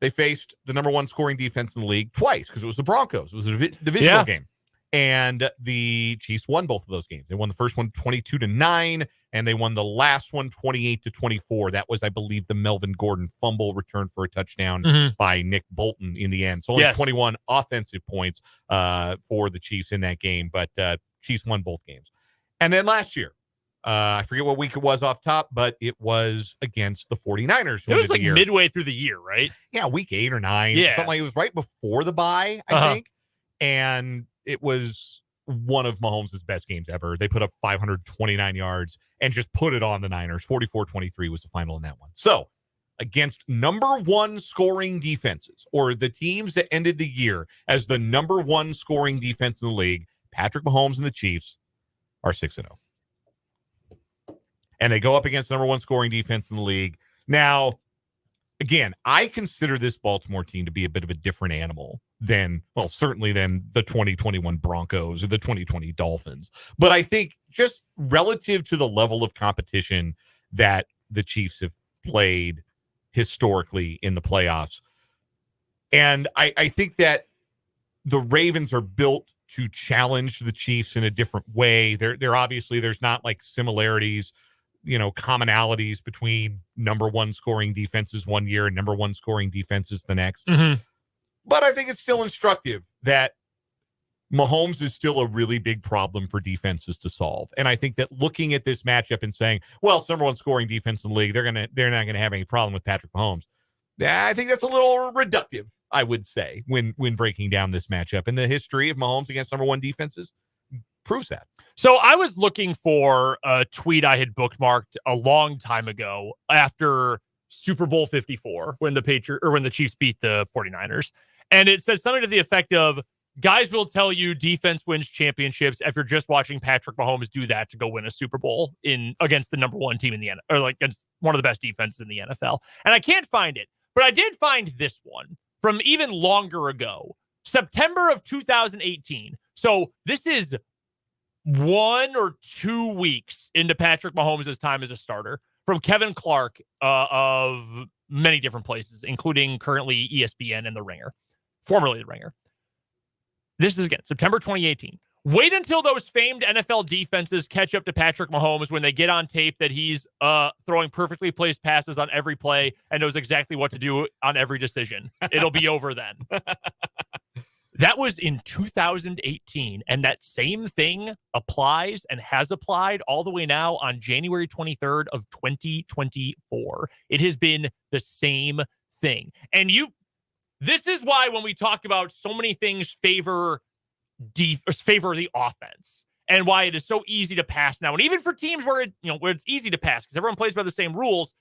they faced the number one scoring defense in the league twice because it was the Broncos. It was a divisional game. And the Chiefs won both of those games. They won the first one 22-9, and they won the last one 28-24. That was, I believe, the Melvin Gordon fumble return for a touchdown by Nick Bolton in the end. So only 21 offensive points for the Chiefs in that game, but Chiefs won both games. And then last year, I forget what week it was off top, but it was against the 49ers. It was like midway through the year, right? Yeah, week 8 or 9. Yeah. Something like it was right before the bye, I think. And it was one of Mahomes' best games ever. They put up 529 yards and just put it on the Niners. 44-23 was the final in that one. So, against number 1 scoring defenses, or the teams that ended the year as the number 1 scoring defense in the league, Patrick Mahomes and the Chiefs are 6-0. And they go up against number 1 scoring defense in the league. Now, again, I consider this Baltimore team to be a bit of a different animal than, well, certainly than the 2021 Broncos or the 2020 Dolphins. But I think just relative to the level of competition that the Chiefs have played historically in the playoffs, and I think that the Ravens are built to challenge the Chiefs in a different way. They're obviously, there's not like similarities, commonalities between number 1 scoring defenses one year and number 1 scoring defenses the next. But I think it's still instructive that Mahomes is still a really big problem for defenses to solve. And I think that looking at this matchup and saying, well, it's number 1 scoring defense in the league, they're not going to have any problem with Patrick Mahomes. I think that's a little reductive, I would say, when breaking down this matchup. And the history of Mahomes against number 1 defenses proves that. So I was looking for a tweet I had bookmarked a long time ago after Super Bowl 54 when the Chiefs beat the 49ers. And it said something to the effect of, guys will tell you defense wins championships after just watching Patrick Mahomes do that to go win a Super Bowl against the number 1 team in the NFL, or like against one of the best defenses in the NFL. And I can't find it, but I did find this one from even longer ago, September of 2018. So this is 1 or 2 weeks into Patrick Mahomes' time as a starter, from Kevin Clark of many different places, including currently ESPN and The Ringer, formerly The Ringer. This is, again, September 2018. Wait until those famed NFL defenses catch up to Patrick Mahomes when they get on tape that he's throwing perfectly placed passes on every play and knows exactly what to do on every decision. It'll be over then. That was in 2018, and that same thing applies and has applied all the way now on January 23rd of 2024. It has been the same thing. And this is why when we talk about so many things favor the offense, and why it is so easy to pass now. And even for teams where it's easy to pass because everyone plays by the same rules,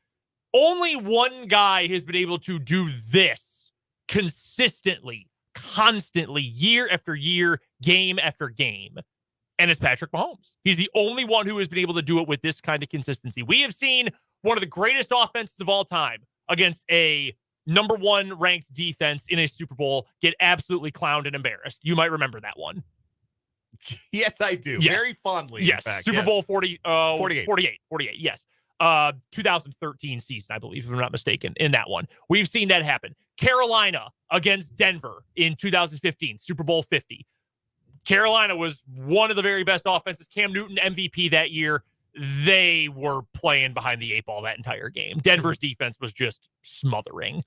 only one guy has been able to do this consistently, constantly, year after year, game after game. And it's Patrick Mahomes. He's the only one who has been able to do it with this kind of consistency. We have seen one of the greatest offenses of all time against a number 1 ranked defense in a Super Bowl get absolutely clowned and embarrassed. You might remember that one. Yes, I do. Yes. Very fondly. Yes. In fact. Super yes. Bowl 48. 48. Yes. 2013 season, I believe, if I'm not mistaken, in that one. We've seen that happen. Carolina against Denver in 2015, Super Bowl 50. Carolina was one of the very best offenses. Cam Newton, MVP that year. They were playing behind the 8 ball that entire game. Denver's defense was just smothering.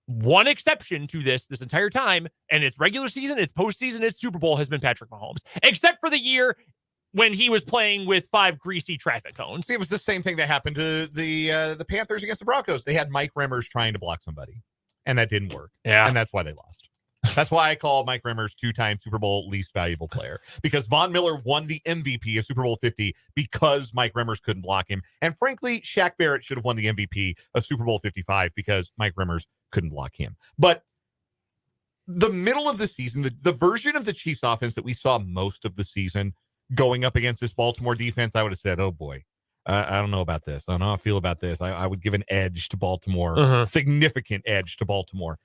One exception to this entire time, and it's regular season, it's postseason, it's Super Bowl, has been Patrick Mahomes, except for the year when he was playing with 5 greasy traffic cones. See, it was the same thing that happened to the Panthers against the Broncos. They had Mike Remmers trying to block somebody, and that didn't work. Yeah. And that's why they lost. That's why I call Mike Remmers 2-time Super Bowl least valuable player, because Von Miller won the MVP of Super Bowl 50 because Mike Remmers couldn't block him. And frankly, Shaq Barrett should have won the MVP of Super Bowl 55 because Mike Remmers couldn't block him. But the middle of the season, the version of the Chiefs offense that we saw most of the season going up against this Baltimore defense, I would have said, oh boy, I don't know about this. I don't know how I feel about this. I would give an edge to Baltimore, significant edge to Baltimore.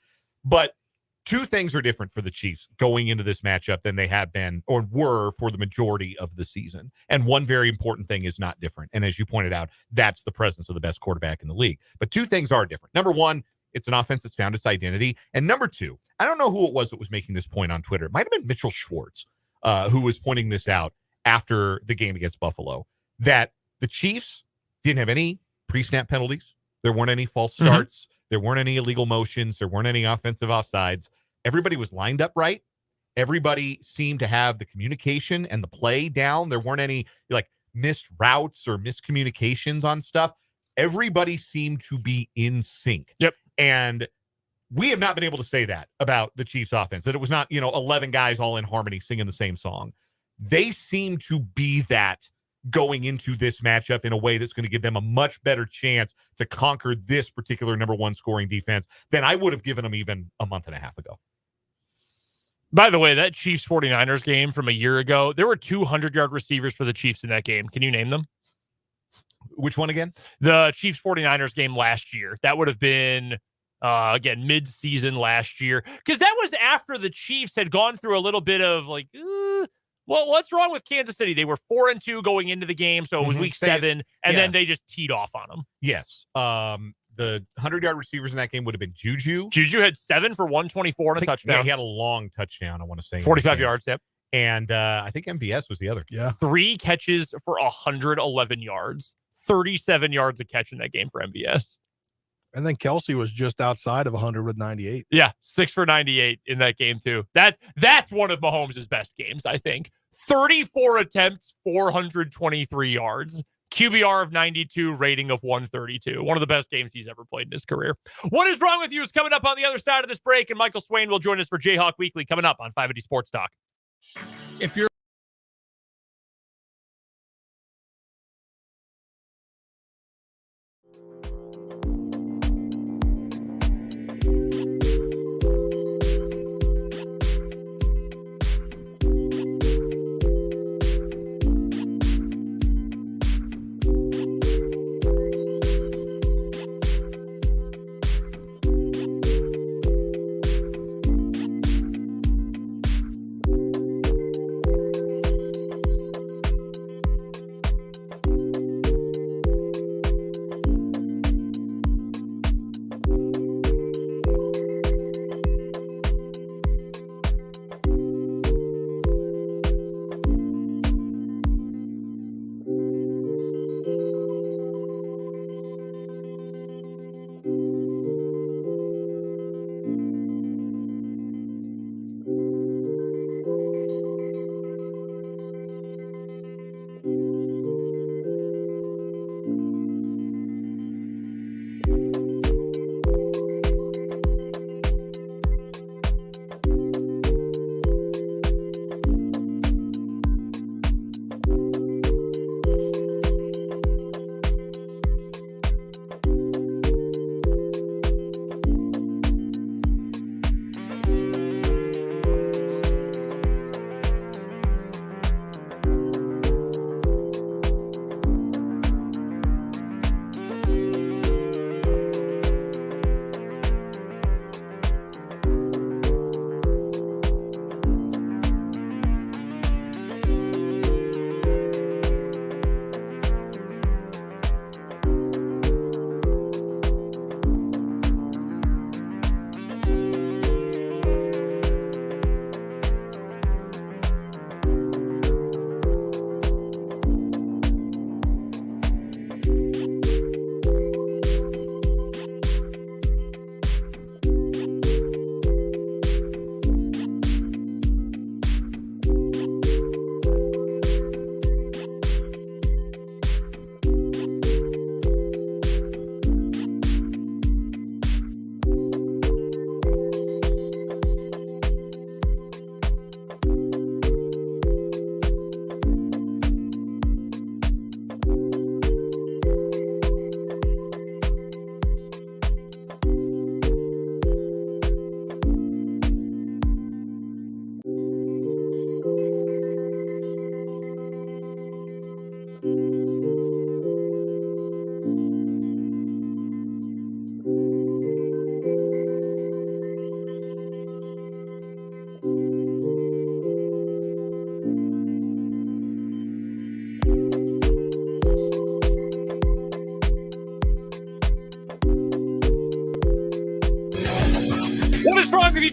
But 2 things are different for the Chiefs going into this matchup than they have been or were for the majority of the season. And one very important thing is not different. And as you pointed out, that's the presence of the best quarterback in the league. But 2 things are different. Number 1, it's an offense that's found its identity. And number 2, I don't know who it was that was making this point on Twitter. It might have been Mitchell Schwartz, who was pointing this out after the game against Buffalo, that the Chiefs didn't have any pre-snap penalties. There weren't any false starts. There weren't any illegal motions. There weren't any offensive offsides. Everybody was lined up right. Everybody seemed to have the communication and the play down. There weren't any, missed routes or miscommunications on stuff, everybody seemed to be in sync. Yep. And we have not been able to say that about the Chiefs offense, that it was not, 11 guys all in harmony singing the same song. They seem to be that going into this matchup in a way that's going to give them a much better chance to conquer this particular number one scoring defense than I would have given them even a month and a half ago. By the way, that Chiefs 49ers game from a year ago, there were 200-yard receivers for the Chiefs in that game. Can you name them? Which one again? The Chiefs 49ers game last year. That would have been, again, mid-season last year. Because that was after the Chiefs had gone through a little bit of like, well, what's wrong with Kansas City? They were 4-2 going into the game, so it was week 7, and then they just teed off on them. Yes. The 100-yard receivers in that game would have been Juju. Juju had 7 for 124 and a touchdown. Yeah, he had a long touchdown, I want to say. 45 yards, yep. And I think MVS was the other. Yeah. 3 catches for 111 yards. 37 yards a catch in that game for MVS. And then Kelsey was just outside of 100 with 98. Yeah, 6 for 98 in that game too. That's one of Mahomes' best games, I think. 34 attempts, 423 yards. QBR of 92, rating of 132. One of the best games he's ever played in his career. What is Wrong With You is coming up on the other side of this break, and Michael Swain will join us for Jayhawk Weekly coming up on 580 Sports Talk. If you're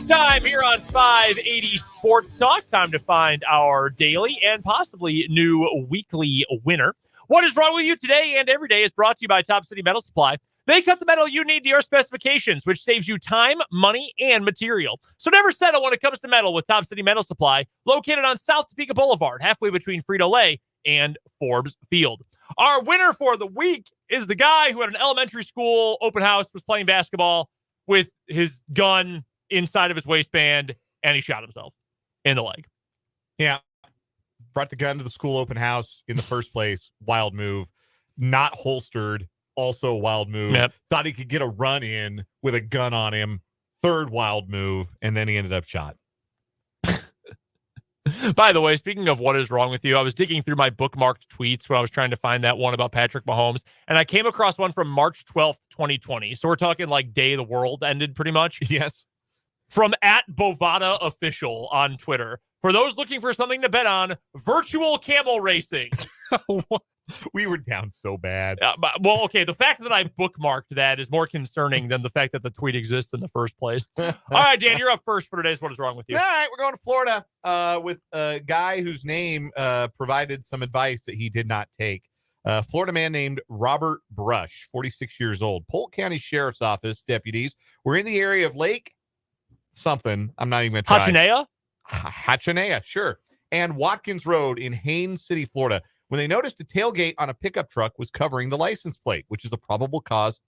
Time here on 580 Sports Talk. Time to find our daily and possibly new weekly winner. What is wrong with you today and every day is brought to you by Top City Metal Supply. They cut the metal you need to your specifications, which saves you time, money, and material. So never settle when it comes to metal with Top City Metal Supply, located on South Topeka Boulevard, halfway between Frito-Lay and Forbes Field. Our winner for the week is the guy who at an elementary school open house was playing basketball with his gun inside of his waistband, and he shot himself in the leg. Yeah. Brought the gun to the school open house in the first place. Wild move. Not holstered. Also a wild move. Yep. Thought he could get a run in with a gun on him. Third wild move. And then he ended up shot. By the way, speaking of what is wrong with you, I was digging through my bookmarked tweets when I was trying to find that one about Patrick Mahomes, and I came across one from March 12th, 2020. So we're talking like day the world ended pretty much. Yes. From @Bovada Official on Twitter. For those looking for something to bet on, virtual camel racing. We were down so bad. Well, okay, the fact that I bookmarked that is more concerning than the fact that the tweet exists in the first place. All right, Dan, you're up first for today's What is Wrong with You? All right, we're going to Florida with a guy whose name provided some advice that he did not take. A Florida man named Robert Brush, 46 years old. Polk County Sheriff's Office deputies were in the area of Lake something. I'm not even going to try. Hachanea, sure. And Watkins Road in Haines City, Florida, when they noticed a tailgate on a pickup truck was covering the license plate, which is a probable cause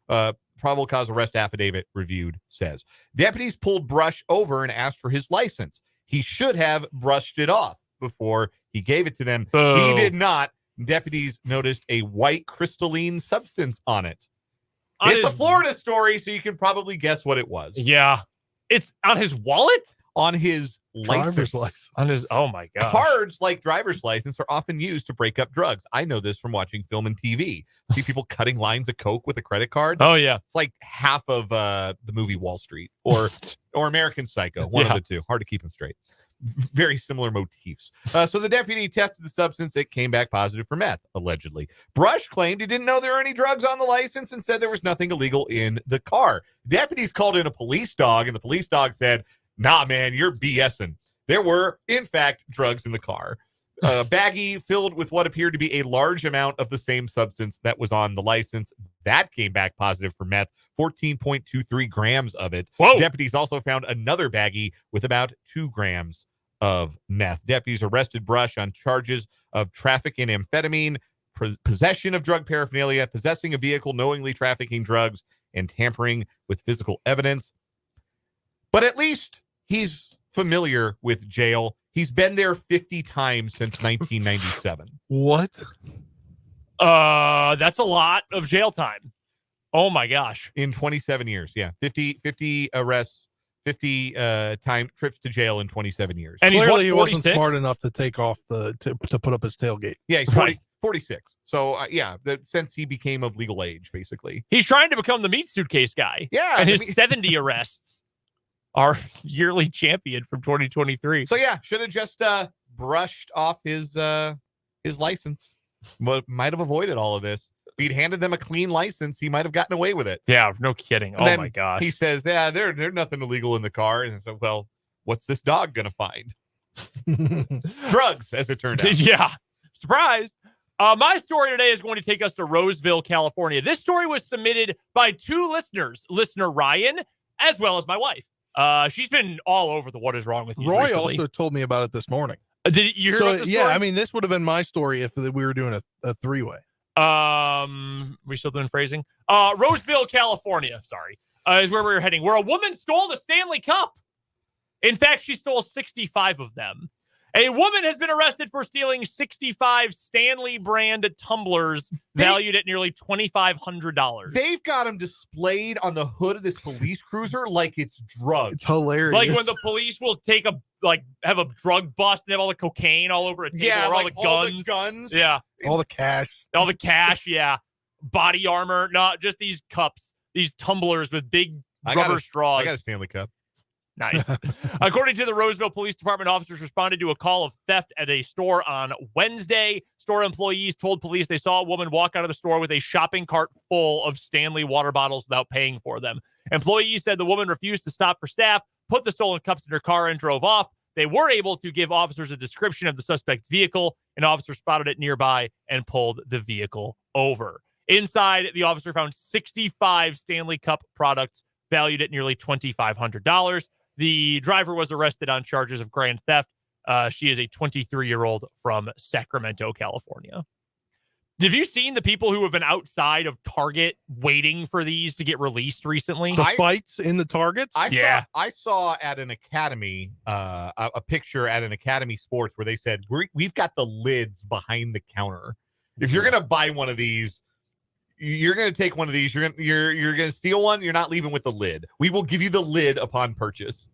arrest affidavit reviewed says. Deputies pulled Brush over and asked for his license. He should have brushed it off before he gave it to them. Boo. He did not. Deputies noticed a white crystalline substance on it. It's a Florida story, so you can probably guess what it was. Yeah. It's on his wallet? On his license. On his, oh my God. Cards like driver's license are often used to break up drugs. I know this from watching film and TV. See people cutting lines of Coke with a credit card. Oh yeah. It's like half of the movie Wall Street or American Psycho. One of the two. Hard to keep them straight. Very similar motifs. So the deputy tested the substance. It came back positive for meth, allegedly. Brush claimed he didn't know there were any drugs on the license and said there was nothing illegal in the car. Deputies called in a police dog, and the police dog said, "Nah, man, you're BSing. There were, in fact, drugs in the car." A baggie filled with what appeared to be a large amount of the same substance that was on the license. That came back positive for meth, 14.23 grams of it. Whoa. Deputies also found another baggie with about 2 grams of meth. Deputies arrested Brush on charges of trafficking amphetamine, possession of drug paraphernalia, possessing a vehicle, knowingly trafficking drugs, and tampering with physical evidence. But at least he's familiar with jail. He's been there 50 times since 1997. What? That's a lot of jail time. Oh my gosh. In 27 years. Yeah. 50 arrests, 50 trips to jail in 27 years. And Clearly he wasn't 46? smart enough to take off to put up his tailgate. Yeah, he's Right. 46. So since he became of legal age, basically. He's trying to become the meat suitcase guy. Yeah. And his 70 arrests are yearly champion from 2023. So yeah, should have just brushed off his license. But might have avoided all of this. If he'd handed them a clean license, he might have gotten away with it. Yeah, no kidding. And Oh then my gosh. He says, "Yeah, there's nothing illegal in the car." And so, well, what's this dog gonna find? Drugs, as it turned out. Yeah. Surprise. My story today is going to take us to Roseville, California. This story was submitted by 2 listeners, listener Ryan, as well as my wife. She's been all over the What is Wrong with You Roy recently. also told me about it this morning. Did you hear about this yeah, story? I mean, this would have been my story if we were doing a 3-way. We still doing phrasing? Roseville, California, sorry, is where we were heading, where a woman stole the Stanley Cup. In fact, she stole 65 of them. A woman has been arrested for stealing 65 Stanley brand tumblers valued at nearly $2,500. They've got them displayed on the hood of this police cruiser like it's drugs. It's hilarious. Like when the police will have a drug bust and have all the cocaine all over a table, or like all the guns. Yeah. all the cash. All the cash, yeah. Body armor, not just these cups, these tumblers with big rubber straws. I got a Stanley Cup. Nice. According to the Roseville Police Department, officers responded to a call of theft at a store on Wednesday. Store employees told police they saw a woman walk out of the store with a shopping cart full of Stanley water bottles without paying for them. Employees said the woman refused to stop for staff, put the stolen cups in her car, and drove off. They were able to give officers a description of the suspect's vehicle. An officer spotted it nearby and pulled the vehicle over. Inside, the officer found 65 Stanley Cup products valued at nearly $2,500. The driver was arrested on charges of grand theft, She is a 23-year-old from Sacramento, California. Have you seen the people who have been outside of Target waiting for these to get released recently? The fights in the Targets? I saw at an academy, a picture at an Academy Sports where they said, we've got the lids behind the counter. If you're going to buy one of these, you're going to take one of these, you're going to steal one, you're not leaving with the lid. We will give you the lid upon purchase.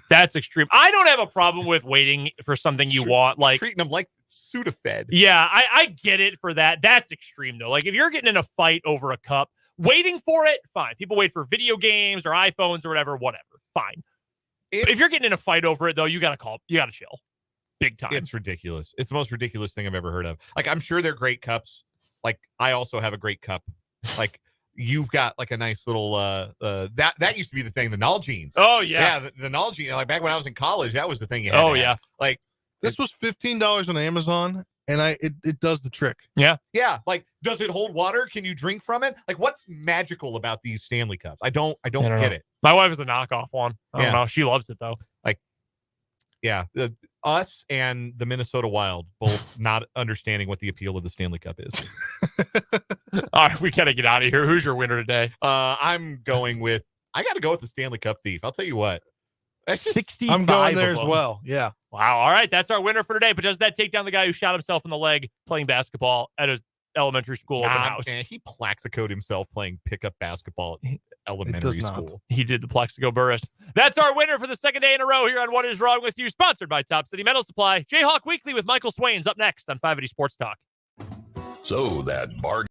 That's extreme. I don't have a problem with waiting for something you want, like treating them like Sudafed. Yeah, I get it for that. That's extreme though. Like if you're getting in a fight over a cup, waiting for it, fine. People wait for video games or iPhones or whatever, fine. But if you're getting in a fight over it though, you gotta chill, big time. It's ridiculous. It's the most ridiculous thing I've ever heard of. Like I'm sure they're great cups. Like I also have a great cup. Like. You've got like a nice little that used to be the thing, the Nalgene's. Oh yeah, the Nalgene. Like back when I was in college, that was the thing you had. Oh yeah, like this was $15 on Amazon, and it does the trick. Yeah. Like, does it hold water? Can you drink from it? Like, what's magical about these Stanley Cups? I don't get it. My wife is a knockoff one. I don't know. She loves it though. Like, yeah, us and the Minnesota Wild both not understanding what the appeal of the Stanley Cup is. All right, we gotta get out of here. Who's your winner today? I got to go with the Stanley Cup thief. I'll tell you what. 65. I'm going there as well. Yeah. Wow. All right, that's our winner for today. But does that take down the guy who shot himself in the leg playing basketball at a elementary school open house? Man, he plaxicoed himself playing pickup basketball at elementary school. He did the Plexico Burris. That's our winner for the second day in a row here on What Is Wrong With You, sponsored by Top City Metal Supply. Jayhawk Weekly with Michael Swain's up next on 580 Sports Talk. So that bargain.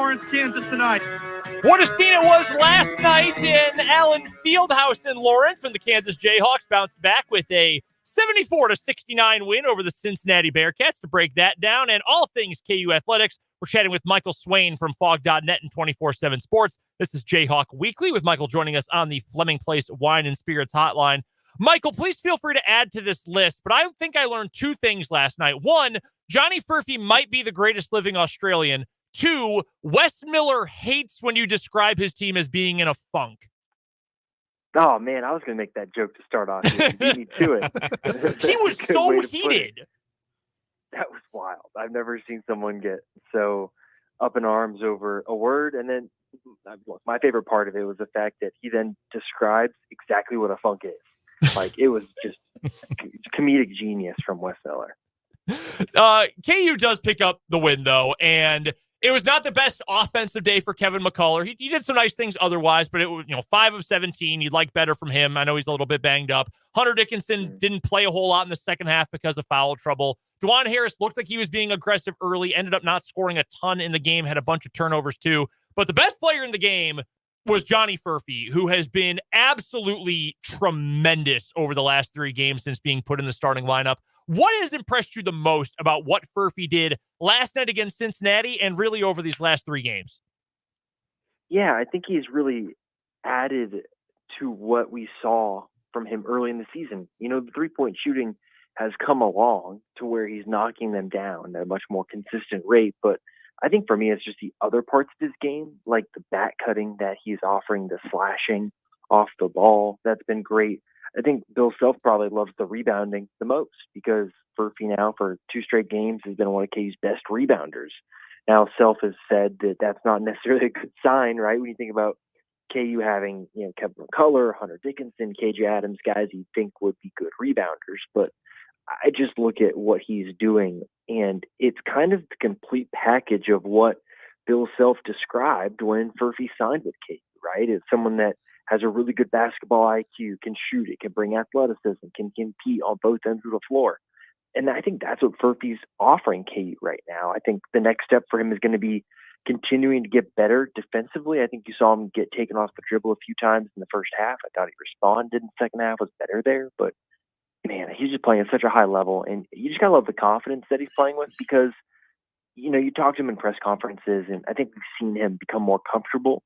Lawrence, Kansas tonight. What a scene it was last night in Allen Fieldhouse in Lawrence when the Kansas Jayhawks bounced back with a 74-69 win over the Cincinnati Bearcats. To break that down and all things KU athletics, we're chatting with Michael Swain from Fog.net and 24/7 Sports. This is Jayhawk Weekly with Michael joining us on the Fleming Place Wine and Spirits hotline. Michael, please feel free to add to this list, but I think I learned two things last night. One, Johnny Furphy might be the greatest living Australian. Two, Wes Miller hates when you describe his team as being in a funk. Oh, man, I was going to make that joke to start off. You beat me to it. He was so heated. That was wild. I've never seen someone get so up in arms over a word. And then my favorite part of it was the fact that he then describes exactly what a funk is. Like, it was just comedic genius from Wes Miller. KU does pick up the win, though, and it was not the best offensive day for Kevin McCullough. He did some nice things otherwise, but it was 5 of 17. You'd like better from him. I know he's a little bit banged up. Hunter Dickinson didn't play a whole lot in the second half because of foul trouble. Dwan Harris looked like he was being aggressive early, ended up not scoring a ton in the game, had a bunch of turnovers too. But the best player in the game was Johnny Furphy, who has been absolutely tremendous over the last 3 games since being put in the starting lineup. What has impressed you the most about what Furphy did last night against Cincinnati and really over these last 3 games? Yeah, I think he's really added to what we saw from him early in the season. The three-point shooting has come along to where he's knocking them down at a much more consistent rate. But I think for me, it's just the other parts of his game, like the back cutting that he's offering, the slashing off the ball. That's been great. I think Bill Self probably loves the rebounding the most because Furphy now for 2 straight games has been one of KU's best rebounders. Now, Self has said that that's not necessarily a good sign, right? When you think about KU having, Kevin McCullough, Hunter Dickinson, KJ Adams, guys you think would be good rebounders. But I just look at what he's doing, and it's kind of the complete package of what Bill Self described when Furphy signed with KU, right? It's someone that has a really good basketball IQ, can shoot it, can bring athleticism, can compete on both ends of the floor. And I think that's what Furphy's offering KU right now. I think the next step for him is going to be continuing to get better defensively. I think you saw him get taken off the dribble a few times in the first half. I thought he responded in the second half, was better there. But, man, he's just playing at such a high level. And you just got to love the confidence that he's playing with because, you talk to him in press conferences, and I think we've seen him become more comfortable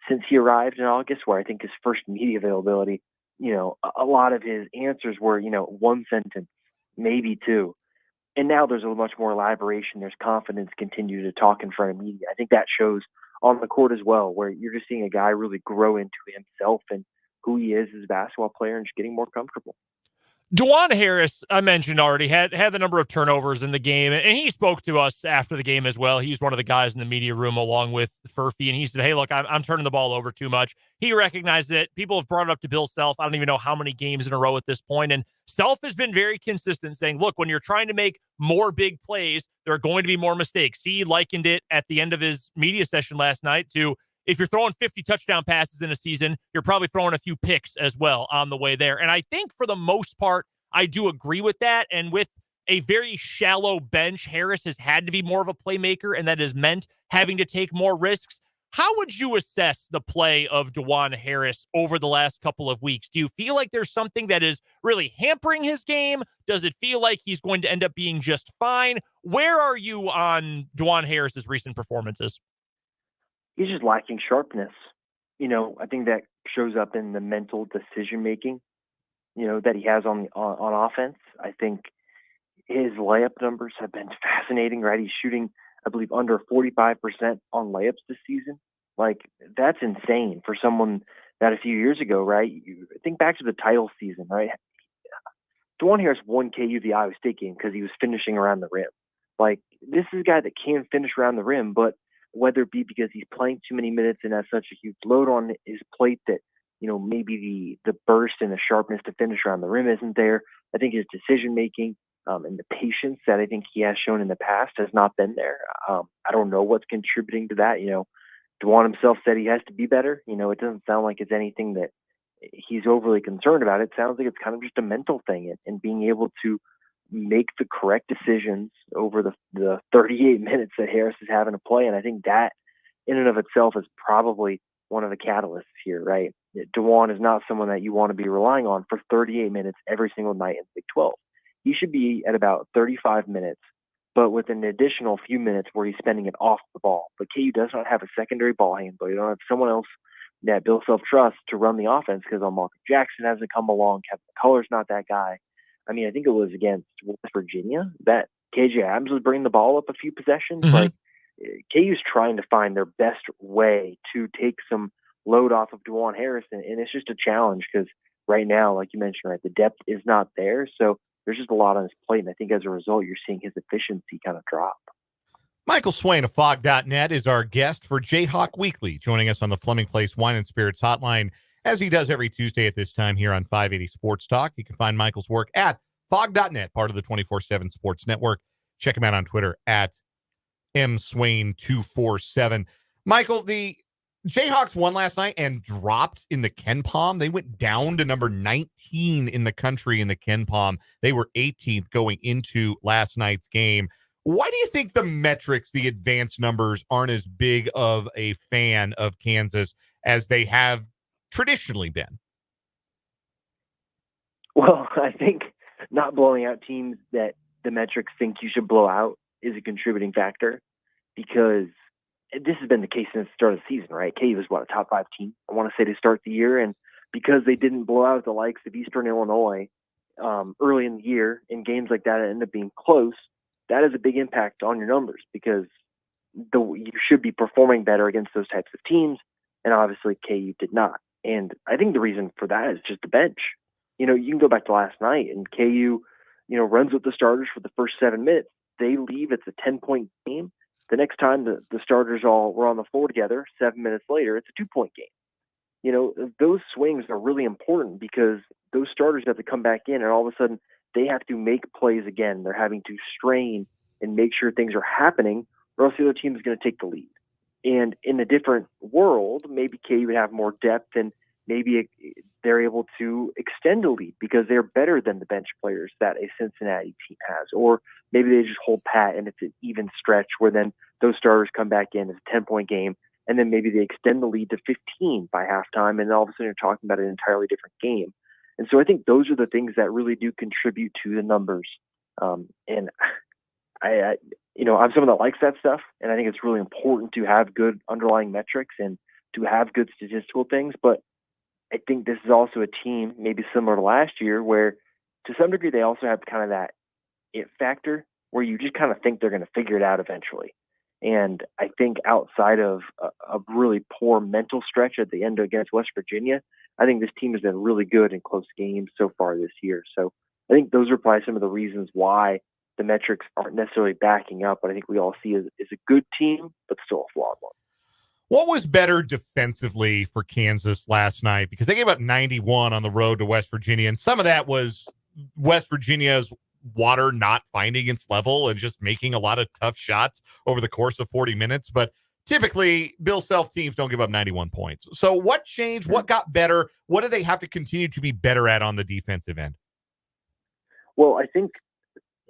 since he arrived in August, where I think his first media availability, a lot of his answers were, 1 sentence, maybe 2. And now there's a much more elaboration. There's confidence, continue to talk in front of media. I think that shows on the court as well, where you're just seeing a guy really grow into himself and who he is as a basketball player and just getting more comfortable. Dwan Harris, I mentioned already, had the number of turnovers in the game, and he spoke to us after the game as well. He's one of the guys in the media room along with Furphy, and he said, hey, look, I'm turning the ball over too much. He recognized it. People have brought it up to Bill Self. I don't even know how many games in a row at this point, and Self has been very consistent saying, look, when you're trying to make more big plays, there are going to be more mistakes. He likened it at the end of his media session last night to, if you're throwing 50 touchdown passes in a season, you're probably throwing a few picks as well on the way there. And I think for the most part, I do agree with that. And with a very shallow bench, Harris has had to be more of a playmaker, and that has meant having to take more risks. How would you assess the play of Dwan Harris over the last couple of weeks? Do you feel like there's something that is really hampering his game? Does it feel like he's going to end up being just fine? Where are you on Dwan Harris's recent performances? He's just lacking sharpness. I think that shows up in the mental decision-making, that he has on offense. I think his layup numbers have been fascinating, right? He's shooting, I believe, under 45% on layups this season. Like, that's insane for someone that a few years ago, right? You think back to the title season, right? Dwan Harris won KU the Iowa State game because he was finishing around the rim. Like, this is a guy that can finish around the rim, but whether it be because he's playing too many minutes and has such a huge load on his plate that, maybe the burst and the sharpness to finish around the rim isn't there. I think his decision-making and the patience that I think he has shown in the past has not been there. I don't know what's contributing to that. Dwan himself said he has to be better. It doesn't sound like it's anything that he's overly concerned about. It sounds like it's kind of just a mental thing and being able to make the correct decisions over the 38 minutes that Harris is having to play. And I think that in and of itself is probably one of the catalysts here, right? DeJuan is not someone that you want to be relying on for 38 minutes every single night in Big 12. He should be at about 35 minutes, but with an additional few minutes where he's spending it off the ball. But KU does not have a secondary ball handler. You don't have someone else that Bill Self trusts to run the offense because Marcus Jackson hasn't come along. Kevin McCullar's not that guy. I mean, I think it was against West Virginia that KJ Adams was bringing the ball up a few possessions. Mm-hmm. Like, KU's trying to find their best way to take some load off of DeJuan Harrison, and it's just a challenge because right now, like you mentioned, right, the depth is not there, so there's just a lot on his plate, and I think as a result, you're seeing his efficiency kind of drop. Michael Swain of Fog.net is our guest for Jayhawk Weekly, joining us on the Fleming Place Wine and Spirits Hotline, as he does every Tuesday at this time here on 580 Sports Talk. You can find Michael's work at Fog.net, part of the 24/7 Sports Network. Check him out on Twitter at mswain247. Michael, the Jayhawks won last night and dropped in the KenPom. They went down to number 19 in the country in the KenPom. They were 18th going into last night's game. Why do you think the metrics, the advanced numbers, aren't as big of a fan of Kansas as they have traditionally been? Well, I think not blowing out teams that the metrics think you should blow out is a contributing factor, because this has been the case since the start of the season, right? KU was, a top 5 team, I want to say, to start the year. And because they didn't blow out the likes of Eastern Illinois early in the year, in games like that end up being close, that has a big impact on your numbers, because you should be performing better against those types of teams. And obviously KU did not. And I think the reason for that is just the bench. You can go back to last night, and KU, runs with the starters for the first 7 minutes. They leave. It's a 10-point game. The next time the starters all were on the floor together, 7 minutes later, it's a 2-point game. Those swings are really important, because those starters have to come back in, and all of a sudden they have to make plays again. They're having to strain and make sure things are happening, or else the other team is going to take the lead. And in a different world, maybe KU would have more depth, and maybe they're able to extend a lead because they're better than the bench players that a Cincinnati team has. Or maybe they just hold pat and it's an even stretch where then those starters come back in as a 10-point game, and then maybe they extend the lead to 15 by halftime, and all of a sudden you're talking about an entirely different game. And so I think those are the things that really do contribute to the numbers. And I'm someone that likes that stuff, and I think it's really important to have good underlying metrics and to have good statistical things. But I think this is also a team, maybe similar to last year, where to some degree they also have kind of that it factor where you just kind of think they're going to figure it out eventually. And I think outside of a really poor mental stretch at the end against West Virginia, I think this team has been really good in close games so far this year. So I think those are probably some of the reasons why the metrics aren't necessarily backing up, but I think we all see is a good team, but still a flawed one. What was better defensively for Kansas last night? Because they gave up 91 on the road to West Virginia, and some of that was West Virginia's water not finding its level and just making a lot of tough shots over the course of 40 minutes. But typically, Bill Self teams don't give up 91 points. So what changed? What got better? What do they have to continue to be better at on the defensive end? Well, I think,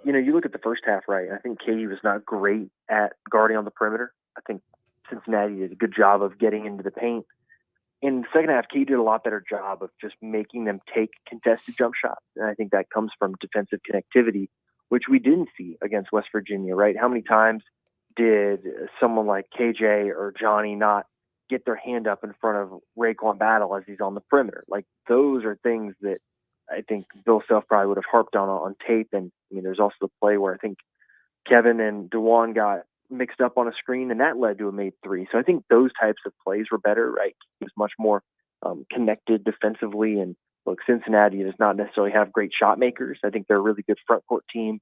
you look at the first half, right? I think KU was not great at guarding on the perimeter. I think Cincinnati did a good job of getting into the paint. In the second half, KU did a lot better job of just making them take contested jump shots. And I think that comes from defensive connectivity, which we didn't see against West Virginia, right? How many times did someone like KJ or Johnny not get their hand up in front of Raekwon Battle as he's on the perimeter? Like, those are things that I think Bill Self probably would have harped on tape. And there's also the play where I think Kevin and DeJuan got mixed up on a screen, and that led to a made 3. So I think those types of plays were better, right? He was much more connected defensively. And look, Cincinnati does not necessarily have great shot makers. I think they're a really good front court team.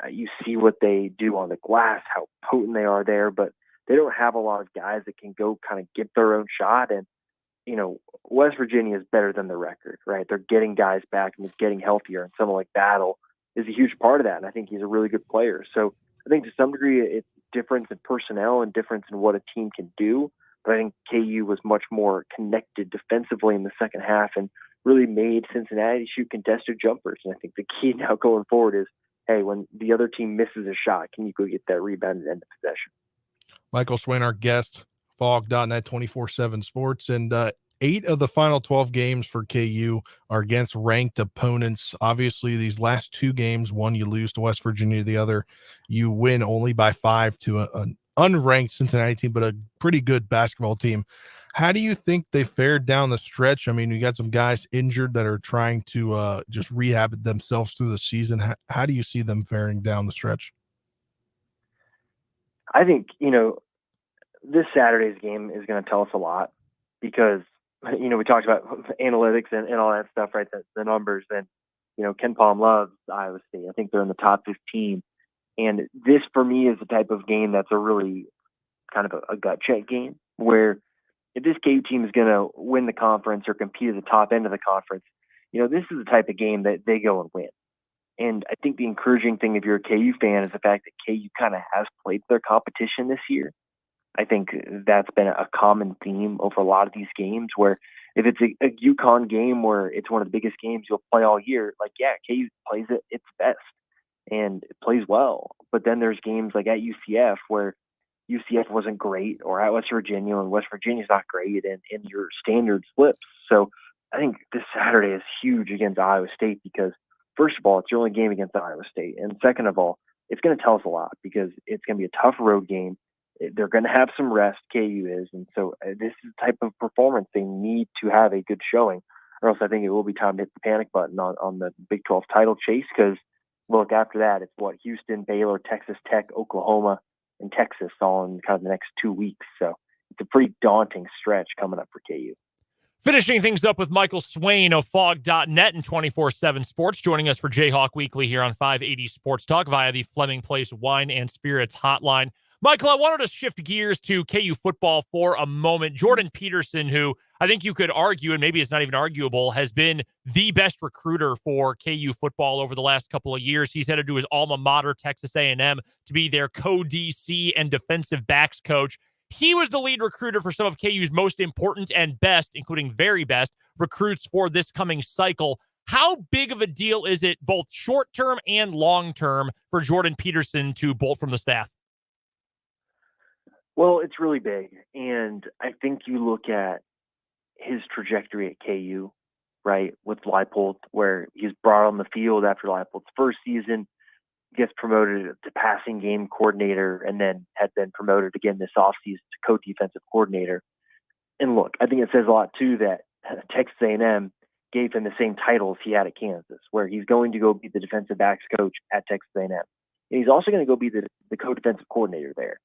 You see what they do on the glass, how potent they are there, but they don't have a lot of guys that can go kind of get their own shot. And West Virginia is better than the record, right? They're getting guys back and getting healthier, and someone like Battle is a huge part of that. And I think he's a really good player. So I think to some degree it's difference in personnel and difference in what a team can do. But I think KU was much more connected defensively in the second half and really made Cincinnati shoot contested jumpers. And I think the key now going forward is, hey, when the other team misses a shot, can you go get that rebound and end the possession? Michael Swain, our guest, Fog.net 24/7 Sports. And 8 of the final 12 games for KU are against ranked opponents. Obviously, these last 2 games, one you lose to West Virginia, the other you win only by 5 to an unranked Cincinnati team, but a pretty good basketball team. How do you think they fared down the stretch? I mean, you got some guys injured that are trying to just rehab themselves through the season. How do you see them faring down the stretch? I think, this Saturday's game is going to tell us a lot because, we talked about analytics and all that stuff, right? The numbers. And, Ken Palm loves Iowa State. I think they're in the top 15. And this, for me, is the type of game that's a really kind of a gut check game where if this KU team is going to win the conference or compete at the top end of the conference, this is the type of game that they go and win. And I think the encouraging thing if you're a KU fan is the fact that KU kind of has played their competition this year. I think that's been a common theme over a lot of these games where if it's a UConn game where it's one of the biggest games you'll play all year, KU plays it its best and it plays well. But then there's games like at UCF where UCF wasn't great, or at West Virginia and West Virginia's not great, and your standard slips. So I think this Saturday is huge against Iowa State because, first of all, it's your only game against Iowa State. And second of all, it's going to tell us a lot because it's going to be a tough road game. They're going to have some rest, KU is. And so this is the type of performance they need to have a good showing, or else I think it will be time to hit the panic button on the Big 12 title chase because, look, after that, it's Houston, Baylor, Texas Tech, Oklahoma, and Texas all in kind of the next 2 weeks. So it's a pretty daunting stretch coming up for KU. Finishing things up with Michael Swain of Fog.net and 24/7 Sports, joining us for Jayhawk Weekly here on 580 Sports Talk via the Fleming Place Wine and Spirits hotline. Michael, I wanted to shift gears to KU football for a moment. Jordan Peterson, who I think you could argue, and maybe it's not even arguable, has been the best recruiter for KU football over the last couple of years. He's headed to his alma mater, Texas A&M, to be their co-DC and defensive backs coach. He was the lead recruiter for some of KU's most important and best, including very best, recruits for this coming cycle. How big of a deal is it, both short-term and long-term, for Jordan Peterson to bolt from the staff? Well, it's really big. And I think you look at his trajectory at KU, right, with Leipold, where he's brought on the field after Leipold's first season, gets promoted to passing game coordinator, and then had been promoted again this offseason to co-defensive coordinator. And look, I think it says a lot, too, that Texas A&M gave him the same titles he had at Kansas, where he's going to go be the defensive backs coach at Texas A&M. And he's also going to go be the co-defensive coordinator there.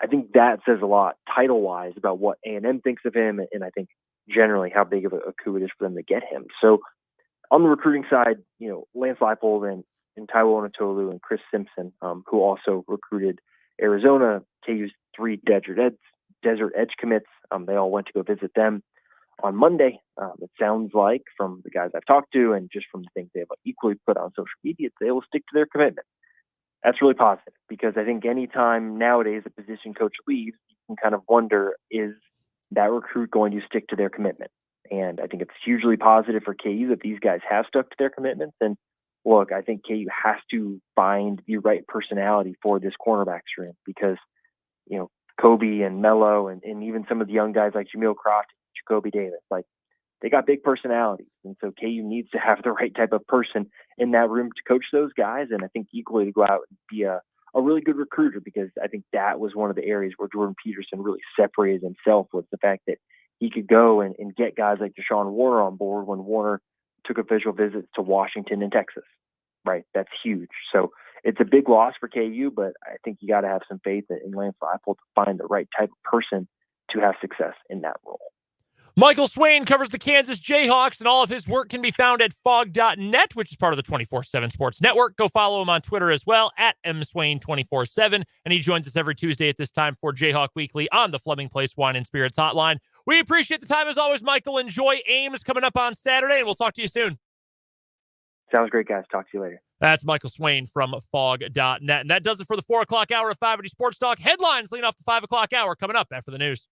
I think that says a lot title-wise about what A&M thinks of him, and I think generally how big of a coup it is for them to get him. So on the recruiting side, Lance Leipold and Taiwo Onatolu and Chris Simpson, who also recruited Arizona, KU's 3 Desert Edge commits. They all went to go visit them on Monday. It sounds like from the guys I've talked to and just from the things they've equally put on social media, they will stick to their commitment. That's really positive because I think anytime nowadays a position coach leaves, you can kind of wonder, is that recruit going to stick to their commitment? And I think it's hugely positive for KU that these guys have stuck to their commitments. And look, I think KU has to find the right personality for this cornerbacks room because, Kobe and Mello and even some of the young guys like Jameel Croft, Jacoby Davis, they got big personalities. And so KU needs to have the right type of person in that room to coach those guys. And I think equally to go out and be a really good recruiter, because I think that was one of the areas where Jordan Peterson really separated himself, was the fact that he could go and get guys like Deshaun Warner on board when Warner took official visits to Washington and Texas, right? That's huge. So it's a big loss for KU, but I think you got to have some faith in Lance Leipold to find the right type of person to have success in that role. Michael Swain covers the Kansas Jayhawks, and all of his work can be found at fog.net, which is part of the 24/7 Sports Network. Go follow him on Twitter as well, at mswain247. And he joins us every Tuesday at this time for Jayhawk Weekly on the Fleming Place Wine and Spirits hotline. We appreciate the time as always, Michael. Enjoy Ames coming up on Saturday, and we'll talk to you soon. Sounds great, guys. Talk to you later. That's Michael Swain from fog.net. And that does it for the 4 o'clock hour of 580 Sports Talk. Headlines leading off the 5 o'clock hour coming up after the news.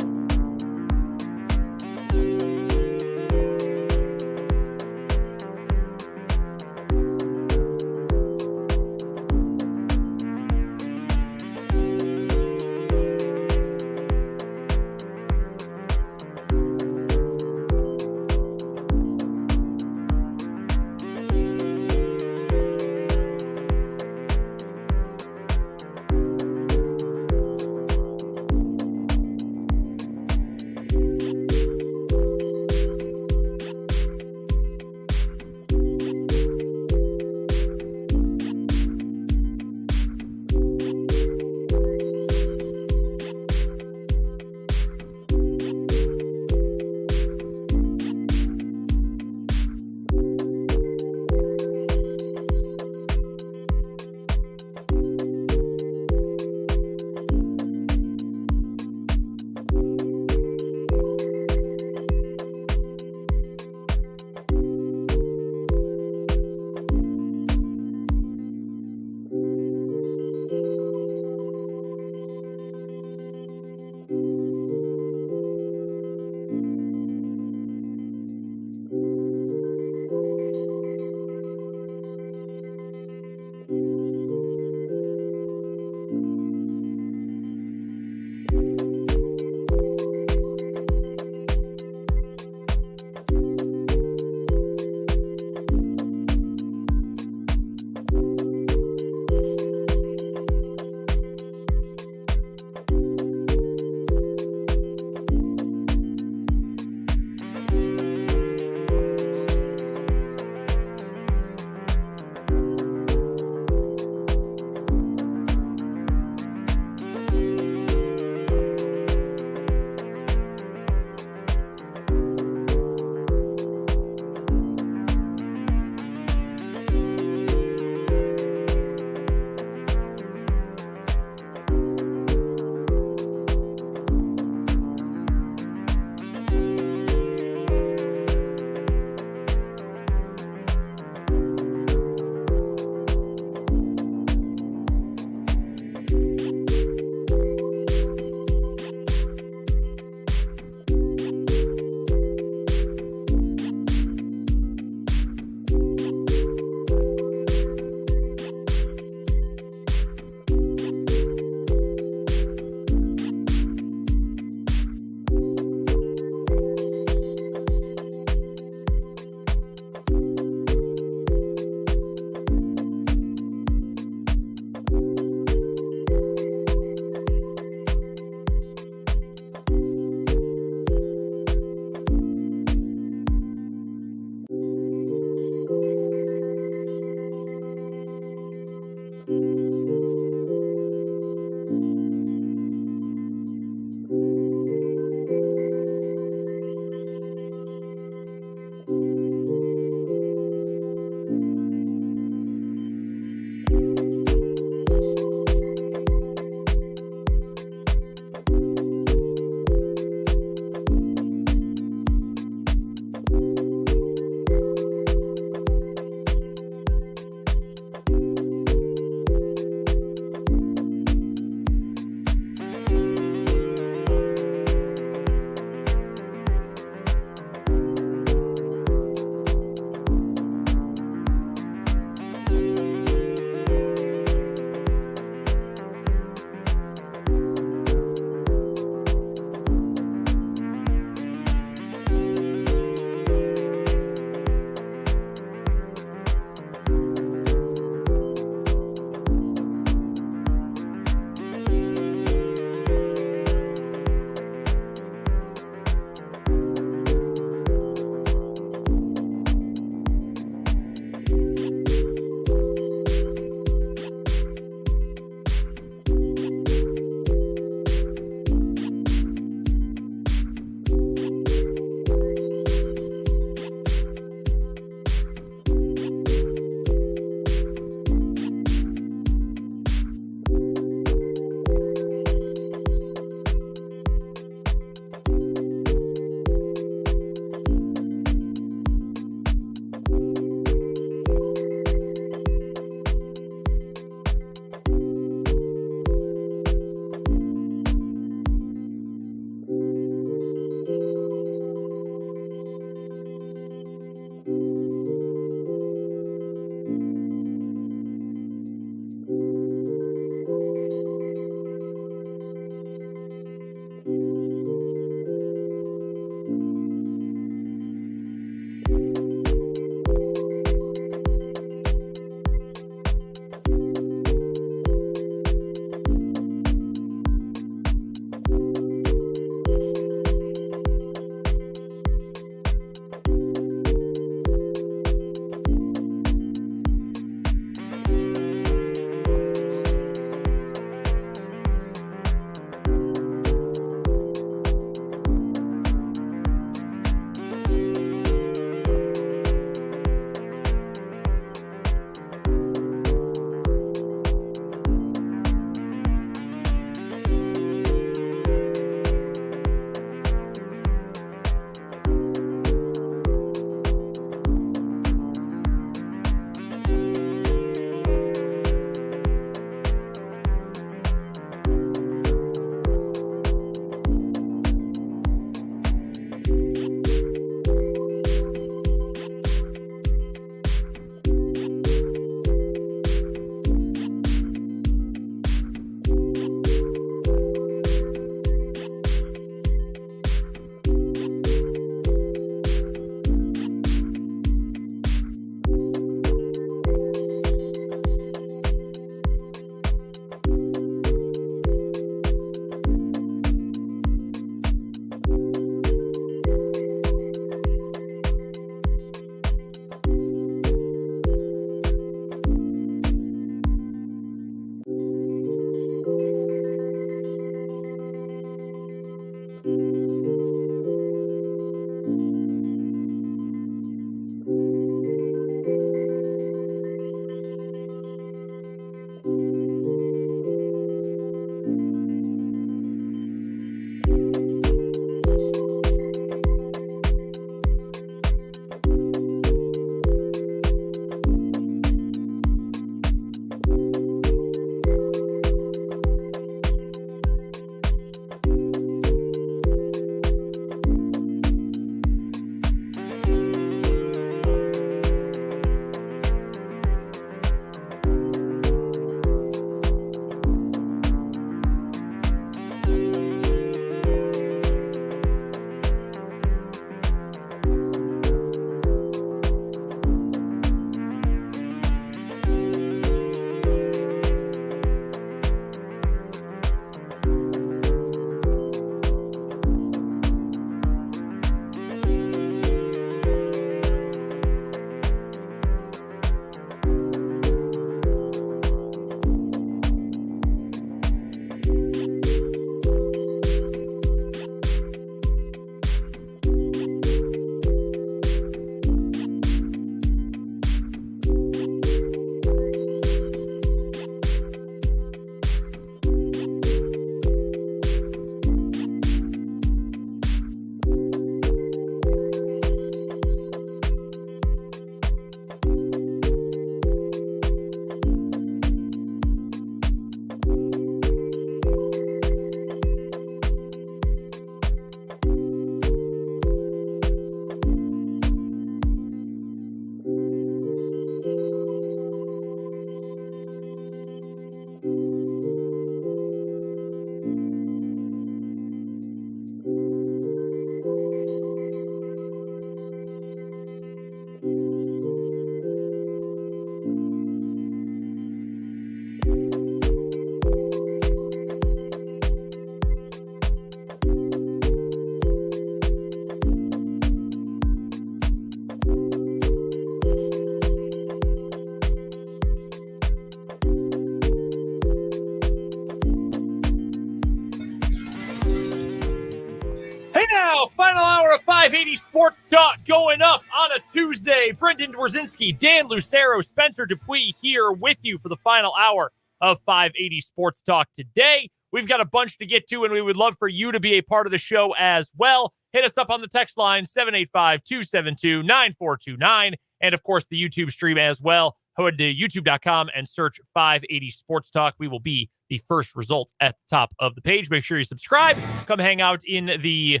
got 580 Sports Talk going up on a Tuesday. Brendan Dworzinski, Dan Lucero, Spencer Dupuis here with you for the final hour of 580 Sports Talk today. We've got a bunch to get to, and we would love for you to be a part of the show as well. Hit us up on the text line, 785-272-9429, and, of course, the YouTube stream as well. Head to youtube.com and search 580 Sports Talk. We will be the first result at the top of the page. Make sure you subscribe. Come hang out in the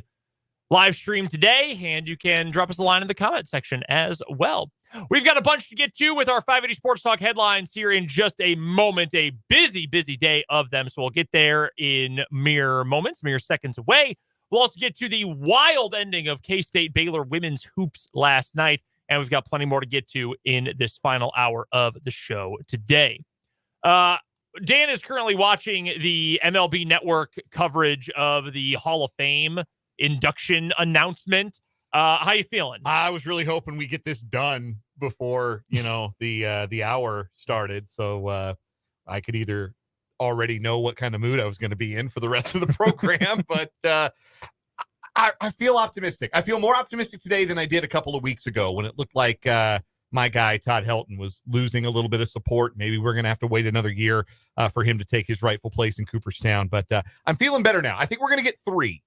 live stream today, and you can drop us a line in the comment section as well. We've got a bunch to get to with our 580 Sports Talk headlines here in just a moment. A busy, busy day of them, so we'll get there in mere moments, mere seconds away. We'll also get to the wild ending of K-State Baylor women's hoops last night, and we've got plenty more to get to in this final hour of the show today. Dan is currently watching the MLB Network coverage of the Hall of Fame induction announcement. How you feeling? I was really hoping we get this done before, the hour started. So I could either already know what kind of mood I was going to be in for the rest of the program. But I feel optimistic. I feel more optimistic today than I did a couple of weeks ago when it looked like my guy, Todd Helton, was losing a little bit of support. Maybe we're going to have to wait another year for him to take his rightful place in Cooperstown. But I'm feeling better now. I think we're going to get 3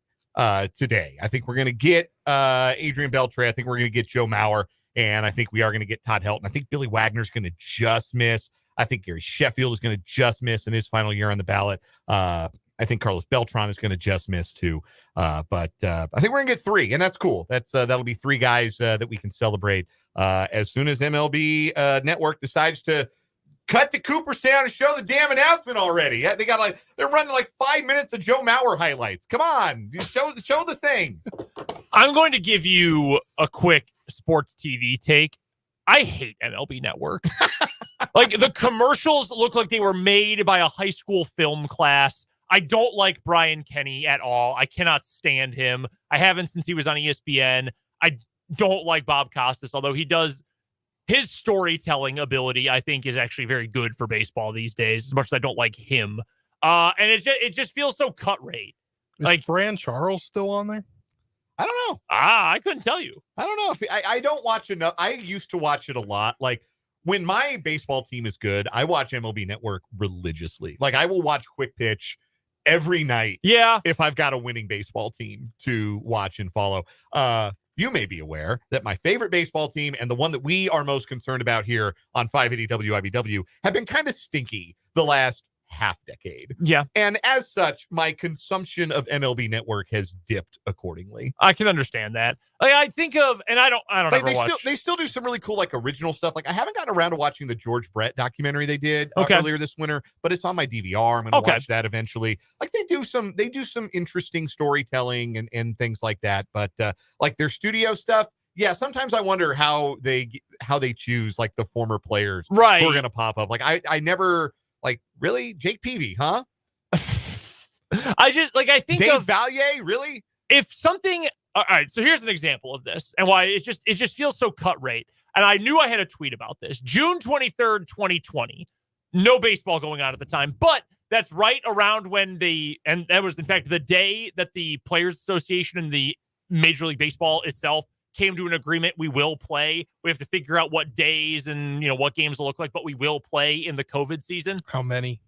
today. I think we're going to get Adrian Beltre. I think we're going to get Joe Mauer. And I think we are going to get Todd Helton. I think Billy Wagner's going to just miss. I think Gary Sheffield is going to just miss in his final year on the ballot. I think Carlos Beltran is going to just miss too. But I think we're going to get 3, and that's cool. That'll be 3 guys that we can celebrate as soon as MLB Network decides to cut to Cooperstown and show the damn announcement already. They're running like 5 minutes of Joe Mauer highlights. Come on, show the thing. I'm going to give you a quick sports TV take. I hate MLB Network. Like, the commercials look like they were made by a high school film class. I don't like Brian Kenny at all. I cannot stand him. I haven't since he was on ESPN. I don't like Bob Costas, although his storytelling ability, I think, is actually very good for baseball these days, as much as I don't like him. And it just feels so cut rate. Is Fran Charles still on there? I don't know. I couldn't tell you. I don't know. I don't watch enough. I used to watch it a lot. Like, when my baseball team is good, I watch MLB Network religiously. Like, I will watch Quick Pitch every night. Yeah. If I've got a winning baseball team to watch and follow. You may be aware that my favorite baseball team and the one that we are most concerned about here on 580 WIBW have been kind of stinky the last half decade. Yeah. And as such, my consumption of MLB Network has dipped accordingly. I can understand that. Like, I think of, and I don't ever watch. They still do some really cool, like, original stuff. Like, I haven't gotten around to watching the George Brett documentary they did earlier this winter, but it's on my DVR. I'm going to watch that eventually. Like, they do some interesting storytelling and things like that. But like, their studio stuff, yeah, sometimes I wonder how they choose, like, the former players who are going to pop up. Like, I never. Like, really? Jake Peavy, huh? I think Dave of Valier, really? If something, all right, so here's an example of this and why it just feels so cut rate. And I knew I had a tweet about this. June 23rd, 2020. No baseball going on at the time, but that's right around when and that was, in fact, the day that the Players Association and the Major League Baseball itself came to an agreement. We will play. We have to figure out what days and what games will look like, but we will play in the COVID season. How many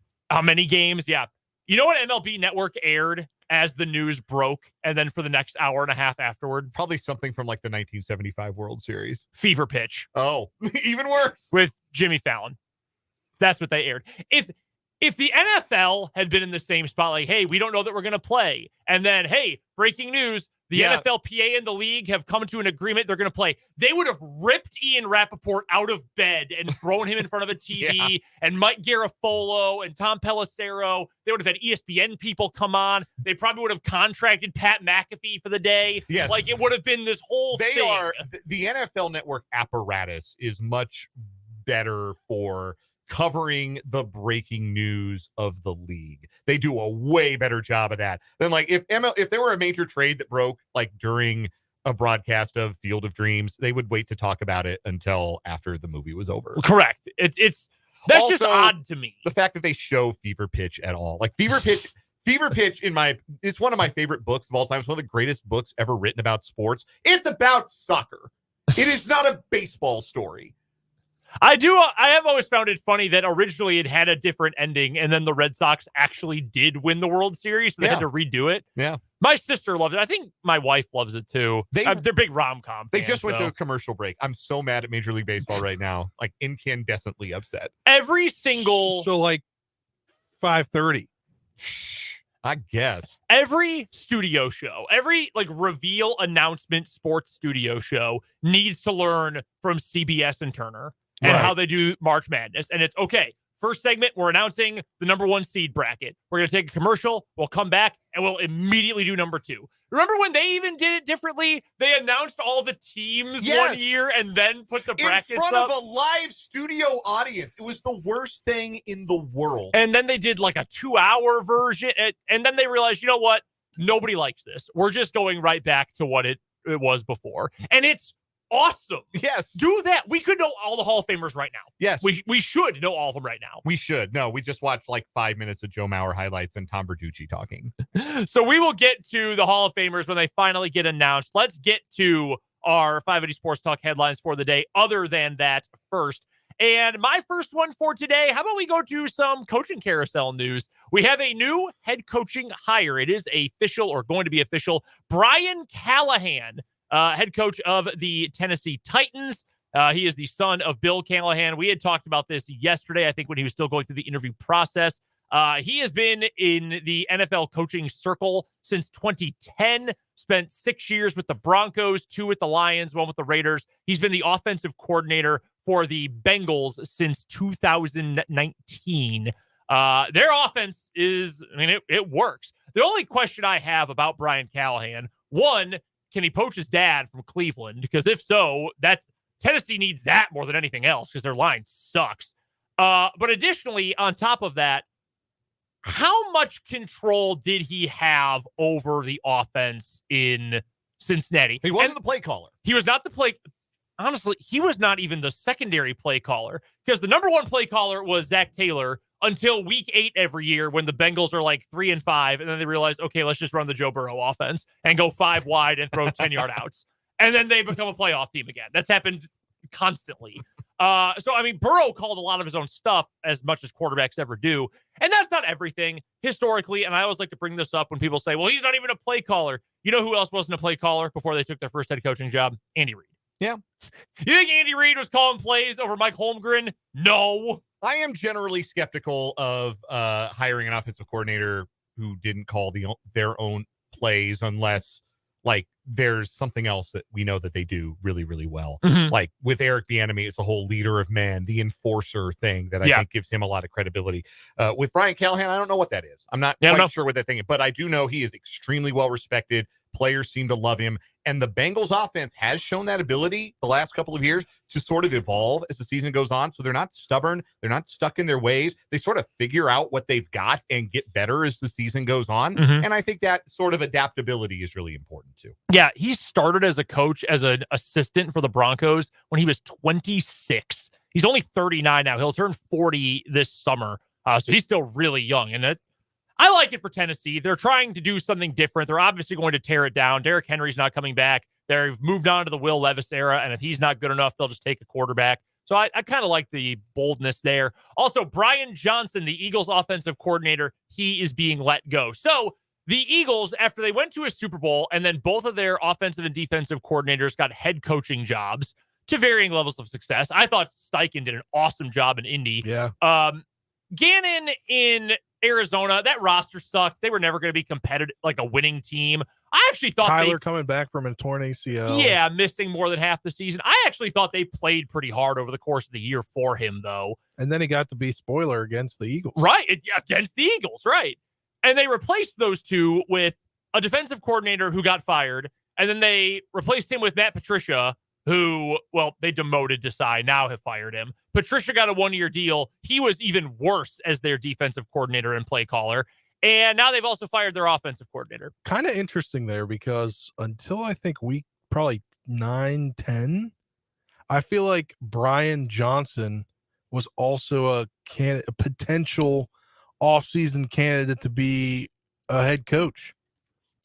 games? Yeah. You know what MLB Network aired as the news broke, and then for the next hour and a half afterward? Probably something from, like, the 1975 World Series. Fever Pitch. Oh, even worse. With Jimmy Fallon. That's what they aired. If the NFL had been in the same spot, like, hey, we don't know that we're going to play, and then, hey, breaking news, the NFLPA and the league have come to an agreement they're going to play, they would have ripped Ian Rappaport out of bed and thrown him in front of a TV, and Mike Garafolo and Tom Pelissero. They would have had ESPN people come on. They probably would have contracted Pat McAfee for the day. Yes. Like, it would have been this whole thing. The NFL Network apparatus is much better for covering the breaking news of the league. They do a way better job of that than, like, if there were a major trade that broke, like, during a broadcast of Field of Dreams, they would wait to talk about it until after the movie was over. Correct. That's also just odd to me. The fact that they show Fever Pitch at all. Like, Fever Pitch Fever Pitch it's one of my favorite books of all time. It's one of the greatest books ever written about sports. It's about soccer. It is not a baseball story. I have always found it funny that originally it had a different ending, and then the Red Sox actually did win the World Series, so they had to redo it. Yeah. My sister loves it. I think my wife loves it too. They're big rom-com They fans, just went to a commercial break. I'm so mad at Major League Baseball right now. Like, incandescently upset. Every single... So, like, 5:30. I guess. Every studio show, every like reveal announcement sports studio show needs to learn from CBS and Turner and how they do March Madness. And it's okay. First segment, we're announcing the number 1 seed bracket. We're going to take a commercial. We'll come back and we'll immediately do number 2. Remember when they even did it differently? They announced all the teams one year and then put the brackets in front up of a live studio audience. It was the worst thing in the world. And then they did like a 2-hour version. And then they realized, you know what? Nobody likes this. We're just going right back to what it was before. And it's awesome. Yes. Do that. We could know all the Hall of Famers right now. Yes. We should know all of them right now. We should. No, we just watched like 5 minutes of Joe Mauer highlights and Tom Verducci talking. So we will get to the Hall of Famers when they finally get announced. Let's get to our 580 Sports Talk headlines for the day. Other than that first. And my first one for today, how about we go to some coaching carousel news? We have a new head coaching hire. It is official or going to be official. Brian Callahan, head coach of the Tennessee Titans. He is the son of Bill Callahan. We had talked about this yesterday, I think, when he was still going through the interview process. He has been in the NFL coaching circle since 2010, spent 6 years with the Broncos, 2 with the Lions, 1 with the Raiders. He's been the offensive coordinator for the Bengals since 2019. Their offense is, it works. The only question I have about Brian Callahan, one, can he poach his dad from Cleveland? Because if so, Tennessee needs that more than anything else because their line sucks. But additionally, on top of that, how much control did he have over the offense in Cincinnati? He wasn't the play caller. He was not the play. Honestly, he was not even the secondary play caller because the number 1 play caller was Zach Taylor until week 8 every year when the Bengals are like 3-5. And then they realized, okay, let's just run the Joe Burrow offense and go 5 wide and throw 10-yard outs. And then they become a playoff team again. That's happened constantly. Burrow called a lot of his own stuff as much as quarterbacks ever do. And that's not everything historically. And I always like to bring this up when people say, well, he's not even a play caller. You know who else wasn't a play caller before they took their first head coaching job? Andy Reid. Yeah. You think Andy Reid was calling plays over Mike Holmgren? No. I am generally skeptical of hiring an offensive coordinator who didn't call their own plays unless like there's something else that we know that they do really, really well. Mm-hmm. Like with Eric Bieniemy, it's the whole leader of men, the enforcer thing that I think gives him a lot of credibility. With Brian Callahan, I don't know what that is. I'm not quite sure what that thing is, but I do know he is extremely well respected. Players seem to love him. And the Bengals offense has shown that ability the last couple of years to sort of evolve as the season goes on. So they're not stubborn. They're not stuck in their ways. They sort of figure out what they've got and get better as the season goes on. Mm-hmm. And I think that sort of adaptability is really important too. Yeah, he started as a coach, as an assistant for the Broncos when he was 26. He's only 39 now. He'll turn 40 this summer. So he's still really young. And I like it for Tennessee. They're trying to do something different. They're obviously going to tear it down. Derrick Henry's not coming back. They've moved on to the Will Levis era, and if he's not good enough, they'll just take a quarterback. So I kind of like the boldness there. Also, Brian Johnson, the Eagles offensive coordinator, he is being let go. So the Eagles, after they went to a Super Bowl, and then both of their offensive and defensive coordinators got head coaching jobs to varying levels of success. I thought Steichen did an awesome job in Indy. Yeah. Gannon in Arizona, that roster sucked. They were never going to be competitive, like a winning team. I actually thought Kyler coming back from a torn ACL. Yeah, missing more than half the season. I actually thought they played pretty hard over the course of the year for him, though. And then he got to be spoiler against the Eagles. Right, against the Eagles, right. And they replaced those two with a defensive coordinator who got fired, and then they replaced him with Matt Patricia, who, well, they demoted Desai, now have fired him. Patricia got a 1-year deal. He was even worse as their defensive coordinator and play caller. And now they've also fired their offensive coordinator. Kind of interesting there because until I think week probably 9, 10, I feel like Brian Johnson was also a potential offseason candidate to be a head coach.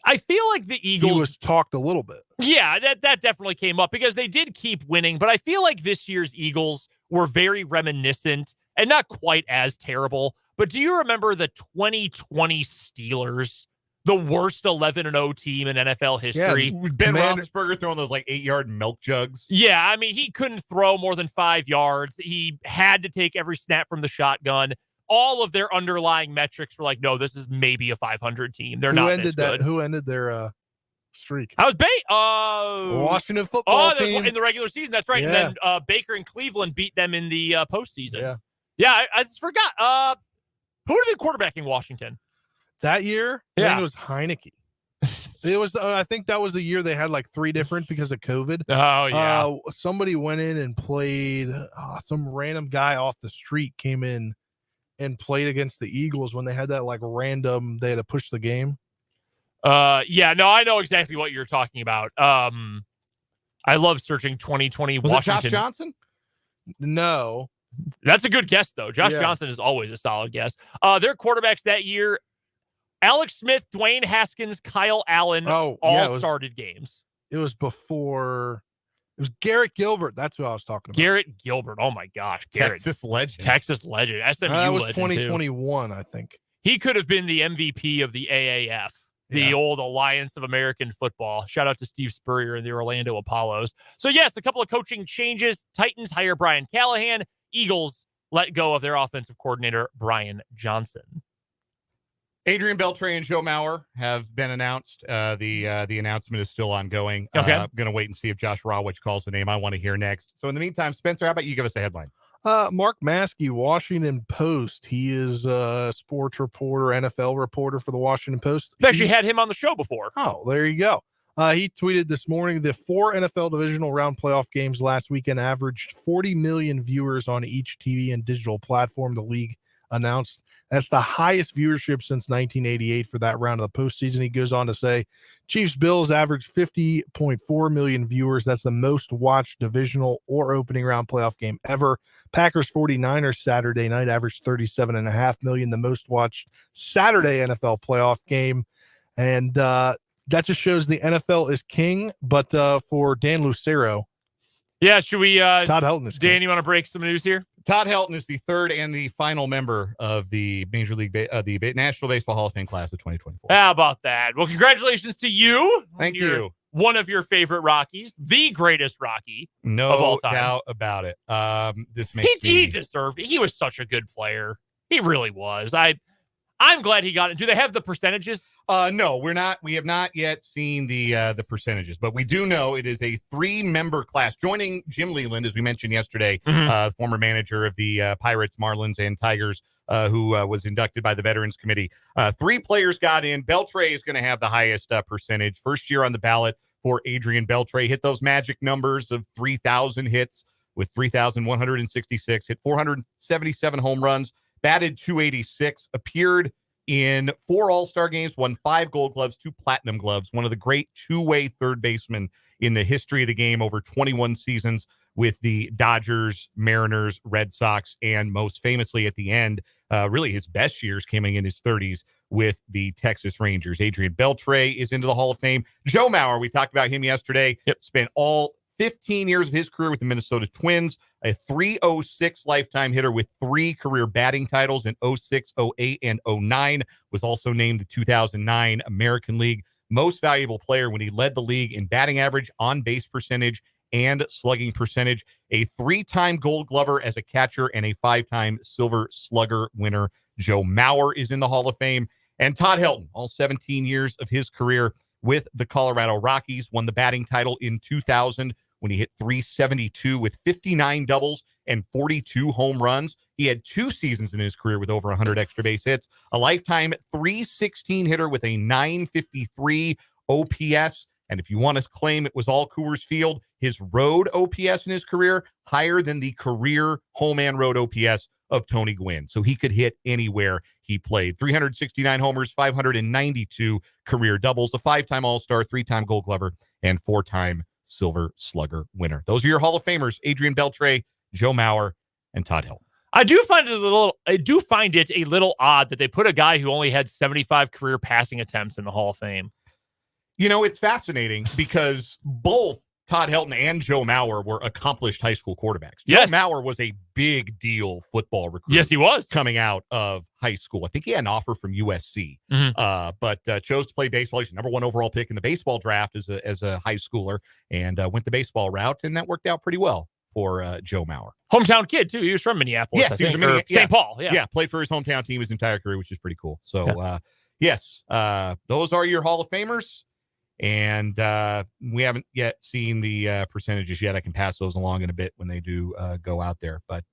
I feel like the Eagles... He was talked a little bit. Yeah, that definitely came up because they did keep winning, but I feel like this year's Eagles were very reminiscent and not quite as terrible. But do you remember the 2020 Steelers, the worst 11-0 team in NFL history? Yeah, Ben Roethlisberger throwing those 8-yard milk jugs. Yeah, I mean, he couldn't throw more than 5 yards. He had to take every snap from the shotgun. All of their underlying metrics were like, no, this is maybe a 500 team. They're not this good. Who ended their streak? I was Washington football team in the regular season. That's right. Yeah. And then Baker and Cleveland beat them in the postseason. Yeah, I forgot. Who would have been quarterbacking Washington that year? I Yeah. think it was Heineke. It was. I think that was the year they had 3 different because of COVID. Oh yeah. Somebody went in and played. Some random guy off the street came in and played against the Eagles when they had that random. They had to push the game. Yeah. No, I know exactly what you're talking about. I love searching 2020 Was Washington. it Josh Johnson? No. That's a good guess though. Josh Johnson is always a solid guess. Their quarterbacks that year: Alex Smith, Dwayne Haskins, Kyle Allen. Started games. It was before. It was Garrett Gilbert. That's who I was talking about. Garrett Gilbert. Oh my gosh, Garrett. Texas legend. SMU that was legend 2021, I think. He could have been the MVP of the AAF, the old Alliance of American Football. Shout out to Steve Spurrier and the Orlando Apollos. So yes, a couple of coaching changes. Titans hire Brian Callahan. Eagles let go of their offensive coordinator, Brian Johnson. Adrian Beltre and Joe Mauer have been announced. The announcement is still ongoing. Okay. I'm going to wait and see if Josh Rawitch calls the name I want to hear next. So in the meantime, Spencer, how about you give us a headline? Mark Maskey, Washington Post. He is a sports reporter, NFL reporter for the Washington Post. I've actually had him on the show before. Oh, there you go. He tweeted this morning, the 4 NFL divisional round playoff games last weekend averaged 40 million viewers on each TV and digital platform, the league announced. That's the highest viewership since 1988 for that round of the postseason. He goes on to say, Chiefs Bills averaged 50.4 million viewers. That's the most watched divisional or opening round playoff game ever. Packers 49ers Saturday night averaged 37.5 million, the most watched Saturday NFL playoff game. And that just shows the NFL is king. But for Dan Lucero, yeah, should we? Todd Helton is Dan, king. you want to break some news here? Todd Helton is the third and the final member of the Major League, the National Baseball Hall of Fame class of 2024. How about that? Well, congratulations to you. Thank you. One of your favorite Rockies, the greatest Rocky of all time. No doubt about it. This makes he deserved it. He was such a good player. He really was. I'm glad he got it. Do they have the percentages? No, we're not. We have not yet seen the percentages, but we do know it is a 3-member class. Joining Jim Leland, as we mentioned yesterday, former manager of the Pirates, Marlins, and Tigers, who was inducted by the Veterans Committee. 3 players got in. Beltre is going to have the highest percentage. First year on the ballot for Adrian Beltre. Hit those magic numbers of 3,000 hits with 3,166. Hit 477 home runs. Batted .286, appeared in 4 All-Star games, won 5 Gold Gloves, 2 Platinum Gloves, one of the great two-way third basemen in the history of the game, over 21 seasons with the Dodgers, Mariners, Red Sox, and most famously at the end, really his best years coming in his 30s with the Texas Rangers. Adrian Beltre is into the Hall of Fame. Joe Mauer, we talked about him yesterday, spent all 15 years of his career with the Minnesota Twins, a .306 lifetime hitter with 3 career batting titles in 06, 08, and 09, was also named the 2009 American League Most Valuable Player when he led the league in batting average, on-base percentage, and slugging percentage, a 3-time Gold Glover as a catcher, and a 5-time Silver Slugger winner. Joe Mauer is in the Hall of Fame. And Todd Helton, all 17 years of his career with the Colorado Rockies, won the batting title in 2000 when he hit .372 with 59 doubles and 42 home runs. He had 2 seasons in his career with over 100 extra base hits, a lifetime .316 hitter with a .953 OPS. And if you want to claim it was all Coors Field, his road OPS in his career higher than the career home and road OPS of Tony Gwynn. So he could hit anywhere he played. 369 homers, 592 career doubles, a 5-time All-Star, 3-time Gold Glover, and 4-time Silver Slugger winner. Those are your Hall of Famers: Adrian Beltre, Joe Mauer, and Todd Helton. I do find it a little odd that they put a guy who only had 75 career passing attempts in the Hall of Fame. It's fascinating because both Todd Helton and Joe Mauer were accomplished high school quarterbacks. Yes. Joe Mauer was a big deal football recruit. Yes, he was. Coming out of high school. I think he had an offer from USC, but chose to play baseball. He's the number 1 overall pick in the baseball draft as a high schooler, and went the baseball route, and that worked out pretty well for Joe Mauer. Hometown kid, too. He was from Minneapolis, yes, I he think, was St. Paul. Yeah, played for his hometown team his entire career, which is pretty cool. So, yes, those are your Hall of Famers. And we haven't yet seen the percentages yet. I can pass those along in a bit when they do go out there. But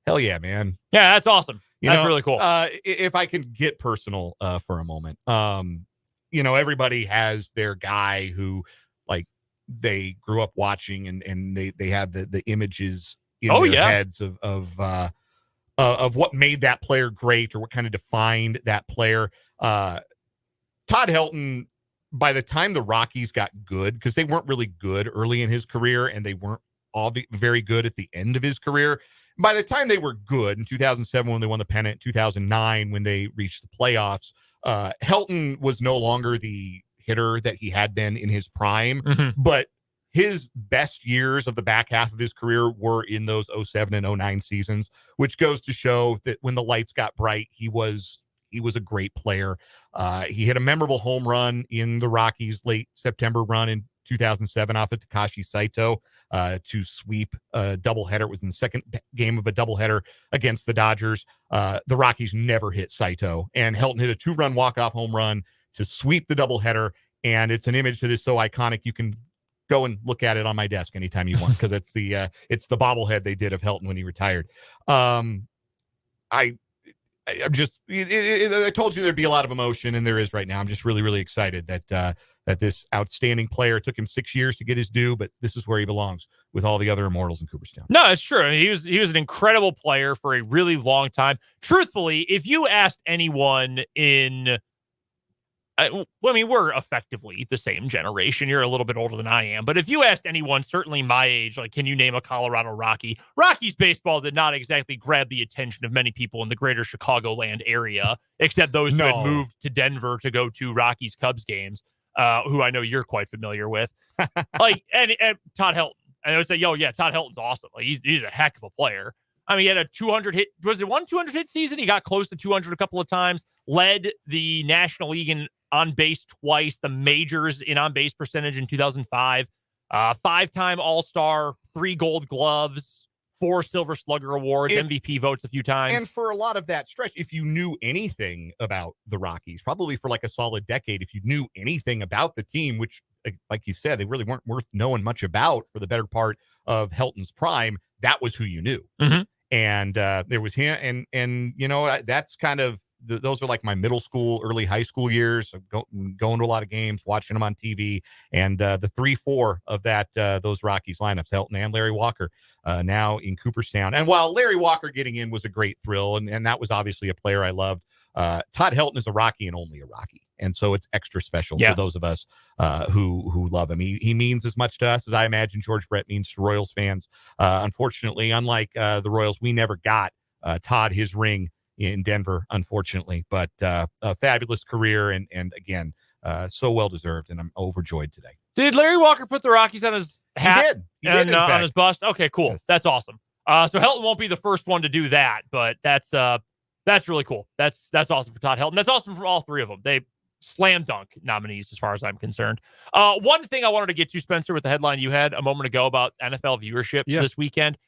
hell yeah, man. Yeah, that's awesome. That's really cool. If I can get personal for a moment, everybody has their guy who, like, they grew up watching, and they have the images in their heads of what made that player great or what kind of defined that player. Todd Helton, by the time the Rockies got good, because they weren't really good early in his career and they weren't all very good at the end of his career. By the time they were good in 2007 when they won the pennant, 2009 when they reached the playoffs, Helton was no longer the hitter that he had been in his prime, but his best years of the back half of his career were in those 07 and 09 seasons, which goes to show that when the lights got bright, he was a great player. He hit a memorable home run in the Rockies' late September run in 2007 off of Takashi Saito to sweep a doubleheader. It was in the second game of a doubleheader against the Dodgers. The Rockies never hit Saito, and Helton hit a 2-run walk-off home run to sweep the doubleheader, and it's an image that is so iconic. You can go and look at it on my desk anytime you want, because it's the bobblehead they did of Helton when he retired. I'm just, I told you there'd be a lot of emotion, and there is right now. I'm just really, really excited that this outstanding player, took him 6 years to get his due, but this is where he belongs with all the other immortals in Cooperstown. No, it's true. I mean, he was an incredible player for a really long time. Truthfully, if you asked anyone we're effectively the same generation. You're a little bit older than I am. But if you asked anyone, certainly my age, like, can you name a Colorado Rocky? Rockies baseball did not exactly grab the attention of many people in the greater Chicagoland area, except those who had moved to Denver to go to Rockies Cubs games, who I know you're quite familiar with. Like, and Todd Helton. And I would say, Todd Helton's awesome. Like, he's a heck of a player. I mean, he had a 200 hit. Was it 200 hit season? He got close to 200 a couple of times. Led the National League in on base twice, the majors in on base percentage in 2005. 5-time All-Star, 3 Gold Gloves, 4 Silver Slugger awards, MVP votes a few times. And for a lot of that stretch, if you knew anything about the Rockies, probably for like a solid decade, if you knew anything about the team, which, like you said, they really weren't worth knowing much about for the better part of Helton's prime, that was who you knew. And there was him, and that's kind of, those are like my middle school, early high school years. Going to a lot of games, watching them on TV, and the 3-4 of those Rockies lineups, Helton and Larry Walker, now in Cooperstown. And while Larry Walker getting in was a great thrill, and that was obviously a player I loved, Todd Helton is a Rocky and only a Rocky, and so it's extra special for those of us who love him. He means as much to us as I imagine George Brett means to Royals fans. Unfortunately, unlike the Royals, we never got Todd his ring in Denver, unfortunately, but a fabulous career, and again, so well deserved, and I'm overjoyed today. Did Larry Walker put the Rockies on his hat? He did on his bust? Okay, cool. Yes. That's awesome. So Helton won't be the first one to do that, but that's really cool. That's awesome for Todd Helton. That's awesome for all three of them. They slam dunk nominees as far as I'm concerned. One thing I wanted to get to, Spencer, with the headline you had a moment ago about NFL viewership this weekend.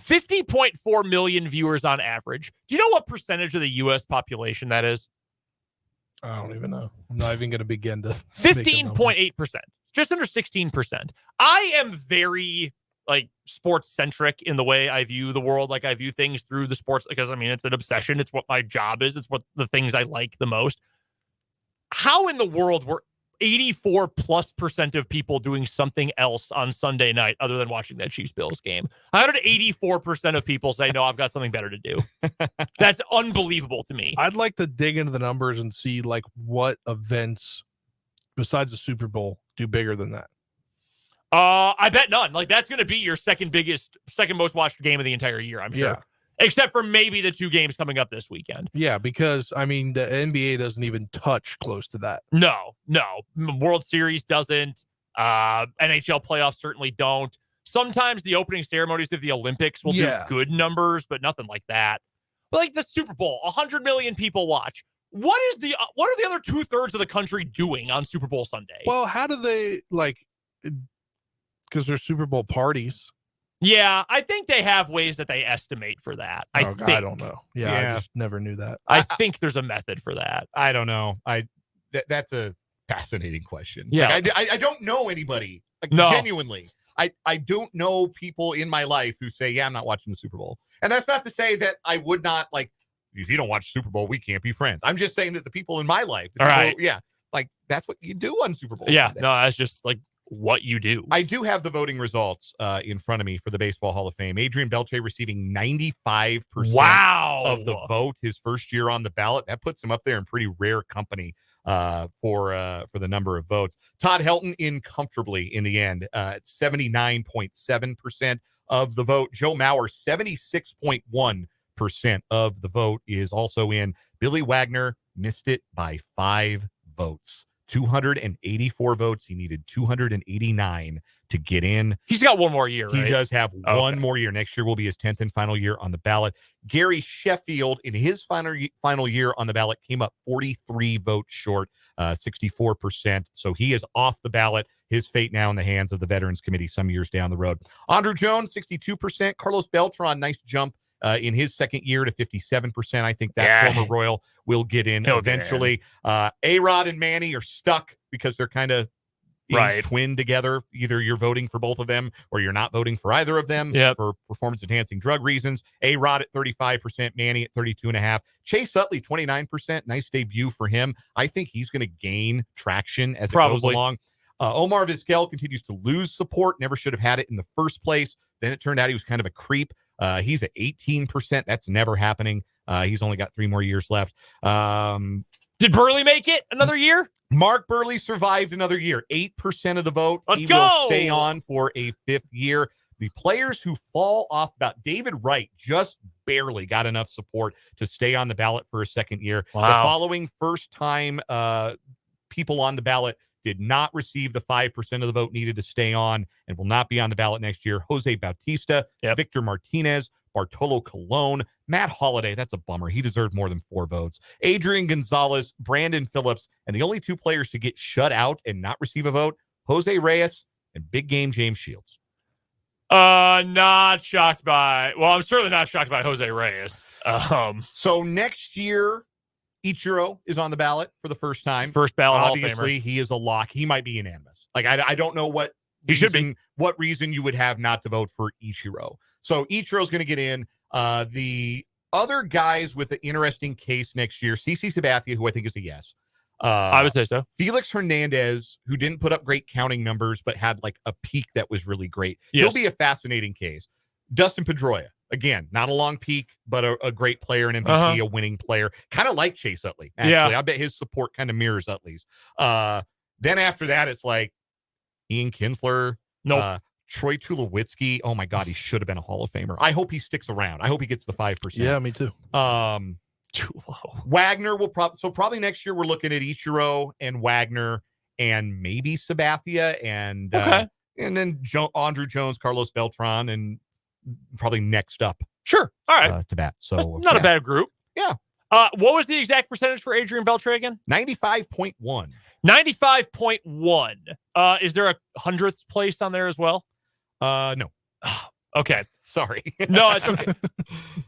50.4 million viewers on average. Do you know what percentage of the U.S. population that is? I don't even know. I'm not even going to begin to. 15.8%. Just under 16%. I am very sports centric in the way I view the world. Like, I view things through the sports, because I mean, it's an obsession. It's what my job is. It's what the things I like the most. How in the world were 84+% of people doing something else on Sunday night other than watching that Chiefs Bills game? How did 84% of people say, no, I've got something better to do? That's unbelievable to me. I'd like to dig into the numbers and see what events besides the Super Bowl do bigger than that. I bet none. That's going to be your second most watched game of the entire year, I'm sure. except for maybe the 2 games coming up this weekend. Yeah, because I mean the NBA doesn't even touch close to that. No. World Series doesn't. NHL playoffs certainly don't. Sometimes the opening ceremonies of the Olympics will do good numbers, but nothing like that. But like the Super Bowl, 100 million people watch. What are the other 2/3 of the country doing on Super Bowl Sunday? Well, how do they because there's Super Bowl parties. Yeah, I think they have ways that they estimate for that. I don't know. Yeah, I just never knew that. I think there's a method for that. I don't know. That's a fascinating question. Yeah. Like, I don't know anybody. Genuinely. I don't know people in my life who say, yeah, I'm not watching the Super Bowl. And that's not to say that I would not, like, if you don't watch Super Bowl, we can't be friends. I'm just saying that the people in my life, that's what you do on Super Bowl Sunday. No, that's just like what you do. I do have the voting results in front of me for the Baseball Hall of Fame. Adrian Beltre receiving 95% of the vote his first year on the ballot. That puts him up there in pretty rare company for the number of votes. Todd Helton in comfortably in the end at 79.7% of the vote. Joe Mauer 76.1% of the vote is also in. Billy Wagner missed it by 5 votes. 284 votes. He needed 289 to get in. He's got one more year, right? He does have one more year. Next year will be his 10th and final year on the ballot. Gary Sheffield, in his final year on the ballot, came up 43 votes short, 64%. So he is off the ballot. His fate now in the hands of the Veterans Committee some years down the road. Andrew Jones, 62%. Carlos Beltran, nice jump in his second year to 57%. I think that former Royal will get in eventually. A-Rod and Manny are stuck because they're kind of twin together. Either you're voting for both of them or you're not voting for either of them for performance-enhancing drug reasons. A-Rod at 35%, Manny at 32.5%. Chase Utley, 29%. Nice debut for him. I think he's going to gain traction as it goes along. Omar Vizquel continues to lose support. Never should have had it in the first place. Then it turned out he was kind of a creep. He's at 18%. That's never happening. He's only got 3 more years left. Did Burley make it another year? Mark Burley survived another year. 8% of the vote. Let's he go! will stay on for a 5th year. The players who fall off about David Wright just barely got enough support to stay on the ballot for a 2nd year. Wow. The following first-time people on the ballot did not receive the 5% of the vote needed to stay on and will not be on the ballot next year. Jose Bautista, Victor Martinez, Bartolo Colon, Matt Holliday. That's a bummer. He deserved more than 4 votes. Adrian Gonzalez, Brandon Phillips, and the only 2 players to get shut out and not receive a vote, Jose Reyes and big game James Shields. Not shocked by, I'm certainly not shocked by Jose Reyes. So next year, Ichiro is on the ballot for the first time. First ballot Obviously, Hall of Famer. he is a lock. He might be unanimous. Like, I don't know what he should be. What reason you would have not to vote for Ichiro. So Ichiro's going to get in. The other guys with an interesting case next year, CC Sabathia, who I think is a yes. I would say so. Felix Hernandez, who didn't put up great counting numbers, but had like a peak that was really great. Yes. He'll be a fascinating case. Dustin Pedroia. Again, not a long peak, but a great player, an MVP, a winning player. Kind of like Chase Utley, actually. Yeah. I bet his support kind of mirrors Utley's. Then after that, it's like Ian Kinsler, Troy Tulowitzki. Oh, my God, he should have been a Hall of Famer. I hope he sticks around. I hope he gets the 5%. Yeah, me too. Too low. Wagner will probably next year we're looking at Ichiro and Wagner and maybe Sabathia and then Andrew Jones, Carlos Beltran, and probably next up. Sure. All right. To bat. So that's not a bad group. Yeah. What was the exact percentage for Adrian Beltre again? 95.1. 95.1. Is there a 100th place on there as well? No. Okay. Sorry. No, it's okay.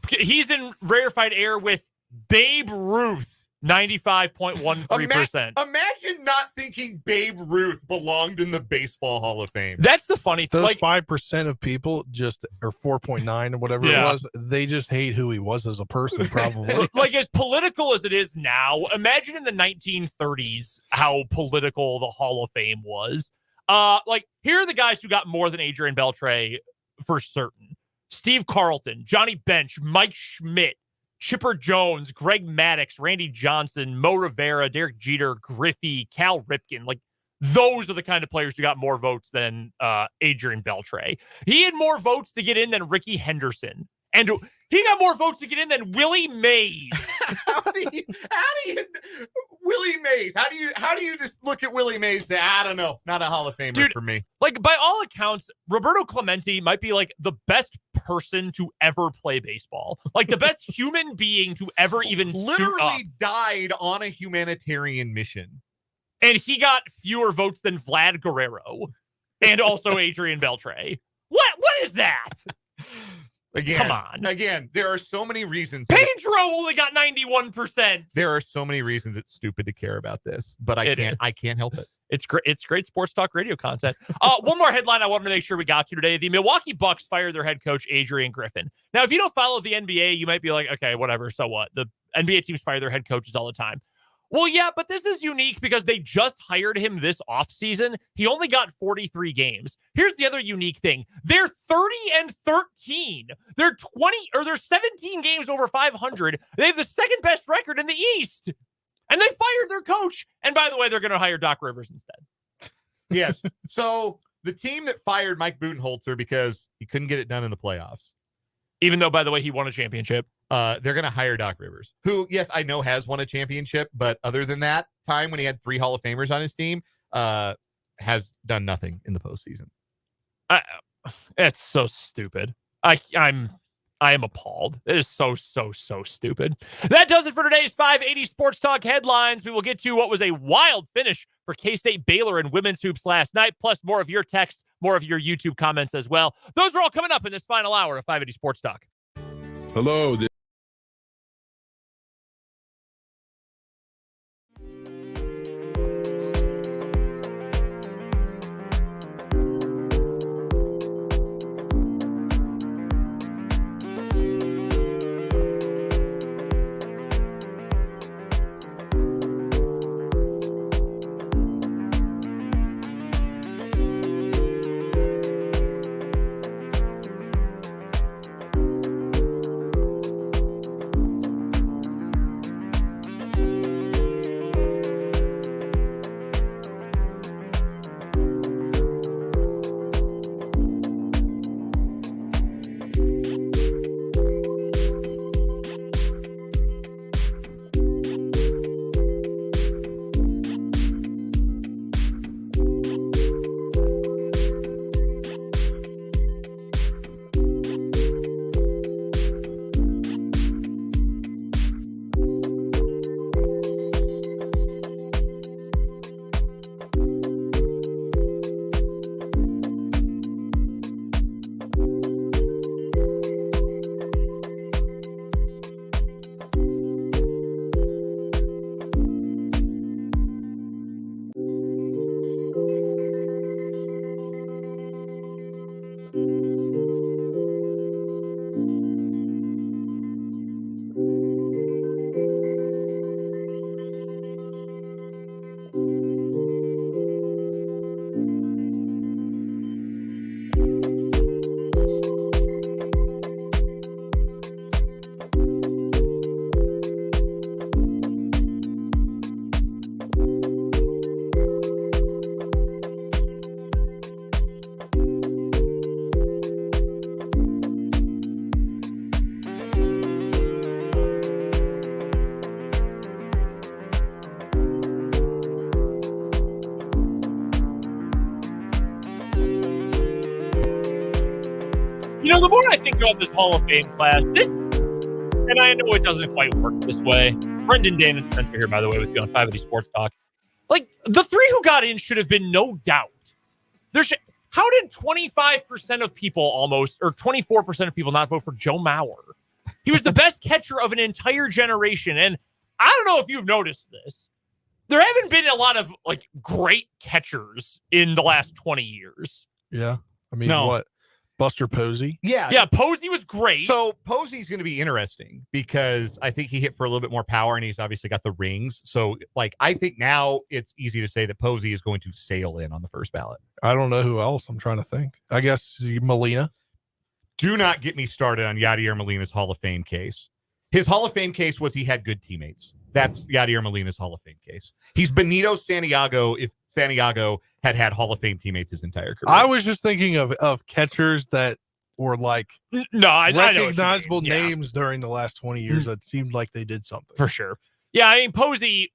He's in rarefied air with Babe Ruth. 95.13%. Imagine not thinking Babe Ruth belonged in the Baseball Hall of Fame. That's the funny thing. Those 5% of people or 4.9 or whatever it was, they just hate who he was as a person, probably. Like, as political as it is now, imagine in the 1930s how political the Hall of Fame was. Like, here are the guys who got more than Adrian Beltre for certain. Steve Carlton, Johnny Bench, Mike Schmidt, Chipper Jones, Greg Maddux, Randy Johnson, Mo Rivera, Derek Jeter, Griffey, Cal Ripken. Like, those are the kind of players who got more votes than Adrian Beltre. He had more votes to get in than Ricky Henderson And he got more votes to get in than Willie Mays. How do you Willie Mays? How do you just look at Willie Mays and say, I don't know, not a Hall of Famer Dude, for me? Like, by all accounts, Roberto Clemente might be like the best person to ever play baseball. Like the best human being to ever even suit up. Literally died on a humanitarian mission. And he got fewer votes than Vlad Guerrero and also Adrian Beltre. What is that? Again, come on. Again, there are so many reasons. Pedro only got 91%. There are so many reasons it's stupid to care about this, but I can't help it. It's great. It's great sports talk radio content. One more headline I wanted to make sure we got to today. The Milwaukee Bucks fired their head coach, Adrian Griffin. Now, if you don't follow the NBA, you might be like, okay, whatever. So what? The NBA teams fire their head coaches all the time. Well, yeah, but this is unique because they just hired him this offseason. He only got 43 games. Here's the other unique thing. They're 30-13. They're 17 games over 500. They have the second best record in the East. And they fired their coach. And by the way, they're going to hire Doc Rivers instead. Yes. So the team that fired Mike Budenholzer because he couldn't get it done in the playoffs. Even though, by the way, he won a championship. They're going to hire Doc Rivers, who, yes, I know has won a championship, but other than that time when he had 3 Hall of Famers on his team, has done nothing in the postseason. It's so stupid. I am appalled. It is so stupid. That does it for today's 580 Sports Talk headlines. We will get to what was a wild finish for K-State Baylor and women's hoops last night, plus more of your texts, more of your YouTube comments as well. Those are all coming up in this final hour of 580 Sports Talk. Hello. You know, the more I think about this Hall of Fame class, and I know it doesn't quite work this way. Brendan, Dan, and Spencer here, by the way, with you on 580 Sports Talk. Like, the 3 who got in should have been no doubt. How did 25% of people almost, or 24% of people not vote for Joe Mauer? He was the best catcher of an entire generation. And I don't know if you've noticed this. There haven't been a lot of, like, great catchers in the last 20 years. Yeah. I mean, what? Buster Posey? Yeah, Posey was great. So Posey's going to be interesting because I think he hit for a little bit more power and he's obviously got the rings. So, like, I think now it's easy to say that Posey is going to sail in on the first ballot. I don't know who else. I'm trying to think. I guess Molina. Do not get me started on Yadier Molina's Hall of Fame case. His Hall of Fame case was he had good teammates. That's Yadier Molina's Hall of Fame case. He's Benito Santiago if Santiago had Hall of Fame teammates his entire career. I was just thinking of catchers that or like No, I know what you mean. recognizable Yeah, names during the last 20 years that seemed like they did something. for sure. Yeah, I mean, Posey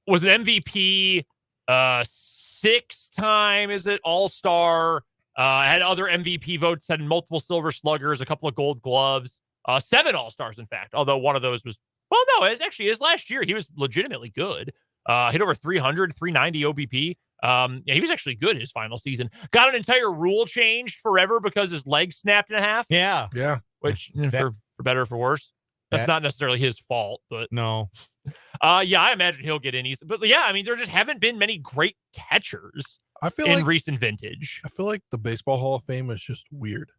was an MVP, 6-time, is it, All-Star, had other MVP votes, had multiple Silver Sluggers, a couple of Gold Gloves, 7 All-Stars, in fact, although one of those was, well, no, it's actually his last year. He was legitimately good. Hit over 300, 390 OBP. Yeah, he was actually good his final season. Got an entire rule changed forever because his leg snapped in half. Yeah. Which, for better or for worse, that's not necessarily his fault, but No. yeah, I imagine he'll get in easy. But yeah, I mean, there just haven't been many great catchers in recent vintage. I feel like the Baseball Hall of Fame is just weird.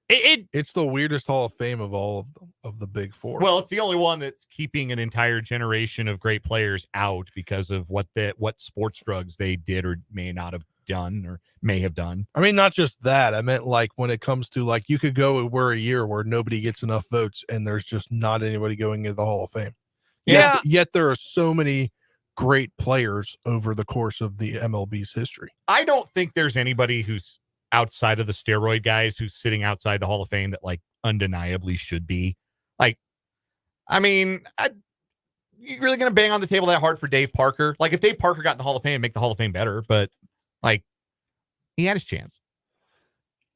It's the weirdest Hall of Fame of all of the big four. Well, it's the only one that's keeping an entire generation of great players out because of what sports drugs they did or may not have done or may have done. I mean, not just that. I meant like when it comes to like you could go a year where nobody gets enough votes and there's just not anybody going into the Hall of Fame. Yeah. Yet there are so many great players over the course of the MLB's history. I don't think there's anybody who's outside of the steroid guys who's sitting outside the Hall of Fame that like undeniably should be. Like, I mean, you're really going to bang on the table that hard for Dave Parker? Like, if Dave Parker got in the Hall of Fame, make the Hall of Fame better, but like, he had his chance.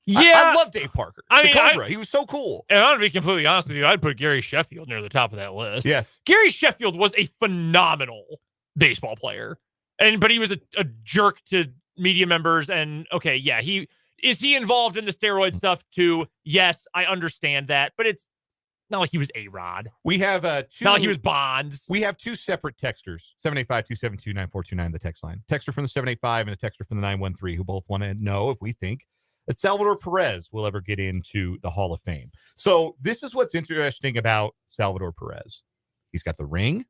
Yeah. I love Dave Parker. I mean, Cobra. He was so cool. And I'm going to be completely honest with you. I'd put Gary Sheffield near the top of that list. Yes. Gary Sheffield was a phenomenal baseball player. But he was a jerk to media members. And okay, yeah, is he involved in the steroid stuff too? Yes, I understand that. But it's not like he was A-Rod. We have two. Not like he was Bonds. We have two separate texters, 785-272-9429, the text line. Texter from the 785 and a texter from the 913 who both want to know if we think that Salvador Perez will ever get into the Hall of Fame. So this is what's interesting about Salvador Perez. He's got the ring.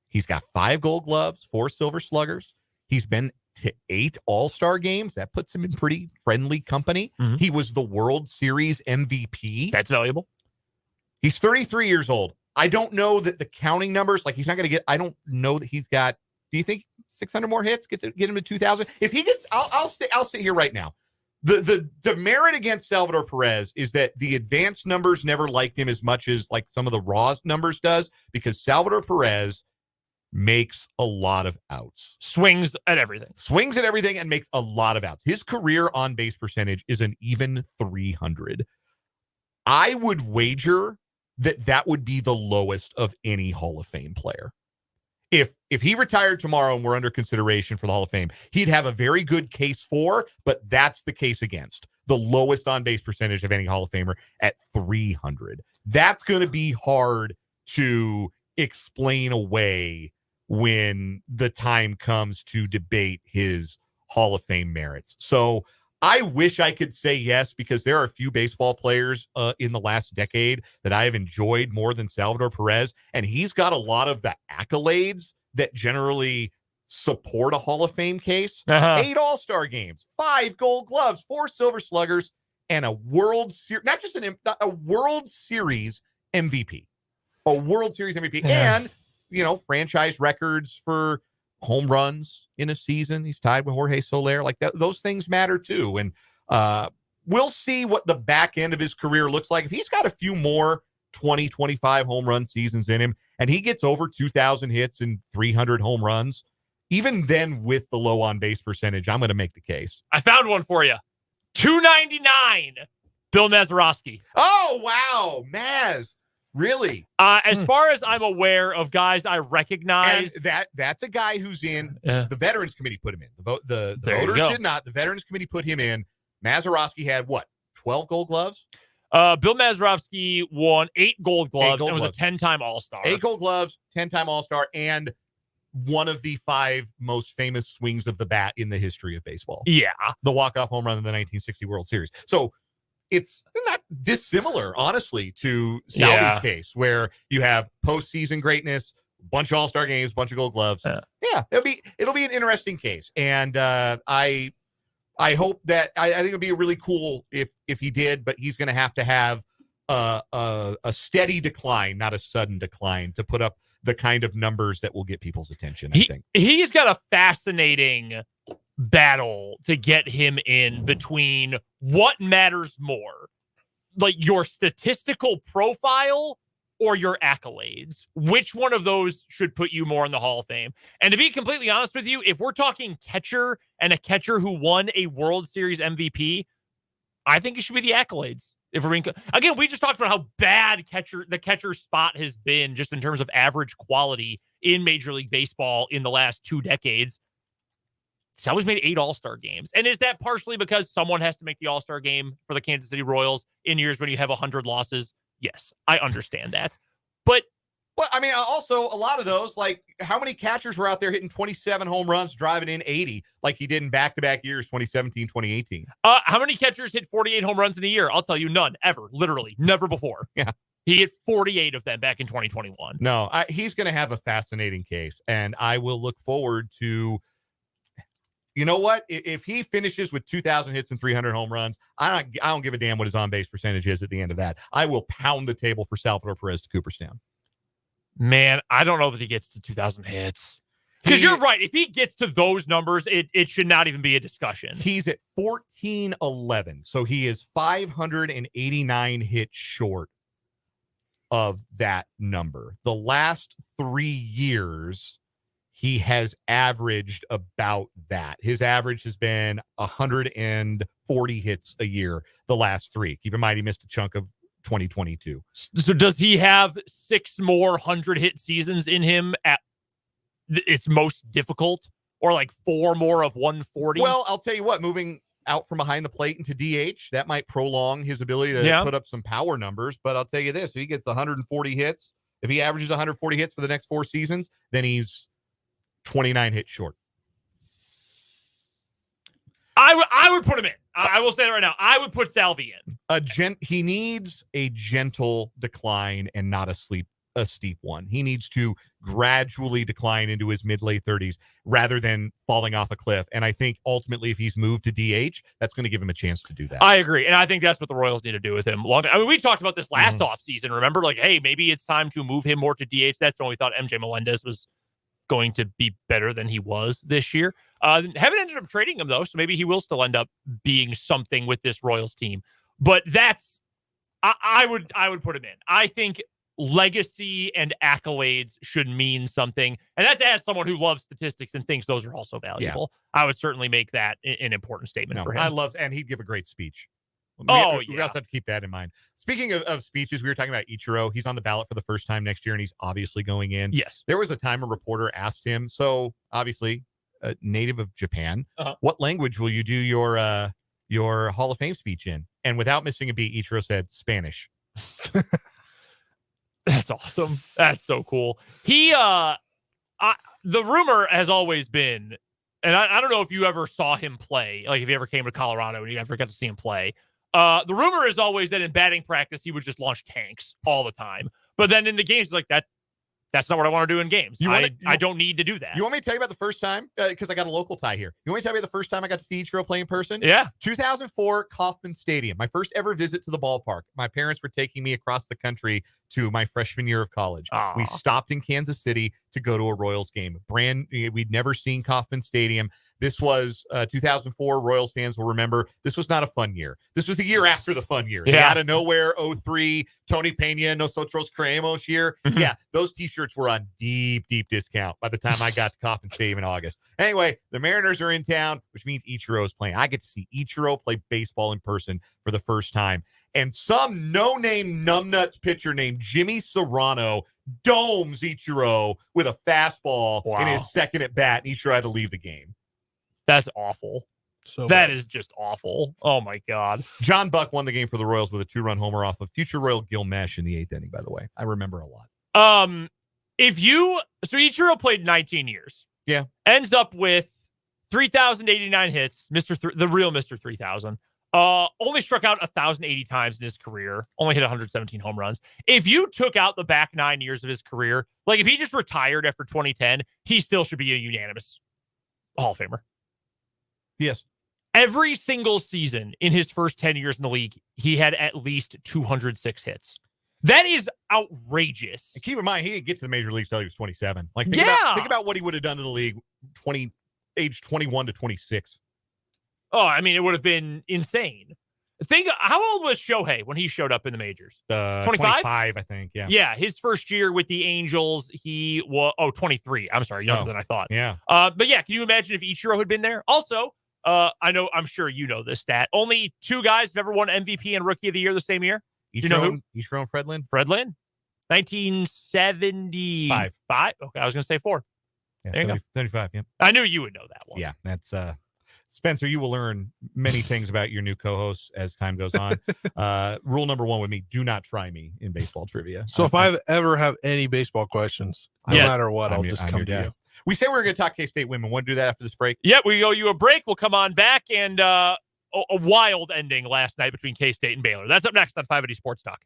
He's got 5 Gold Gloves, 4 Silver Sluggers. He's been to 8 All-Star games. That puts him in pretty friendly company. Mm-hmm. He was the World Series MVP. That's valuable. He's 33 years old. I don't know that the counting numbers, like he's not going to get, I don't know that he's got, do you think 600 more hits get him to 2,000? If he gets, I'll sit here right now. The demerit against Salvador Perez is that the advanced numbers never liked him as much as like some of the raw numbers does, because Salvador Perez makes a lot of outs. Swings at everything And makes a lot of outs. His career on base percentage is an even 300. I would wager that would be the lowest of any Hall of Fame player. If he retired tomorrow and we're under consideration for the Hall of Fame, he'd have a very good case for, but that's the case against. The lowest on base percentage of any Hall of Famer at 300. That's going to be hard to explain away when the time comes to debate his Hall of Fame merits. So I wish I could say yes, because there are a few baseball players in the last decade that I have enjoyed more than Salvador Perez, and he's got a lot of the accolades that generally support a Hall of Fame case. 8 All-Star games, 5 Gold Gloves, 4 Silver Sluggers, and a World Series, not just a World Series MVP. A World Series MVP. And, franchise records for home runs in a season. He's tied with Jorge Soler. Like those things matter too. And we'll see what the back end of his career looks like. If he's got a few more 20, 25 home run seasons in him, and he gets over 2,000 hits and 300 home runs, even then with the low on base percentage, I'm going to make the case. I found one for you. 299. Bill Mazeroski. Oh, wow. Maz. Really? As far as I'm aware of guys I recognize. And that's a guy who's in the Veterans Committee put him in. The voters did not. The Veterans Committee put him in. Mazeroski had what? 12 Gold Gloves? Bill Mazeroski won 8 Gold Gloves and was a 10-time All-Star. 8 Gold Gloves, 10-time All-Star, and one of the 5 most famous swings of the bat in the history of baseball. Yeah. The walk-off home run in the 1960 World Series. So it's not dissimilar, honestly, to Salvy's case, where you have postseason greatness, bunch of All-Star games, bunch of Gold Gloves. Yeah, it'll be an interesting case, and I hope that I think it'll be really cool if he did, but he's going to have a steady decline, not a sudden decline, to put up the kind of numbers that will get people's attention. I think he's got a fascinating battle to get him in between what matters more, like your statistical profile or your accolades. Which one of those should put you more in the Hall of Fame? And to be completely honest with you, if we're talking catcher and a catcher who won a World Series MVP, I think it should be the accolades. If we're being, again, we just talked about how bad the catcher spot has been just in terms of average quality in Major League Baseball in the last 2 decades. Salvy's made 8 All-Star games. And is that partially because someone has to make the All-Star game for the Kansas City Royals in years when you have 100 losses? Yes, I understand that. But well, I mean, also a lot of those, like how many catchers were out there hitting 27 home runs, driving in 80, like he did in back-to-back years, 2017, 2018? How many catchers hit 48 home runs in a year? I'll tell you, none, ever, literally, never before. Yeah. He hit 48 of them back in 2021. No, he's going to have a fascinating case, and I will look forward to, you know what? If he finishes with 2,000 hits and 300 home runs, I don't give a damn what his on-base percentage is at the end of that. I will pound the table for Salvador Perez to Cooperstown. Man, I don't know that he gets to 2,000 hits. Because you're right. If he gets to those numbers, it should not even be a discussion. He's at 1411, so he is 589 hits short of that number. The last 3 years, he has averaged about that. His average has been 140 hits a year the last 3. Keep in mind, he missed a chunk of 2022. So does he have 6 more 100-hit seasons in him at its most difficult? Or like 4 more of 140? Well, I'll tell you what, moving out from behind the plate into DH, that might prolong his ability to put up some power numbers. But I'll tell you this, if he gets 140 hits, if he averages 140 hits for the next 4 seasons, then he's 29 hits short. I would put him in. I will say that right now. I would put Salvy in. He needs a gentle decline and not a steep one. He needs to gradually decline into his mid-late 30s rather than falling off a cliff. And I think ultimately if he's moved to DH, that's going to give him a chance to do that. I agree. And I think that's what the Royals need to do with him. I mean, we talked about this last offseason. Remember? Like, hey, maybe it's time to move him more to DH. That's when we thought MJ Melendez was going to be better than he was this year. Haven't ended up trading him, though, so maybe he will still end up being something with this Royals team. But that's I would put him in. I think legacy and accolades should mean something. And that's as someone who loves statistics and thinks those are also valuable. Yeah. I would certainly make that an important statement for him. And he'd give a great speech. We also have to keep that in mind. Speaking of speeches, we were talking about Ichiro. He's on the ballot for the first time next year, and he's obviously going in. Yes. There was a time a reporter asked him, so obviously a native of Japan, what language will you do your Hall of Fame speech in? And without missing a beat, Ichiro said Spanish. That's awesome. That's so cool. The rumor has always been, and I don't know if you ever saw him play, like if you ever came to Colorado and you ever got to see him play. The rumor is always that in batting practice, he would just launch tanks all the time. But then in the games, like that's not what I want to do in games. I don't need to do that. You want me to tell you about the first time? Because I got a local tie here. You want me to tell you about the first time I got to see Ichiro play in person? Yeah. 2004 Kauffman Stadium. My first ever visit to the ballpark. My parents were taking me across the country to my freshman year of college. Aww. We stopped in Kansas City to go to a Royals game. We'd never seen Kauffman Stadium. This was 2004. Royals fans will remember this was not a fun year. This was the year after the fun year. Yeah. Out of nowhere, 03, Tony Pena, Nosotros Creemos year. Mm-hmm. Yeah, those T-shirts were on deep discount by the time I got to Kauffman Stadium in August. Anyway, the Mariners are in town, which means Ichiro is playing. I get to see Ichiro play baseball in person for the first time. And some no-name numbnuts pitcher named Jimmy Serrano domes Ichiro with a fastball in his second at bat, and Ichiro had to leave the game. That's awful. So that is just awful. Oh, my God. John Buck won the game for the Royals with a 2-run homer off of future Royal Gil Mesh in the 8th inning, by the way. I remember a lot. So Ichiro played 19 years. Yeah. Ends up with 3,089 hits, the real Mr. 3,000. Only struck out 1,080 times in his career. Only hit 117 home runs. If you took out the back 9 years of his career, like if he just retired after 2010, he still should be a unanimous Hall of Famer. Yes. Every single season in his first 10 years in the league, he had at least 206 hits. That is outrageous. And keep in mind, he didn't get to the major leagues until he was 27. Like, think about what he would have done to the league 20 age 21 to 26. Oh, I mean, it would have been insane. How old was Shohei when he showed up in the majors? 25, I think. Yeah. Yeah. His first year with the Angels, he was 23. I'm sorry, younger than I thought. Yeah. But yeah, can you imagine if Ichiro had been there? Also, I'm sure you know this stat. Only 2 guys have ever won MVP and Rookie of the Year the same year. You know who? Ichiro and Fred Lynn. Fred Lynn, 1975. Okay, I was going to say 4. Yeah, there you go. 75. Yeah. I knew you would know that one. Yeah, that's Spencer. You will learn many things about your new co-hosts as time goes on. Rule number 1 with me: do not try me in baseball trivia. So if I ever have any baseball questions, no matter what, I'll just come to you. We say we're going to talk K-State women. Want to do that after this break? Yeah, we owe you a break. We'll come on back and a wild ending last night between K-State and Baylor. That's up next on 580 Sports Talk.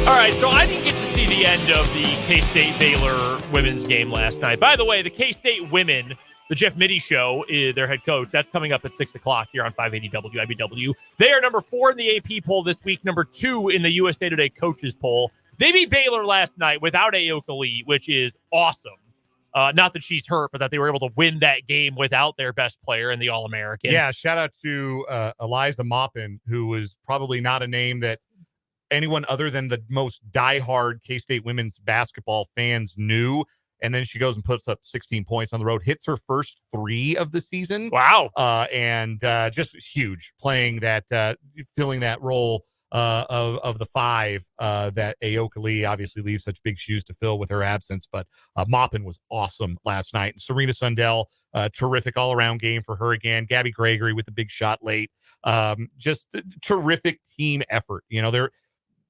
All right, so I didn't get to see the end of the K-State Baylor women's game last night. By the way, the K-State women, the Jeff Mittie show, their head coach, that's coming up at 6 o'clock here on 580 WIBW. They are number 4 in the AP poll this week, number 2 in the USA Today coaches poll. They beat Baylor last night without Ayoka Lee, which is awesome. Not that she's hurt, but that they were able to win that game without their best player in the All-American. Yeah, shout out to Eliza Maupin, who was probably not a name that anyone other than the most diehard K-State women's basketball fans knew. And then she goes and puts up 16 points on the road, hits her first 3 of the season. Wow. And just huge, playing that, filling that role of the 5 that Ayoka Lee obviously leaves such big shoes to fill with her absence. But Maupin was awesome last night. And Serena Sundell, terrific all-around game for her again. Gabby Gregory with the big shot late. Just a terrific team effort. You know,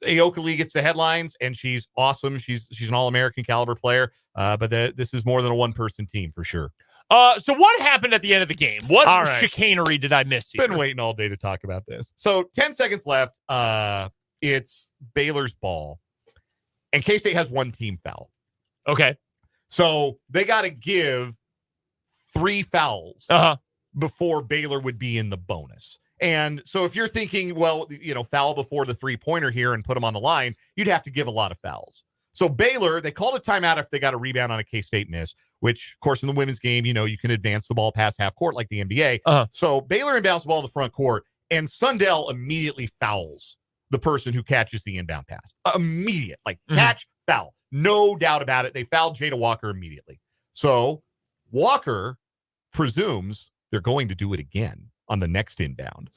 Ayoka Lee gets the headlines, and she's awesome. She's an All-American caliber player, but this is more than a one-person team for sure. So what happened at the end of the game? What chicanery did I miss here? Been waiting all day to talk about this. So 10 seconds left. It's Baylor's ball, and K-State has 1 team foul. Okay. So they got to give 3 fouls before Baylor would be in the bonus. And so if you're thinking, well, you know, foul before the 3-pointer here and put them on the line, you'd have to give a lot of fouls. So Baylor, they called a timeout if they got a rebound on a K-State miss, which, of course, in the women's game, you know, you can advance the ball past half court like the NBA. So Baylor inbounds the ball in the front court, and Sundell immediately fouls the person who catches the inbound pass. Immediate, catch, foul. No doubt about it. They fouled Jada Walker immediately. So Walker presumes they're going to do it again on the next inbound.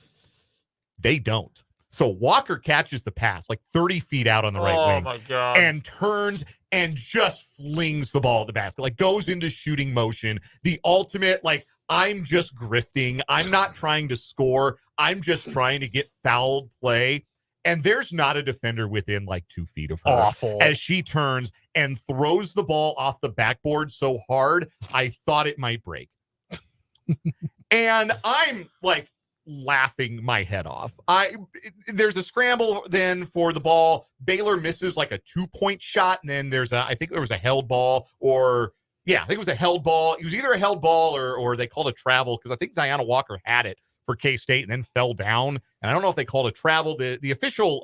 They don't. So Walker catches the pass like 30 feet out on the right wing. Oh, my God. And turns and just flings the ball at the basket, like goes into shooting motion. The ultimate, like, I'm just grifting. I'm not trying to score. I'm just trying to get foul play. And there's not a defender within like 2 feet of her. Awful. As she turns and throws the ball off the backboard so hard, I thought it might break. And I'm like laughing my head off. There's a scramble then for the ball. Baylor misses like a 2-point shot. And then I think there was a held ball I think it was a held ball. It was either a held ball or they called a travel because I think Ziana Walker had it for K-State and then fell down. And I don't know if they called a travel. The official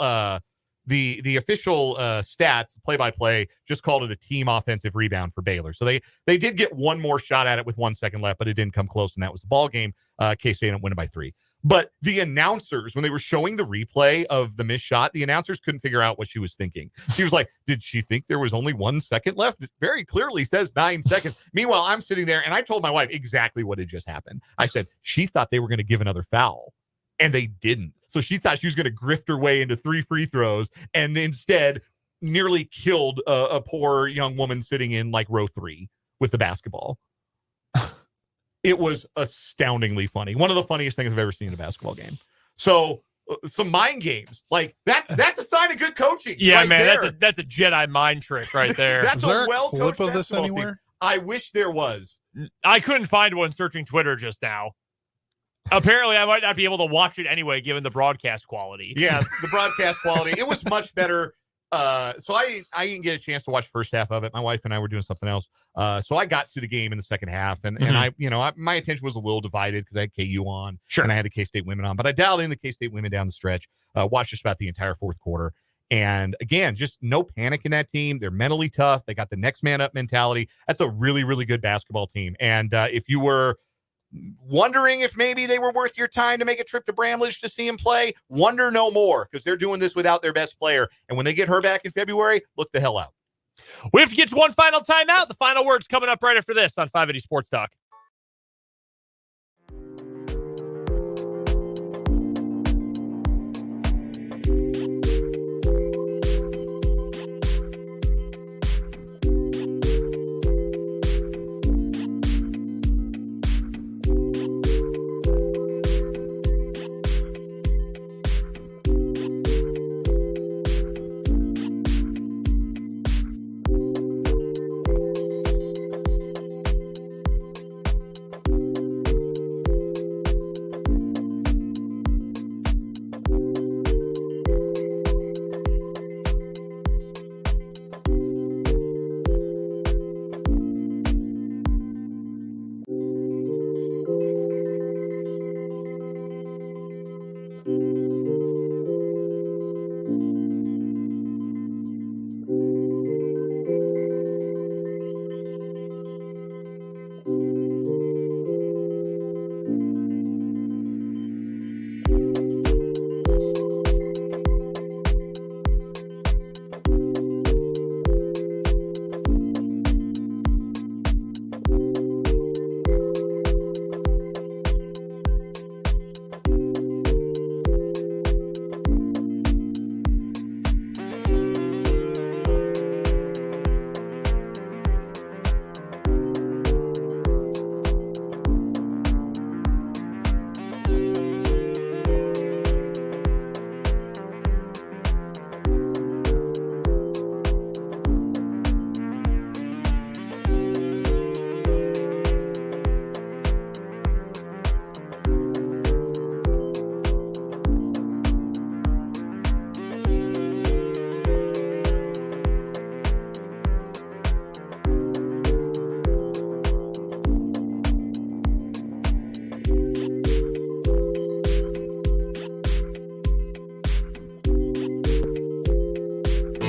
stats, play-by-play, just called it a team offensive rebound for Baylor. So they did get one more shot at it with 1 second left, but it didn't come close, and that was the ball game. K-State ended up winning by 3. But the announcers, when they were showing the replay of the missed shot, the announcers couldn't figure out what she was thinking. She was like, did she think there was only 1 second left? It very clearly says 9 seconds. Meanwhile, I'm sitting there, and I told my wife exactly what had just happened. I said, she thought they were going to give another foul, and they didn't. So she thought she was going to grift her way into 3 free throws, and instead nearly killed a poor young woman sitting in like row 3 with the basketball. It was astoundingly funny. One of the funniest things I've ever seen in a basketball game. So some mind games, like that's a sign of good coaching. Yeah, right man, there. that's a Jedi mind trick right there. That's Is there a well-coached clip of this basketball anywhere? team. I wish there was. I couldn't find one searching Twitter just now. Apparently, I might not be able to watch it anyway, given the broadcast quality. Yeah, the broadcast quality. It was much better. So I didn't get a chance to watch the first half of it. My wife and I were doing something else. So I got to the game in the second half, and my attention was a little divided because I had KU on, Sure, and I had the K-State women on. But I dialed in the K-State women down the stretch. Watched just about the entire fourth quarter, and again, just no panic in that team. They're mentally tough. They got the next man up mentality. That's a really, really good basketball team. And if you were wondering if maybe they were worth your time to make a trip to Bramlage to see him play, wonder no more, because they're doing this without their best player. And when they get her back in February, look the hell out. we have to get to one final timeout. The final word's coming up right after this on 580 Sports Talk.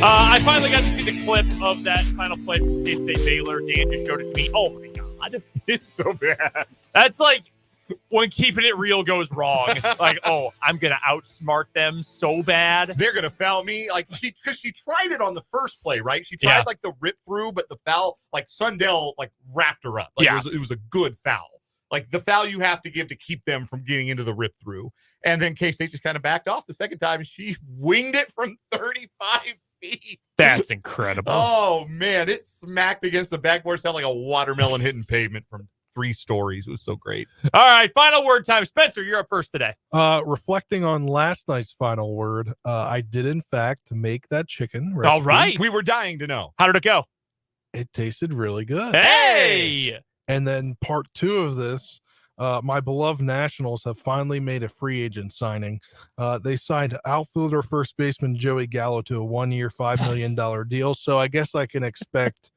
I finally got to see the clip of that final play from K-State Baylor. Dan just showed it to me. Oh, my God. It's so bad. That's like when keeping it real goes wrong. Like, oh, I'm going to outsmart them so bad. They're going to foul me. Like, because she tried it on the first play, right? She tried, like, the rip through, but the foul, like, Sundell, like, wrapped her up. Like, it was a good foul. Like, the foul you have to give to keep them from getting into the rip through. And then K-State just kind of backed off the second time, and she winged it from 35 feet. That's incredible. Oh, man. It smacked against the backboard. Sounded like a watermelon hitting pavement from 3 stories. It was so great. All right, final word time. Spencer, you're up first today. Reflecting on last night's final word, I did, in fact, make that chicken recipe. All right. We were dying to know. How did it go? It tasted really good. Hey! And then part 2 of this, my beloved Nationals have finally made a free agent signing. They signed outfielder first baseman Joey Gallo to a 1-year, $5 million deal. So I guess I can expect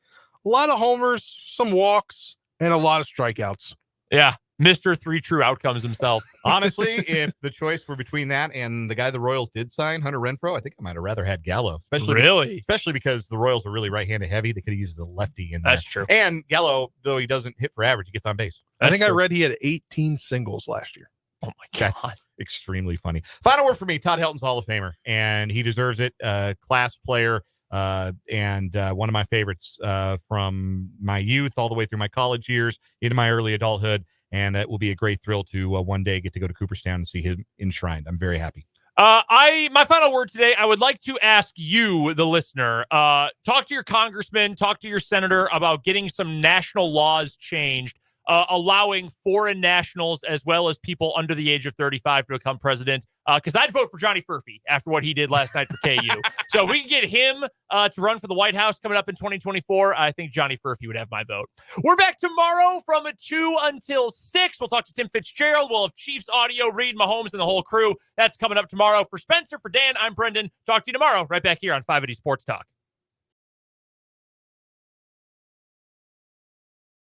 a lot of homers, some walks, and a lot of strikeouts. Yeah, Mr. 3 True Outcomes himself. Honestly, if the choice were between that and the guy the Royals did sign, Hunter Renfroe, I think I might have rather had Gallo. Especially because the Royals were really right-handed heavy. They could have used the lefty in there. That's true. And Gallo, though he doesn't hit for average, he gets on base. I think I read he had 18 singles last year. Oh, my God. That's extremely funny. Final word for me, Todd Helton's Hall of Famer, and he deserves it. Class player. And one of my favorites from my youth all the way through my college years into my early adulthood. And it will be a great thrill to one day get to go to Cooperstown and see him enshrined. I'm very happy. My final word today, I would like to ask you, the listener, talk to your congressman, talk to your senator about getting some national laws changed, allowing foreign nationals as well as people under the age of 35 to become president. Because I'd vote for Johnny Furphy after what he did last night for KU. So if we can get him to run for the White House coming up in 2024, I think Johnny Furphy would have my vote. We're back tomorrow from 2 until 6. We'll talk to Tim Fitzgerald. We'll have Chiefs audio, Reed, Mahomes, and the whole crew. That's coming up tomorrow. For Spencer, for Dan, I'm Brendan. Talk to you tomorrow right back here on 580 Sports Talk.